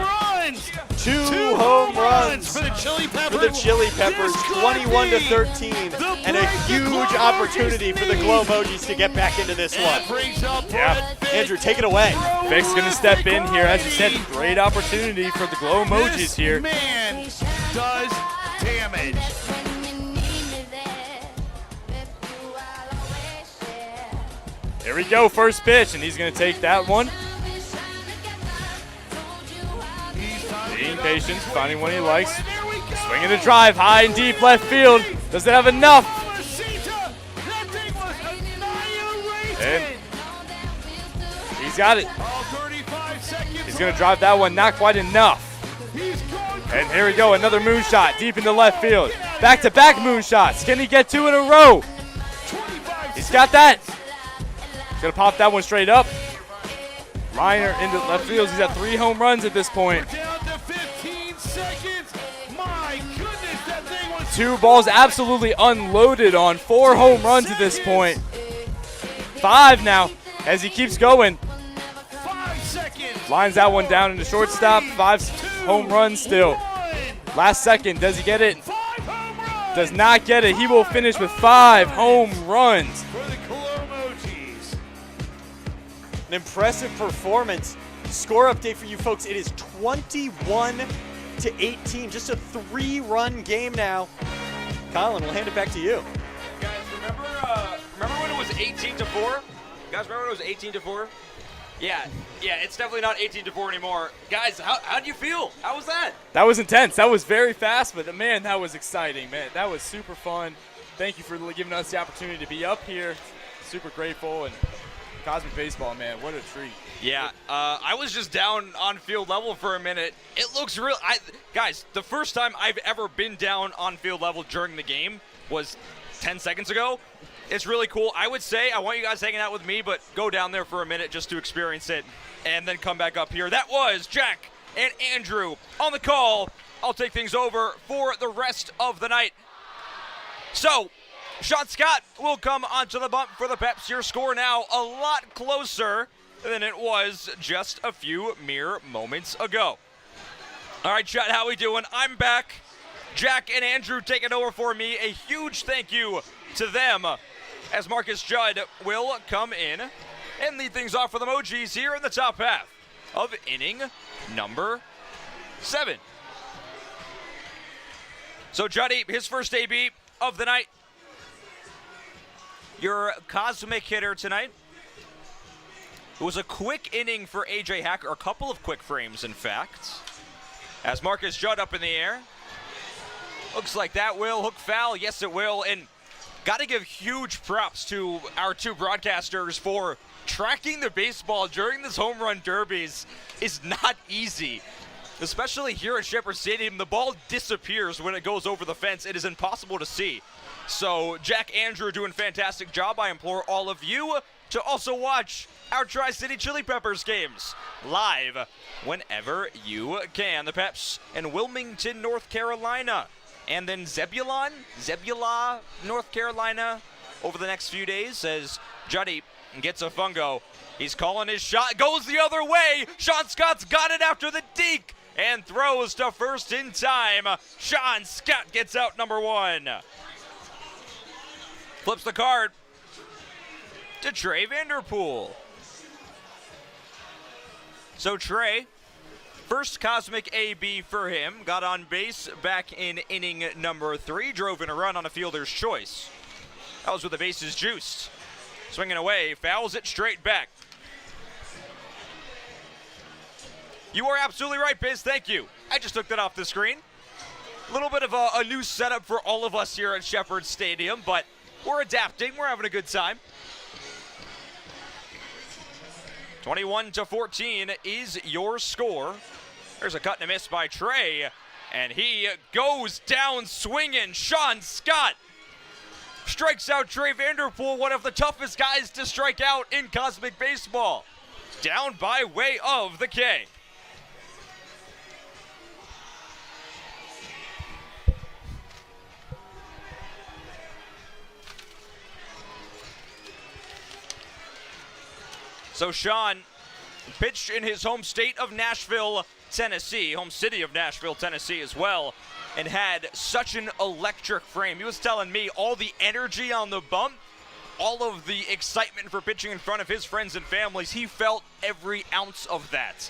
2 home runs for the Chili Peppers, 21-13, and a huge opportunity for the Glow Mojis to get back into this one. Yeah, Andrew, take it away. Fick's going to step in here. As you said, great opportunity for the Glow Mojis here. Man does damage. Here we go, first pitch, and he's going to take that one. Being patient, finding one he likes. Swinging a drive, high and deep left field. Does it have enough? And he's got it. He's going to drive that one, not quite enough. And here we go, another moonshot deep into left field. Back-to-back moonshots. Can he get 2 in a row? He's got that. He's going to pop that one straight up. Liner into left field. He's at 3 home runs at this point. 2 balls absolutely unloaded on 4 home runs at this point. 5 now as he keeps going. Lines that one down into shortstop. 5 home runs still. Last second, does he get it? Does not get it. He will finish with 5 home runs. An impressive performance. Score update for you folks. It is 21-18. Just a 3-run game now. Colin, we'll hand it back to you. Guys, remember when it was 18-4? You guys remember when it was 18-4? Yeah, it's definitely not 18-4 anymore. Guys, how do you feel? How was that? That was intense. That was very fast, but man, that was exciting, man. That was super fun. Thank you for giving us the opportunity to be up here. Super grateful, and Cosmic Baseball, man, what a treat. Yeah, I was just down on field level for a minute. It looks real. Guys, the first time I've ever been down on field level during the game was 10 seconds ago. It's really cool. I would say I want you guys hanging out with me, but go down there for a minute just to experience it and then come back up here. That was Jack and Andrew on the call. I'll take things over for the rest of the night. So, Sean Scott will come onto the bump for the Peps. Your score now a lot closer than it was just a few mere moments ago. All right, chat, how we doing? I'm back. Jack and Andrew taking over for me. A huge thank you to them as Marcus Judd will come in and lead things off for the Mojis here in the top half of inning number 7. So Juddy, his first AB of the night. Your cosmic hitter tonight. It was a quick inning for AJ Hacker, a couple of quick frames in fact. As Marcus Judd up in the air. Looks like that will hook foul. Yes, it will. And got to give huge props to our two broadcasters for tracking the baseball during this home run derbies is not easy. Especially here at Shepherd Stadium, the ball disappears when it goes over the fence. It is impossible to see. So Jack, Andrew doing a fantastic job. I implore all of you to also watch our Tri-City Chili Peppers games live whenever you can. The Peps in Wilmington, North Carolina. And then Zebulon, North Carolina over the next few days as Juddy gets a fungo. He's calling his shot, goes the other way. Sean Scott's got it after the deke and throws to first in time. Sean Scott gets out number 1. Flips the card to Trey Vanderpool. So Trey, first cosmic AB for him, got on base back in inning number 3, drove in a run on a fielder's choice. That was with the bases juiced. Swinging away, fouls it straight back. You are absolutely right, Biz, thank you. I just took that off the screen. A little bit of a new setup for all of us here at Shepherd Stadium, but we're adapting, we're having a good time. 21-14 is your score. There's a cut and a miss by Trey, and he goes down swinging. Sean Scott strikes out Trey Vanderpool, one of the toughest guys to strike out in Cosmic Baseball. Down by way of the K. So Sean pitched in his home state of Nashville, Tennessee, home city of Nashville, Tennessee as well, and had such an electric frame. He was telling me all the energy on the bump, all of the excitement for pitching in front of his friends and families, he felt every ounce of that.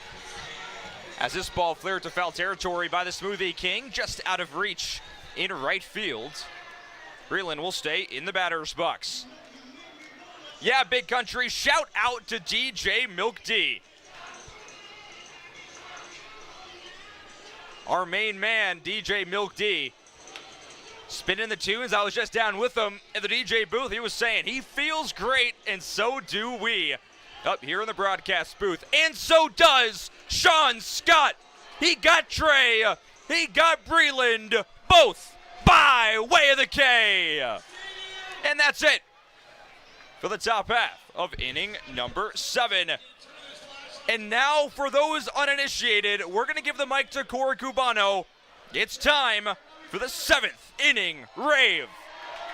As this ball flared to foul territory by the Smoothie King, just out of reach in right field. Breland will stay in the batter's box. Yeah, Big Country, shout out to DJ Milk D. Our main man, DJ Milk D. Spinning the tunes, I was just down with him in the DJ booth. He was saying he feels great, and so do we. Up here in the broadcast booth. And so does Sean Scott. He got Trey, he got Breland, both by way of the K. And that's it for the top half of inning number 7. And now, for those uninitiated, we're going to give the mic to Corey Cubano. It's time for the 7th inning rave.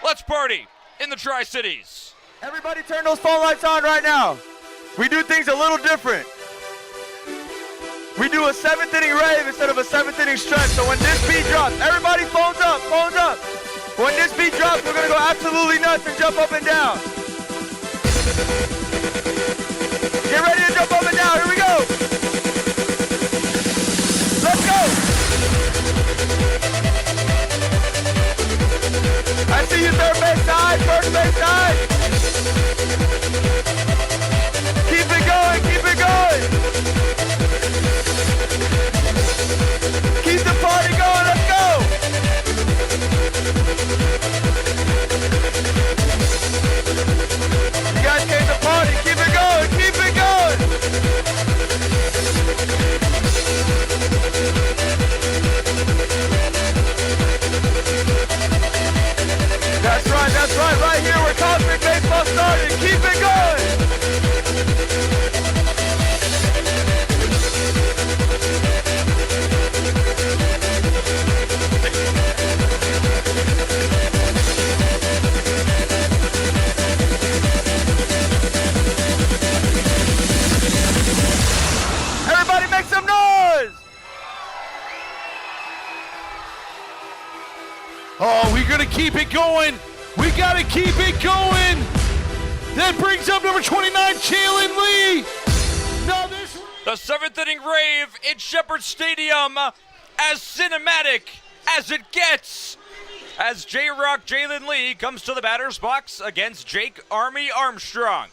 Let's party in the Tri-Cities. Everybody turn those phone lights on right now. We do things a little different. We do a 7th inning rave instead of a 7th inning stretch. So when this beat drops, everybody phones up, phones up. When this beat drops, we're going to go absolutely nuts and jump up and down. Get ready to jump up and down. Here we go. Let's go. I see you third base side, first base side. Keep it going, keep it going. Keep the party going, let's go. You guys came to party, keep it going, keep it going. That's right, right here, we're cosmic Oh, we're going to keep it going. We got to keep it going. That brings up number 29, Jalen Lee. Now this... The 7th inning rave in Shepherd Stadium, as cinematic as it gets, as J-Rock Jalen Lee comes to the batter's box against Jake Army Armstrong.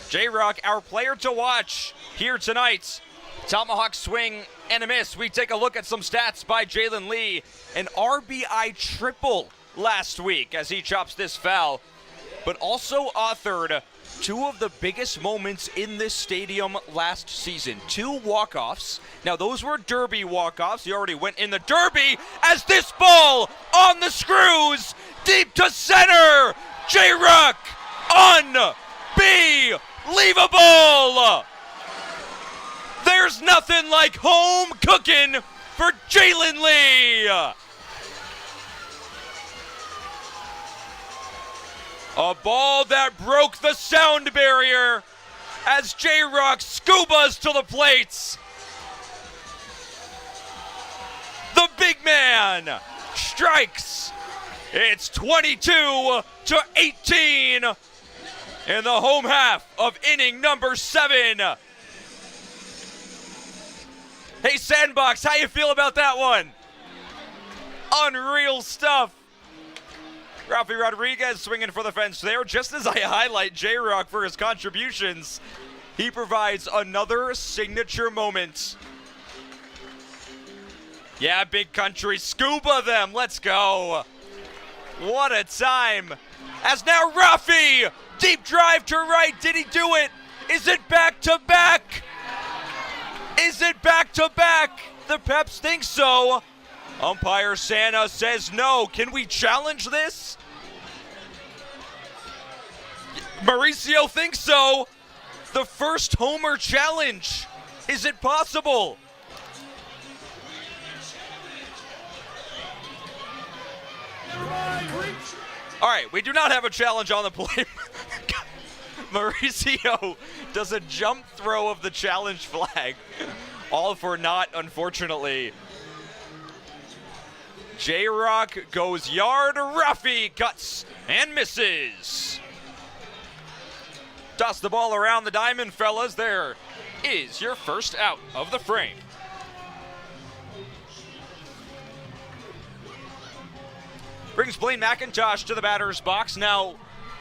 J-Rock, our player to watch here tonight. Tomahawk swing and a miss. We take a look at some stats by Jalen Lee. An RBI triple last week as he chops this foul, but also authored two of the biggest moments in this stadium last season. 2 walk-offs. Now, those were Derby walk-offs. He already went in the Derby as this ball on the screws, deep to center. J-Rock, unbelievable. There's nothing like home cooking for Jalen Lee. A ball that broke the sound barrier as J-Rock scubas to the plates. The big man strikes. It's 22-18 in the home half of inning number 7. Hey, Sandbox, how you feel about that one? Unreal stuff. Rafi Rodriguez swinging for the fence there. Just as I highlight J-Rock for his contributions, he provides another signature moment. Yeah, Big Country, scuba them. Let's go. What a time. As now Rafi, deep drive to right. Did he do it? Is it back to back? Is it back to back? The Peps think so. Umpire Santa says no. Can we challenge this? Mauricio thinks so. The first homer challenge. Is it possible? All right, we do not have a challenge on the plate. Mauricio does a jump throw of the challenge flag. All for naught, unfortunately. J-Rock goes yard. Rafi cuts and misses. Toss the ball around the diamond, fellas. There is your first out of the frame. Brings Blaine McIntosh to the batter's box. Now,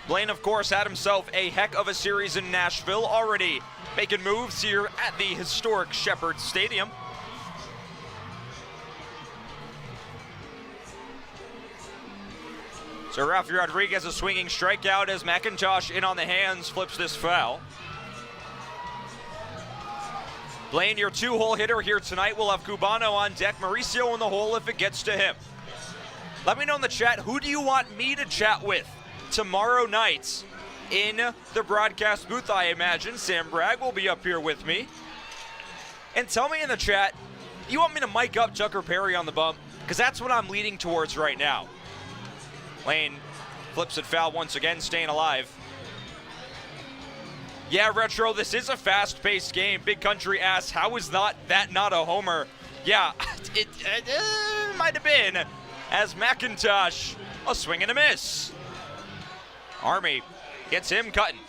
Blaine, of course, had himself a heck of a series in Nashville, already making moves here at the historic Shepherd Stadium. So Rafi Rodriguez a swinging strikeout as McIntosh in on the hands flips this foul. Blaine, your 2-hole hitter here tonight. We'll have Cubano on deck, Mauricio in the hole if it gets to him. Let me know in the chat, who do you want me to chat with tomorrow night in the broadcast booth? I imagine Sam Bragg will be up here with me. And tell me in the chat, you want me to mic up Tucker Perry on the bump? Because that's what I'm leaning towards right now. Lane flips it foul once again, staying alive. Yeah, Retro, this is a fast-paced game. Big Country asks, how is that not a homer? Yeah, it might have been, as McIntosh, a swing and a miss. Army gets him cutting.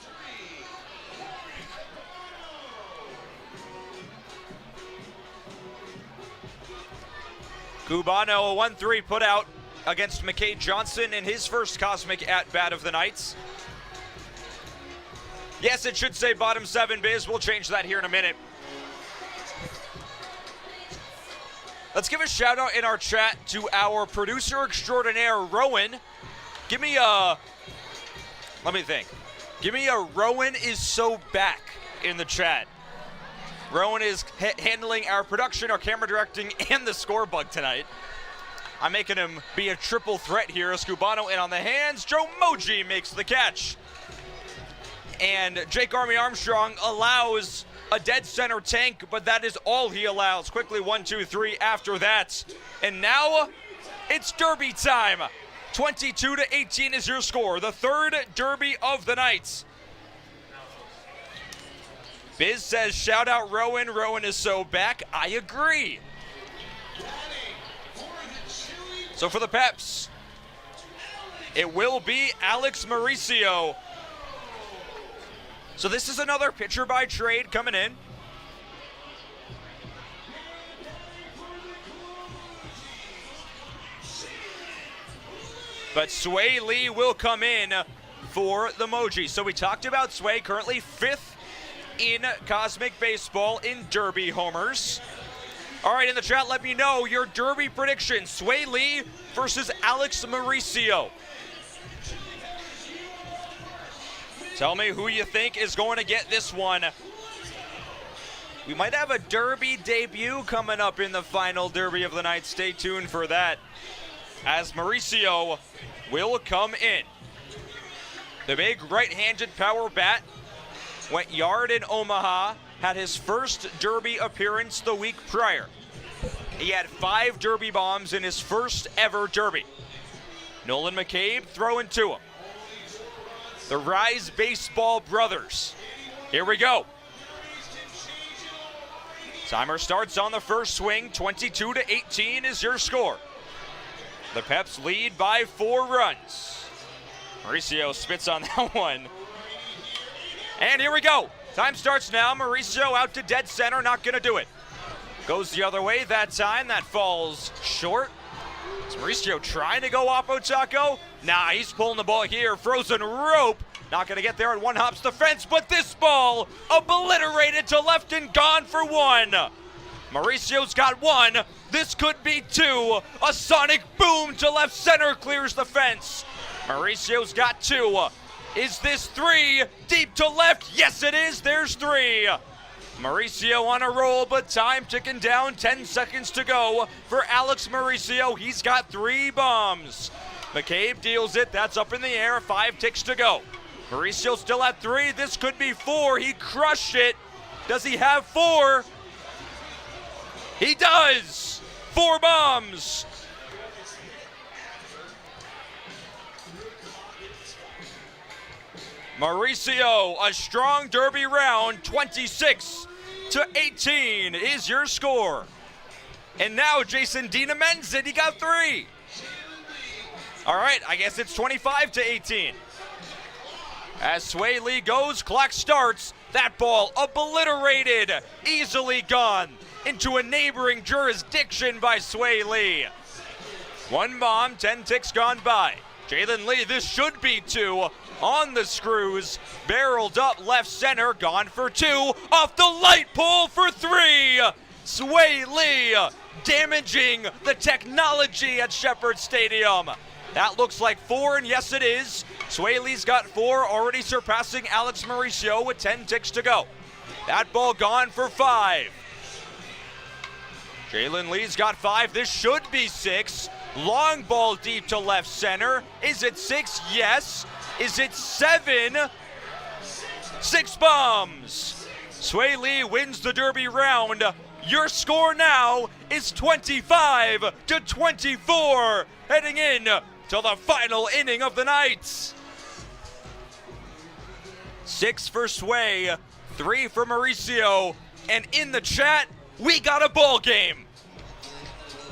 Cubano, a 1-3 put out against McKay Johnson in his first Cosmic at-bat of the night. Yes, it should say bottom 7, Biz. We'll change that here in a minute. Let's give a shout out in our chat to our producer extraordinaire, Rowan. Give me a, let me think. Give me a Rowan is so back in the chat. Rowan is handling our production, our camera directing, and the score bug tonight. I'm making him be a triple threat here. Cubano in on the hands. Joe Moji makes the catch. And Jake Army Armstrong allows a dead center tank, but that is all he allows. Quickly 1-2-3 after that. And now it's Derby time. 22-18 is your score. The third Derby of the night. Biz says, shout out Rowan. Rowan is so back. I agree. So for the Peps, It will be Alex Mauricio. So this is another pitcher by trade coming in. But Sway Lee will come in for the Mojis. So we talked about Sway, currently 5th in Cosmic Baseball in Derby homers. All right, in the chat, let me know your Derby prediction. Sway Lee versus Alex Mauricio. Tell me who you think is going to get this one. We might have a Derby debut coming up in the final Derby of the night. Stay tuned for that, as Mauricio will come in. The big right-handed power bat went yard in Omaha, had his first Derby appearance the week prior. He had 5 Derby bombs in his first ever Derby. Nolan McCabe throwing to him. The Rise Baseball brothers. Here we go. Timer starts on the first swing. 22-18 is your score. The Peps lead by 4 runs. Mauricio spits on that one. And here we go. Time starts now. Mauricio out to dead center, not gonna do it. Goes the other way that time. That falls short. Is Mauricio trying to go Oppo Taco? Nah, he's pulling the ball here. Frozen rope. Not gonna get there, and one hops the fence, but this ball obliterated to left and gone for 1. Mauricio's got 1. This could be 2. A sonic boom to left center clears the fence. Mauricio's got 2. Is this 3? Deep to left. Yes, it is. There's 3. Mauricio on a roll, but time ticking down. 10 seconds to go for Alex Mauricio. He's got 3 bombs. McCabe deals it. That's up in the air. 5 ticks to go. Mauricio still at 3. This could be 4. He crushed it. Does he have 4? He does. 4 bombs. Mauricio, a strong Derby round. 26-18 is your score. And now Jason Dinamensid, he got 3. All right, I guess it's 25-18. As Sway Lee goes, clock starts. That ball obliterated, easily gone into a neighboring jurisdiction by Sway Lee. 1 bomb, 10 ticks gone by. Jalen Lee, this should be 2. On the screws, barreled up left center, gone for 2. Off the light pole for 3. Sway Lee damaging the technology at Shepherd Stadium. That looks like 4, and yes it is. Sway Lee's got 4, already surpassing Alex Mauricio with 10 ticks to go. That ball gone for 5. Jalen Lee's got 5, this should be 6. Long ball deep to left center. Is it 6? Yes. Is it 7? 6 bombs. Sway Lee wins the Derby round. Your score now is 25-24, heading in to the final inning of the night. 6 for Sway, 3 for Mauricio, and in the chat, we got a ball game.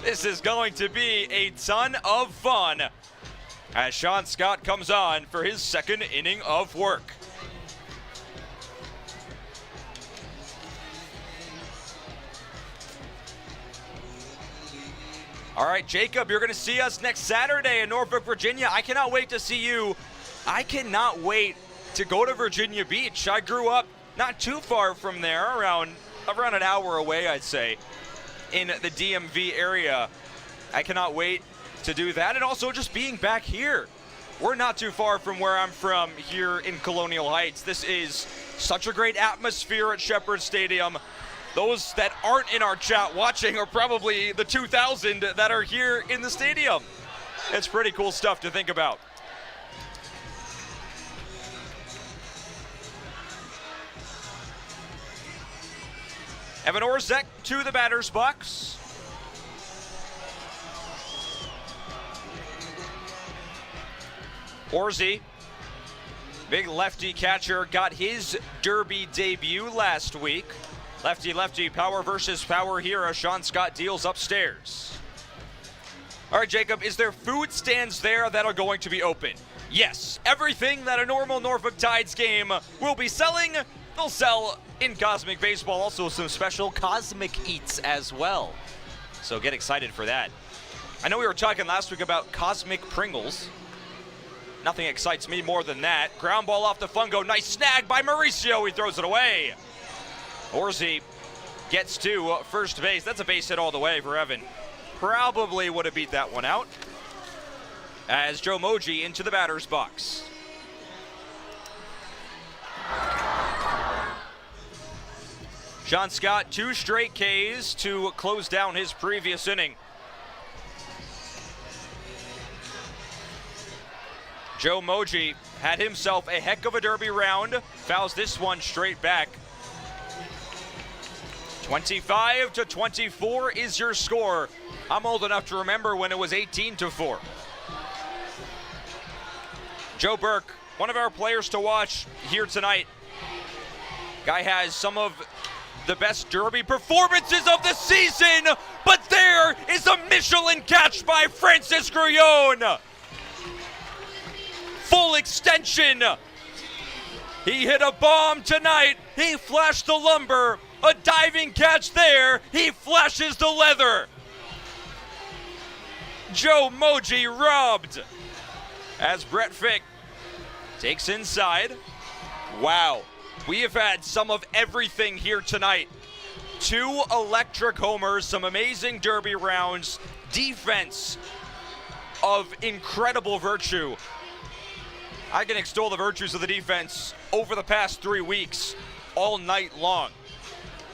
This is going to be a ton of fun as Sean Scott comes on for his 2nd inning of work. All right, Jacob, you're going to see us next Saturday in Norfolk, Virginia. I cannot wait to see you. I cannot wait to go to Virginia Beach. I grew up not too far from there, around an hour away, I'd say, in the DMV area. I cannot wait to do that, and also just being back here. We're not too far from where I'm from here in Colonial Heights. This is such a great atmosphere at Shepherd Stadium. Those that aren't in our chat watching are probably the 2,000 that are here in the stadium. It's pretty cool stuff to think about. Evan Orzek to the batter's box. Orzi, big lefty catcher, got his Derby debut last week. Lefty-lefty power versus power here as Sean Scott deals upstairs. All right, Jacob, is there food stands there that are going to be open? Yes. Everything that a normal Norfolk Tides game will be selling, they'll sell in Cosmic Baseball. Also some special Cosmic Eats as well. So get excited for that. I know we were talking last week about Cosmic Pringles. Nothing excites me more than that. Ground ball off the fungo. Nice snag by Mauricio. He throws it away. Orzi gets to first base. That's a base hit all the way for Evan. Probably would have beat that one out. As Joe Moji into the batter's box. Sean Scott, 2 straight Ks to close down his previous inning. Joe Moji had himself a heck of a derby round. Fouls this one straight back. 25-24 is your score. I'm old enough to remember when it was 18-4. Joe Burke, one of our players to watch here tonight. Guy has some of the best derby performances of the season, but there is a Michelin catch by Francis Grullon. Full extension. He hit a bomb tonight. He flashed the lumber. A diving catch there. He flashes the leather. Joe Moji robbed. As Brett Fick takes inside. Wow. We have had some of everything here tonight. 2 electric homers, some amazing derby rounds, defense of incredible virtue. I can extol the virtues of the defense over the past 3 weeks, all night long.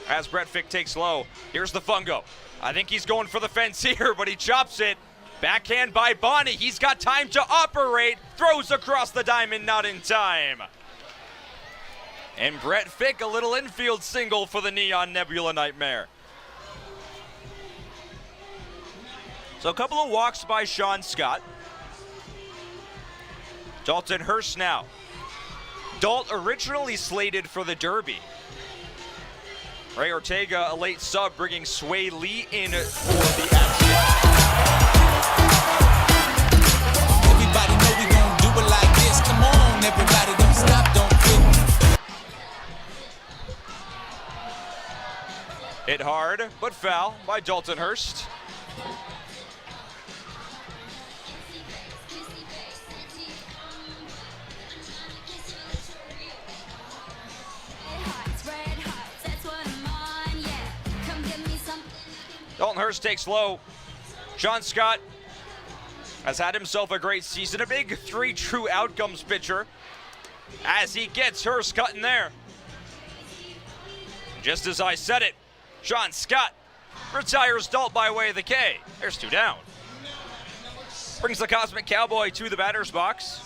As Brett Fick takes low, here's the fungo. I think he's going for the fence here, but he chops it. Backhand by Bonnie. He's got time to operate. Throws across the diamond, not in time. And Brett Fick, a little infield single for the Neon Nebula Nightmare. So a couple of walks by Sean Scott. Dalton Hurst now. Dalt originally slated for the Derby. Ray Ortega, a late sub, bringing Sway Lee in for the action. Everybody know we gon' do it like this. Come on, everybody, don't stop, don't quit. Hit hard, but foul by Dalton Hurst. Dalton Hurst takes low. Sean Scott has had himself a great season, a big 3 true outcomes pitcher as he gets Hurst cutting there. Just as I said it, Sean Scott retires Dalt by way of the K. There's 2 down. Brings the Cosmic Cowboy to the batter's box.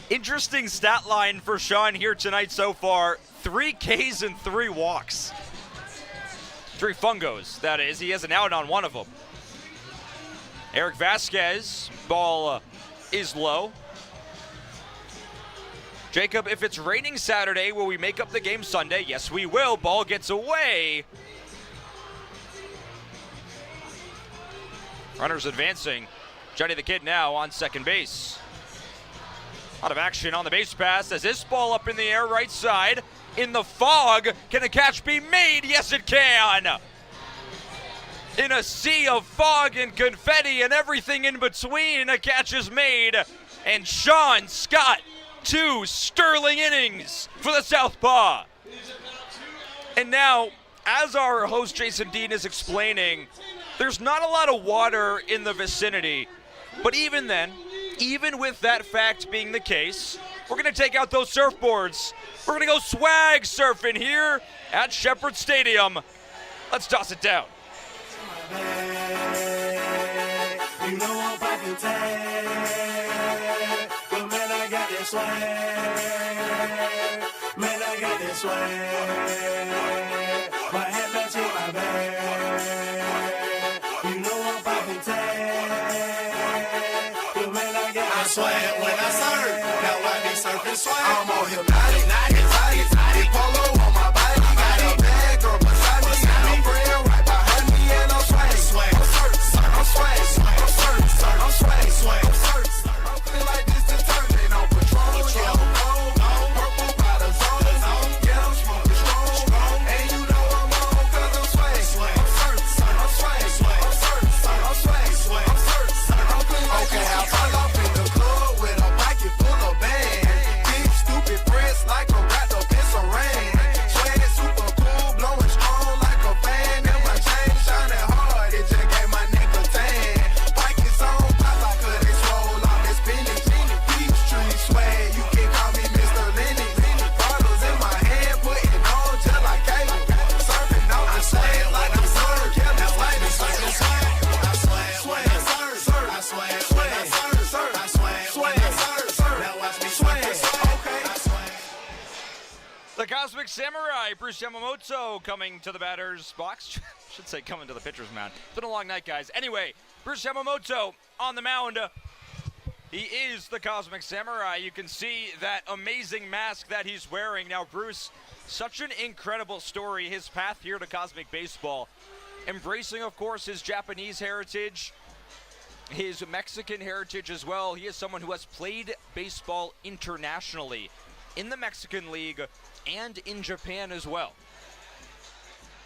Interesting stat line for Sean here tonight so far. 3 Ks and 3 walks. 3 fungos, that is. He has an out on one of them. Eric Vasquez, ball is low. Jacob, if it's raining Saturday, will we make up the game Sunday? Yes, we will. Ball gets away. Runners advancing. Johnny the Kid now on second base. A lot of action on the base pass as this ball up in the air right side. In the fog, can a catch be made? Yes, it can. In a sea of fog and confetti and everything in between, a catch is made. And Sean Scott, 2 sterling innings for the Southpaw. And now, as our host Jason Dean is explaining, there's not a lot of water in the vicinity. But even then, even with that fact being the case, we're going to take out those surfboards. We're going to go swag surfing here at Shepherd Stadium. Let's toss it down. You know I'm poppin' tag, but man, I got that swag. Man, I got that swag. My hat match in my bag. You know I'm poppin' tag, but man, I got that swag. When I surf, now I be surfing swag. I'm on hypnotic, polo on my body. Got a bag, girl beside me, got a friend right behind me. Samurai, Bruce Yamamoto coming to the batter's box. Should say coming to the pitcher's mound. It's been a long night, guys. Anyway, Bruce Yamamoto on the mound. He is the Cosmic Samurai. You can see that amazing mask that he's wearing. Now, Bruce, such an incredible story. His path here to Cosmic Baseball. Embracing, of course, his Japanese heritage, his Mexican heritage as well. He is someone who has played baseball internationally in the Mexican League and in Japan as well.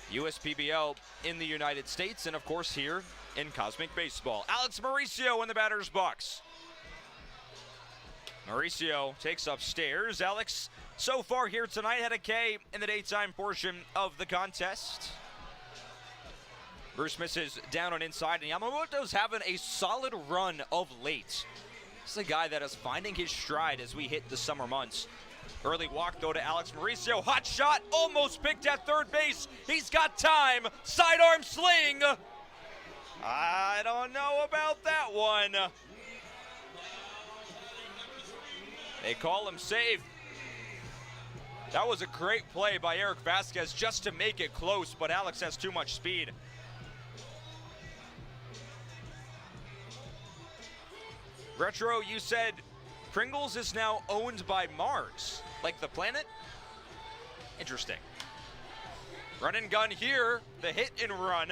USPBL in the United States and, of course, here in Cosmic Baseball. Alex Mauricio in the batter's box. Mauricio takes upstairs. Alex, so far here tonight, had a K in the daytime portion of the contest. Bruce misses down on inside, and Yamamoto's having a solid run of late. This is a guy that is finding his stride as we hit the summer months. Early walk, though, to Alex Mauricio. Hot shot, almost picked at third base. He's got time. Sidearm sling. I don't know about that one. They call him safe. That was a great play by Eric Vasquez just to make it close, but Alex has too much speed. Retro, you said Pringles is now owned by Mars, like the planet? Interesting. Run and gun here, the hit and run.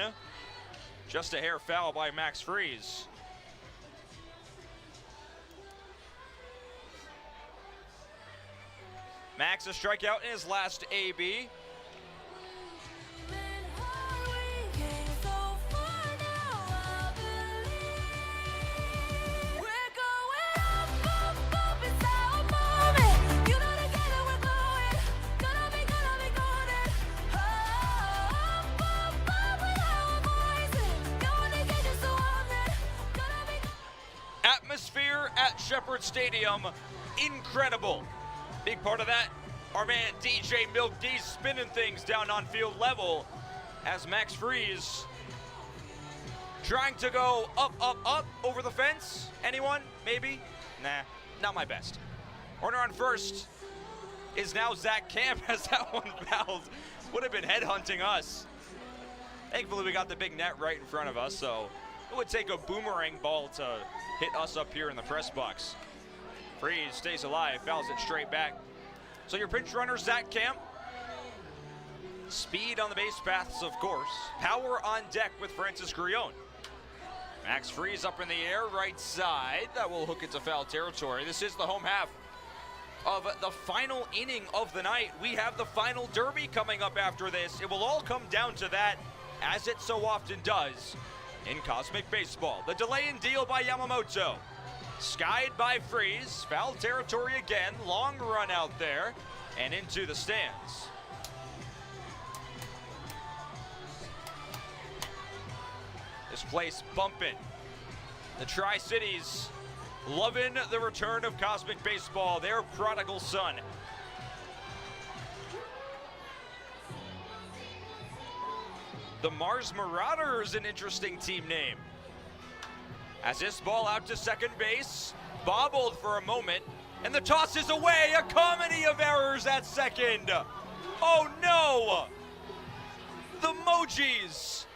Just a hair foul by Max Friese. Max a strikeout in his last AB. Atmosphere at Shepherd Stadium, incredible. Big part of that, our man DJ Milk D spinning things down on field level as Max Friese trying to go up over the fence. Anyone? Maybe? Nah, not my best. Runner on first is now Zach Camp as that one fouled. Would have been headhunting us. Thankfully, we got the big net right in front of us, so it would take a boomerang ball to hit us up here in the press box. Friese stays alive, fouls it straight back. So your pinch runner, Zach Camp. Speed on the base paths, of course. Power on deck with Francis Grillon. Max Friese up in the air, right side. That will hook into foul territory. This is the home half of the final inning of the night. We have the final derby coming up after this. It will all come down to that, as it so often does in Cosmic Baseball. The delay and deal by Yamamoto. Skied by Friese, foul territory again, long run out there, and into the stands. This place bumping. The Tri-Cities loving the return of Cosmic Baseball, their prodigal son. The Mars Marauders, an interesting team name. As this ball out to second base, bobbled for a moment, and the toss is away. A comedy of errors at second. Oh no! The Mojis.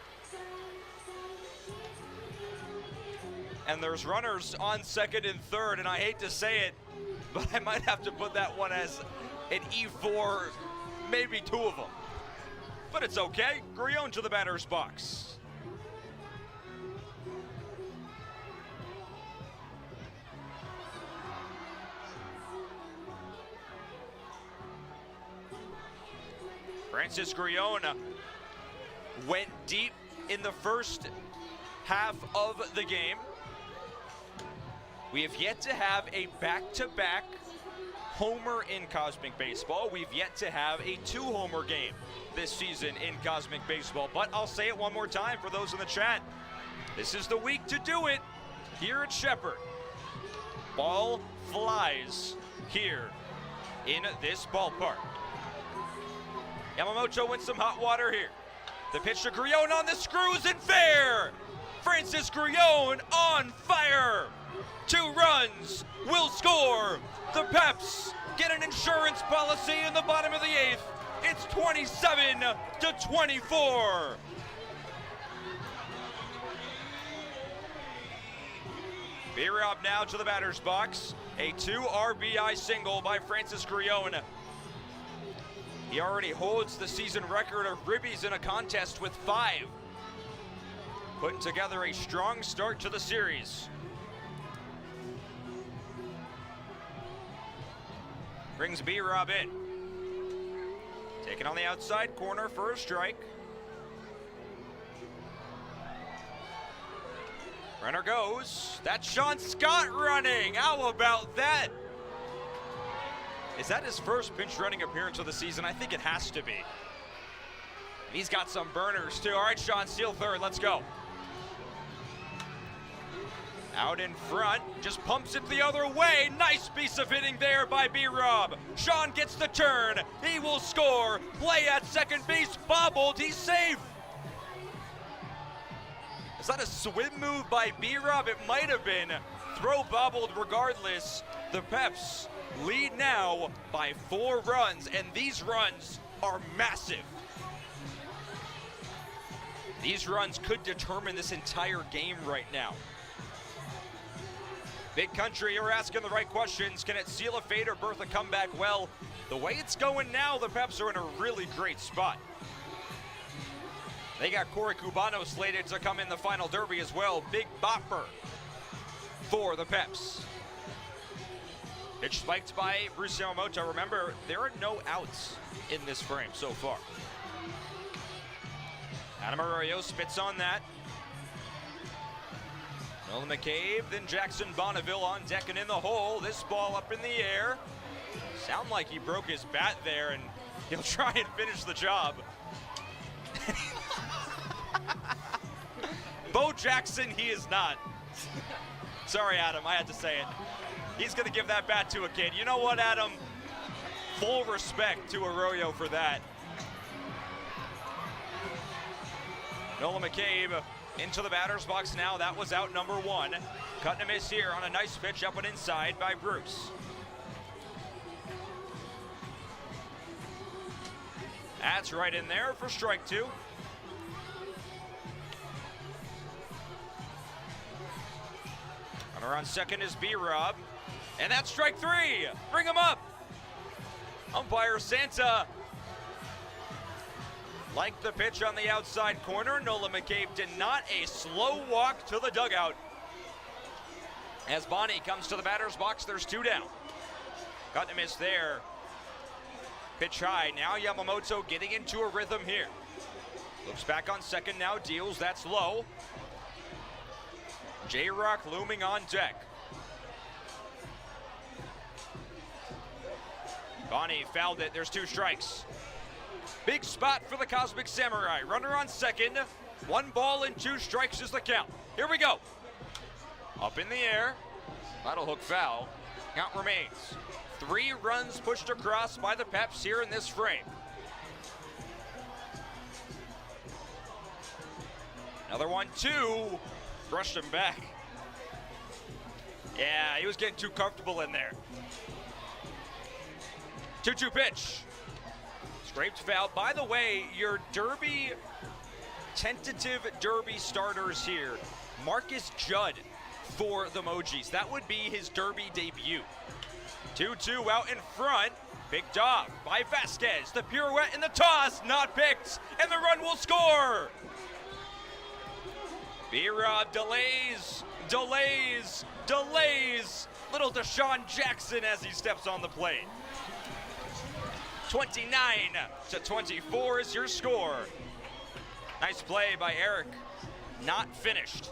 And there's runners on second and third, and I hate to say it, but I might have to put that one as an E4, maybe two of them. But it's okay. Grillon to the batter's box. Francis Grillon went deep in the first half of the game. We have yet to have a back-to-back homer in Cosmic Baseball. We've yet to have a two-homer game this season in Cosmic Baseball. But I'll say it one more time for those in the chat. This is the week to do it here at Shepherd. Ball flies here in this ballpark. Yamamoto wins some hot water here. The pitch to Grillon on the screws and fair. Francis Grillon on fire. 2 runs will score. The Peps get an insurance policy in the bottom of the 8th. It's 27-24. B-Rob now to the batter's box. A 2 RBI single by Francis Grione. He already holds the season record of ribbies in a contest with 5. Putting together a strong start to the series. Brings B-Rob in. Taken on the outside corner for a strike. Runner goes. That's Sean Scott running. How about that? Is that his first pinch running appearance of the season? I think it has to be. And he's got some burners too. All right, Sean, steal third. Let's go. Out in front, just pumps it the other way. Nice piece of hitting there by B-Rob. Sean gets the turn. He will score. Play at second base, bobbled. He's safe. Is that a swim move by B-Rob? It might have been. Throw bobbled regardless. The Peps lead now by 4 runs, and these runs are massive. These runs could determine this entire game right now. Big Country, you're asking the right questions. Can it seal a fade or birth a comeback? Well, the way it's going now, the Peps are in a really great spot. They got Corey Cubano slated to come in the final derby as well. Big bopper for the Peps. Pitch spiked by Bruce Yamamoto. Remember, there are no outs in this frame so far. Adam Arroyo spits on that. Nolan McCabe, then Jackson Bonneville on deck and in the hole. This ball up in the air. Sound like he broke his bat there, and he'll try and finish the job. Bo Jackson, he is not. Sorry, Adam, I had to say it. He's going to give that bat to a kid. You know what, Adam? Full respect to Arroyo for that. Nolan McCabe into the batter's box now. That was out number 1. Cut and a miss here on a nice pitch up and inside by Bruce. That's right in there for strike 2. Runner on second is B-Rob. And that's strike 3. Bring him up. Umpire Santa liked the pitch on the outside corner. Nolan McCabe did not. A slow walk to the dugout. As Bonnie comes to the batter's box, there's 2 down. Got to miss there. Pitch high. Now Yamamoto getting into a rhythm here. Looks back on second now. Deals. That's low. J-Rock looming on deck. Bonnie fouled it. There's 2 strikes. Big spot for the Cosmic Samurai. Runner on second. 1 ball and 2 strikes is the count. Here we go. Up in the air. That'll hook foul. Count remains. 3 runs pushed across by the Peps here in this frame. Another 1-2. Brushed him back. Yeah, he was getting too comfortable in there. 2-2 pitch. Scraped foul. By the way, your Derby, tentative Derby starters here. Marcus Judd for the Mojis. That would be his Derby debut. 2-2 out in front. Big dog by Vasquez. The pirouette and the toss, not picked. And the run will score. B-Rob delays. Little Deshaun Jackson as he steps on the plate. 29-24 is your score. Nice play by Eric. Not finished.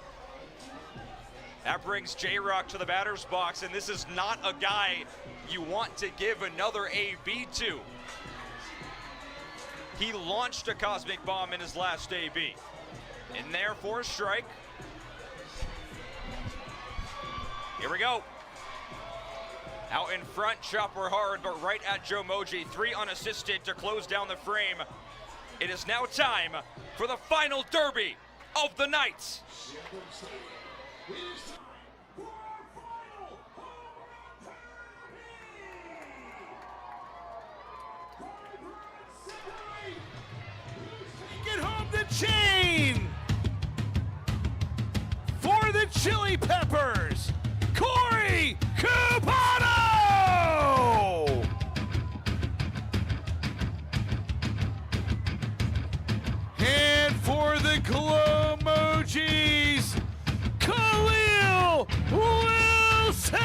That brings J-Rock to the batter's box, and this is not a guy you want to give another AB to. He launched a cosmic bomb in his last AB. In there for a strike. Here we go. Out in front, chopper hard, but right at Joe Moji. 3 unassisted to close down the frame. It is now time for the final derby of the night. the Chili Peppers, Corey Cubano! And for the Glow Mojis, Khalil Wilson!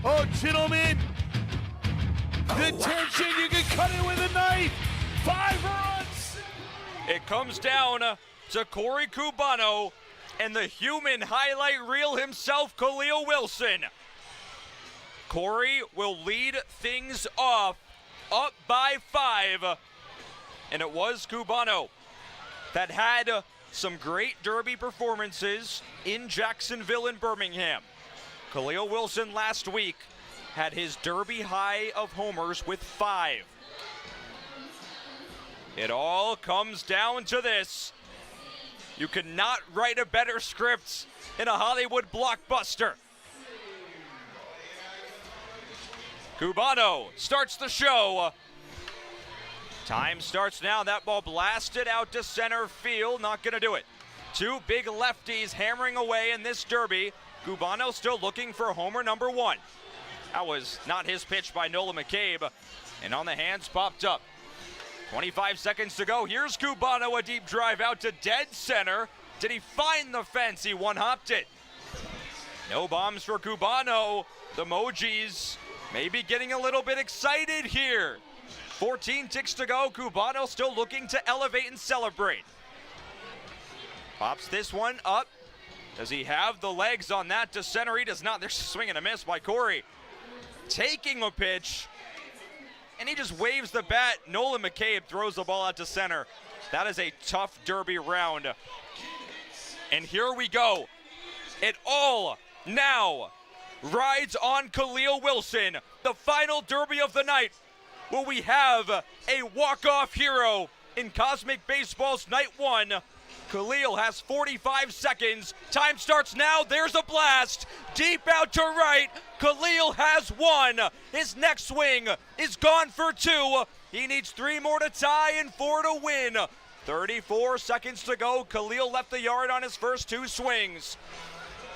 Oh, gentlemen, the tension, you can cut it with a knife. 5 runs. It comes down to Corey Cubano and the human highlight reel himself, Khalil Wilson. Corey will lead things off, up by 5, and it was Cubano that had some great derby performances in Jacksonville and Birmingham. Khalil Wilson last week had his derby high of homers with 5. It all comes down to this. You could not write a better script in a Hollywood blockbuster. Cubano starts the show. Time starts now. That ball blasted out to center field. Not going to do it. 2 big lefties hammering away in this derby. Cubano still looking for homer number 1. That was not his pitch by Nolan McCabe. And on the hands popped up. 25 seconds to go. Here's Cubano, a deep drive out to dead center. Did he find the fence? He one-hopped it. No bombs for Cubano. The Mojis maybe getting a little bit excited here. 14 ticks to go. Cubano still looking to elevate and celebrate. Pops this one up. Does he have the legs on that to center? He does not. There's a swing and a miss by Corey. Taking a pitch, and he just waves the bat. Nolan McCabe throws the ball out to center. That is a tough derby round. And here we go. It all now rides on Khalil Wilson. The final derby of the night. Will we have a walk-off hero in Cosmic Baseball's Night 1? Khalil has 45 seconds. Time starts now. There's a blast. Deep out to right. Khalil has 1. His next swing is gone for 2. He needs 3 more to tie and 4 to win. 34 seconds to go. Khalil left the yard on his first 2 swings.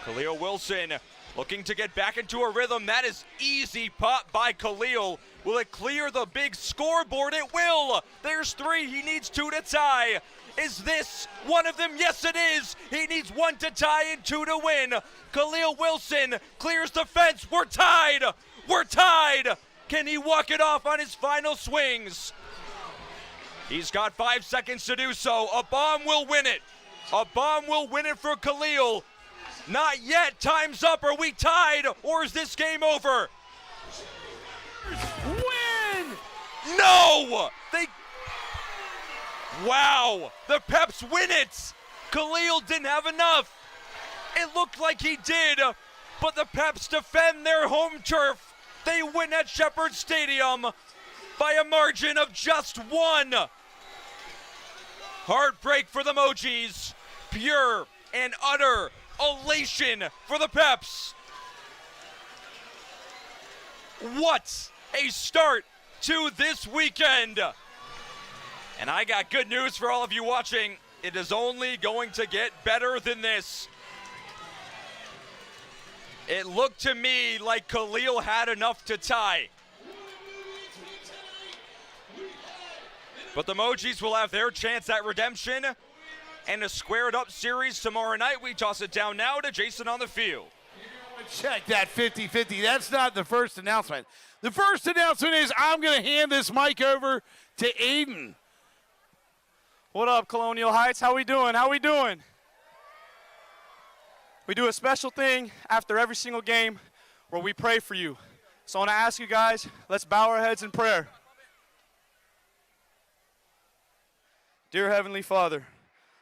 Khalil Wilson looking to get back into a rhythm. That is easy pop by Khalil. Will it clear the big scoreboard? It will. There's 3. He needs 2 to tie. Is this one of them? Yes, it is. He needs 1 to tie and 2 to win. Khalil Wilson clears the fence. We're tied. We're tied. Can he walk it off on his final swings? He's got 5 seconds to do so. A bomb will win it. A bomb will win it for Khalil. Not yet. Time's up. Are we tied, or is this game over? Win! No! Wow! The Peps win it! Khalil didn't have enough. It looked like he did, but the Peps defend their home turf. They win at Shepherd Stadium by a margin of just 1. Heartbreak for the Mojis. Pure and utter elation for the Peps. What a start to this weekend. And I got good news for all of you watching. It is only going to get better than this. It looked to me like Khalil had enough to tie. But the Mojis will have their chance at redemption and a squared up series tomorrow night. We toss it down now to Jason on the field. Check that 50-50. That's not the first announcement. The first announcement is I'm going to hand this mic over to Aiden. What up, Colonial Heights? How we doing? How we doing? We do a special thing after every single game where we pray for you. So I want to ask you guys, let's bow our heads in prayer. Dear Heavenly Father,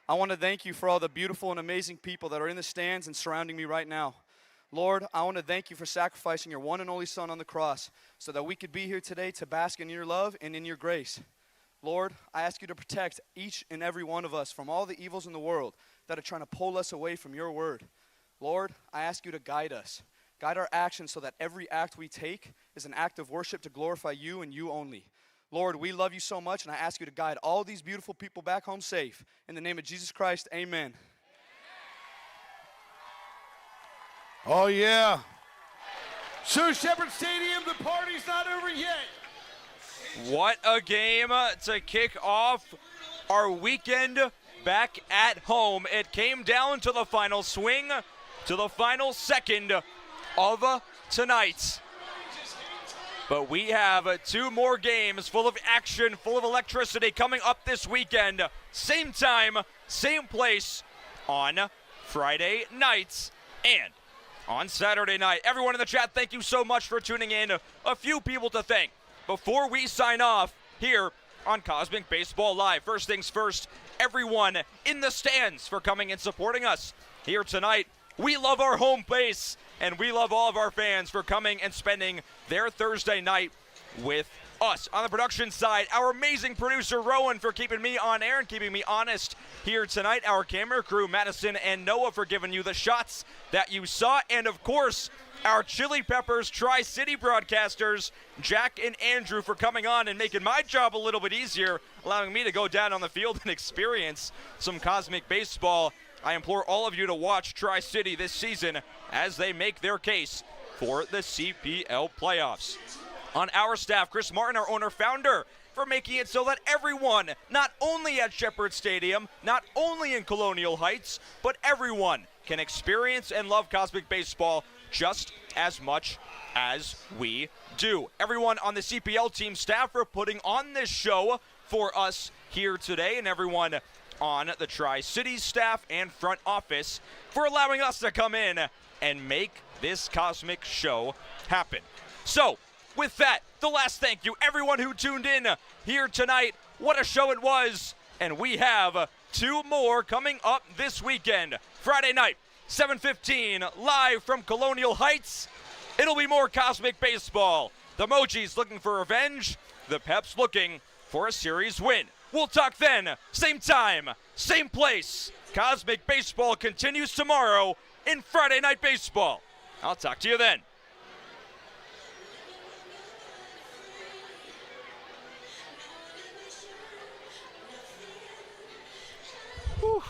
I want to thank you for all the beautiful and amazing people that are in the stands and surrounding me right now. Lord, I want to thank you for sacrificing your one and only Son on the cross so that we could be here today to bask in your love and in your grace. Lord, I ask you to protect each and every one of us from all the evils in the world that are trying to pull us away from your word. Lord, I ask you to guide us. Guide our actions so that every act we take is an act of worship to glorify you and you only. Lord, we love you so much, and I ask you to guide all these beautiful people back home safe. In the name of Jesus Christ, amen. Oh, yeah. So, Shepherd Stadium, the party's not over yet. What a game to kick off our weekend back at home. It came down to the final swing, to the final second of tonight. But we have 2 more games full of action, full of electricity coming up this weekend. Same time, same place on Friday nights and on Saturday night. Everyone in the chat, thank you so much for tuning in. A few people to thank before we sign off here on Cosmic Baseball Live. First things first, everyone in the stands for coming and supporting us here tonight. We love our home base, and we love all of our fans for coming and spending their Thursday night with us. On the production side, our amazing producer, Rowan, for keeping me on air and keeping me honest here tonight. Our camera crew, Madison and Noah, for giving you the shots that you saw. And, of course, our Chili Peppers Tri-City broadcasters, Jack and Andrew, for coming on and making my job a little bit easier, allowing me to go down on the field and experience some Cosmic Baseball. I implore all of you to watch Tri-City this season as they make their case for the CPL playoffs. On our staff, Chris Martin, our owner-founder, for making it so that everyone, not only at Shepherd Stadium, not only in Colonial Heights, but everyone can experience and love Cosmic Baseball just as much as we do. Everyone on the CPL team staff for putting on this show for us here today, and everyone on the Tri-Cities staff and front office for allowing us to come in and make this cosmic show happen. So, with that, the last thank you, everyone who tuned in here tonight. What a show it was, and we have 2 more coming up this weekend. Friday night, 7:15, live from Colonial Heights. It'll be more Cosmic Baseball. The Mojis looking for revenge, the Peps looking for a series win. We'll talk then, same time, same place. Cosmic Baseball continues tomorrow in Friday Night Baseball. I'll talk to you then. Whew.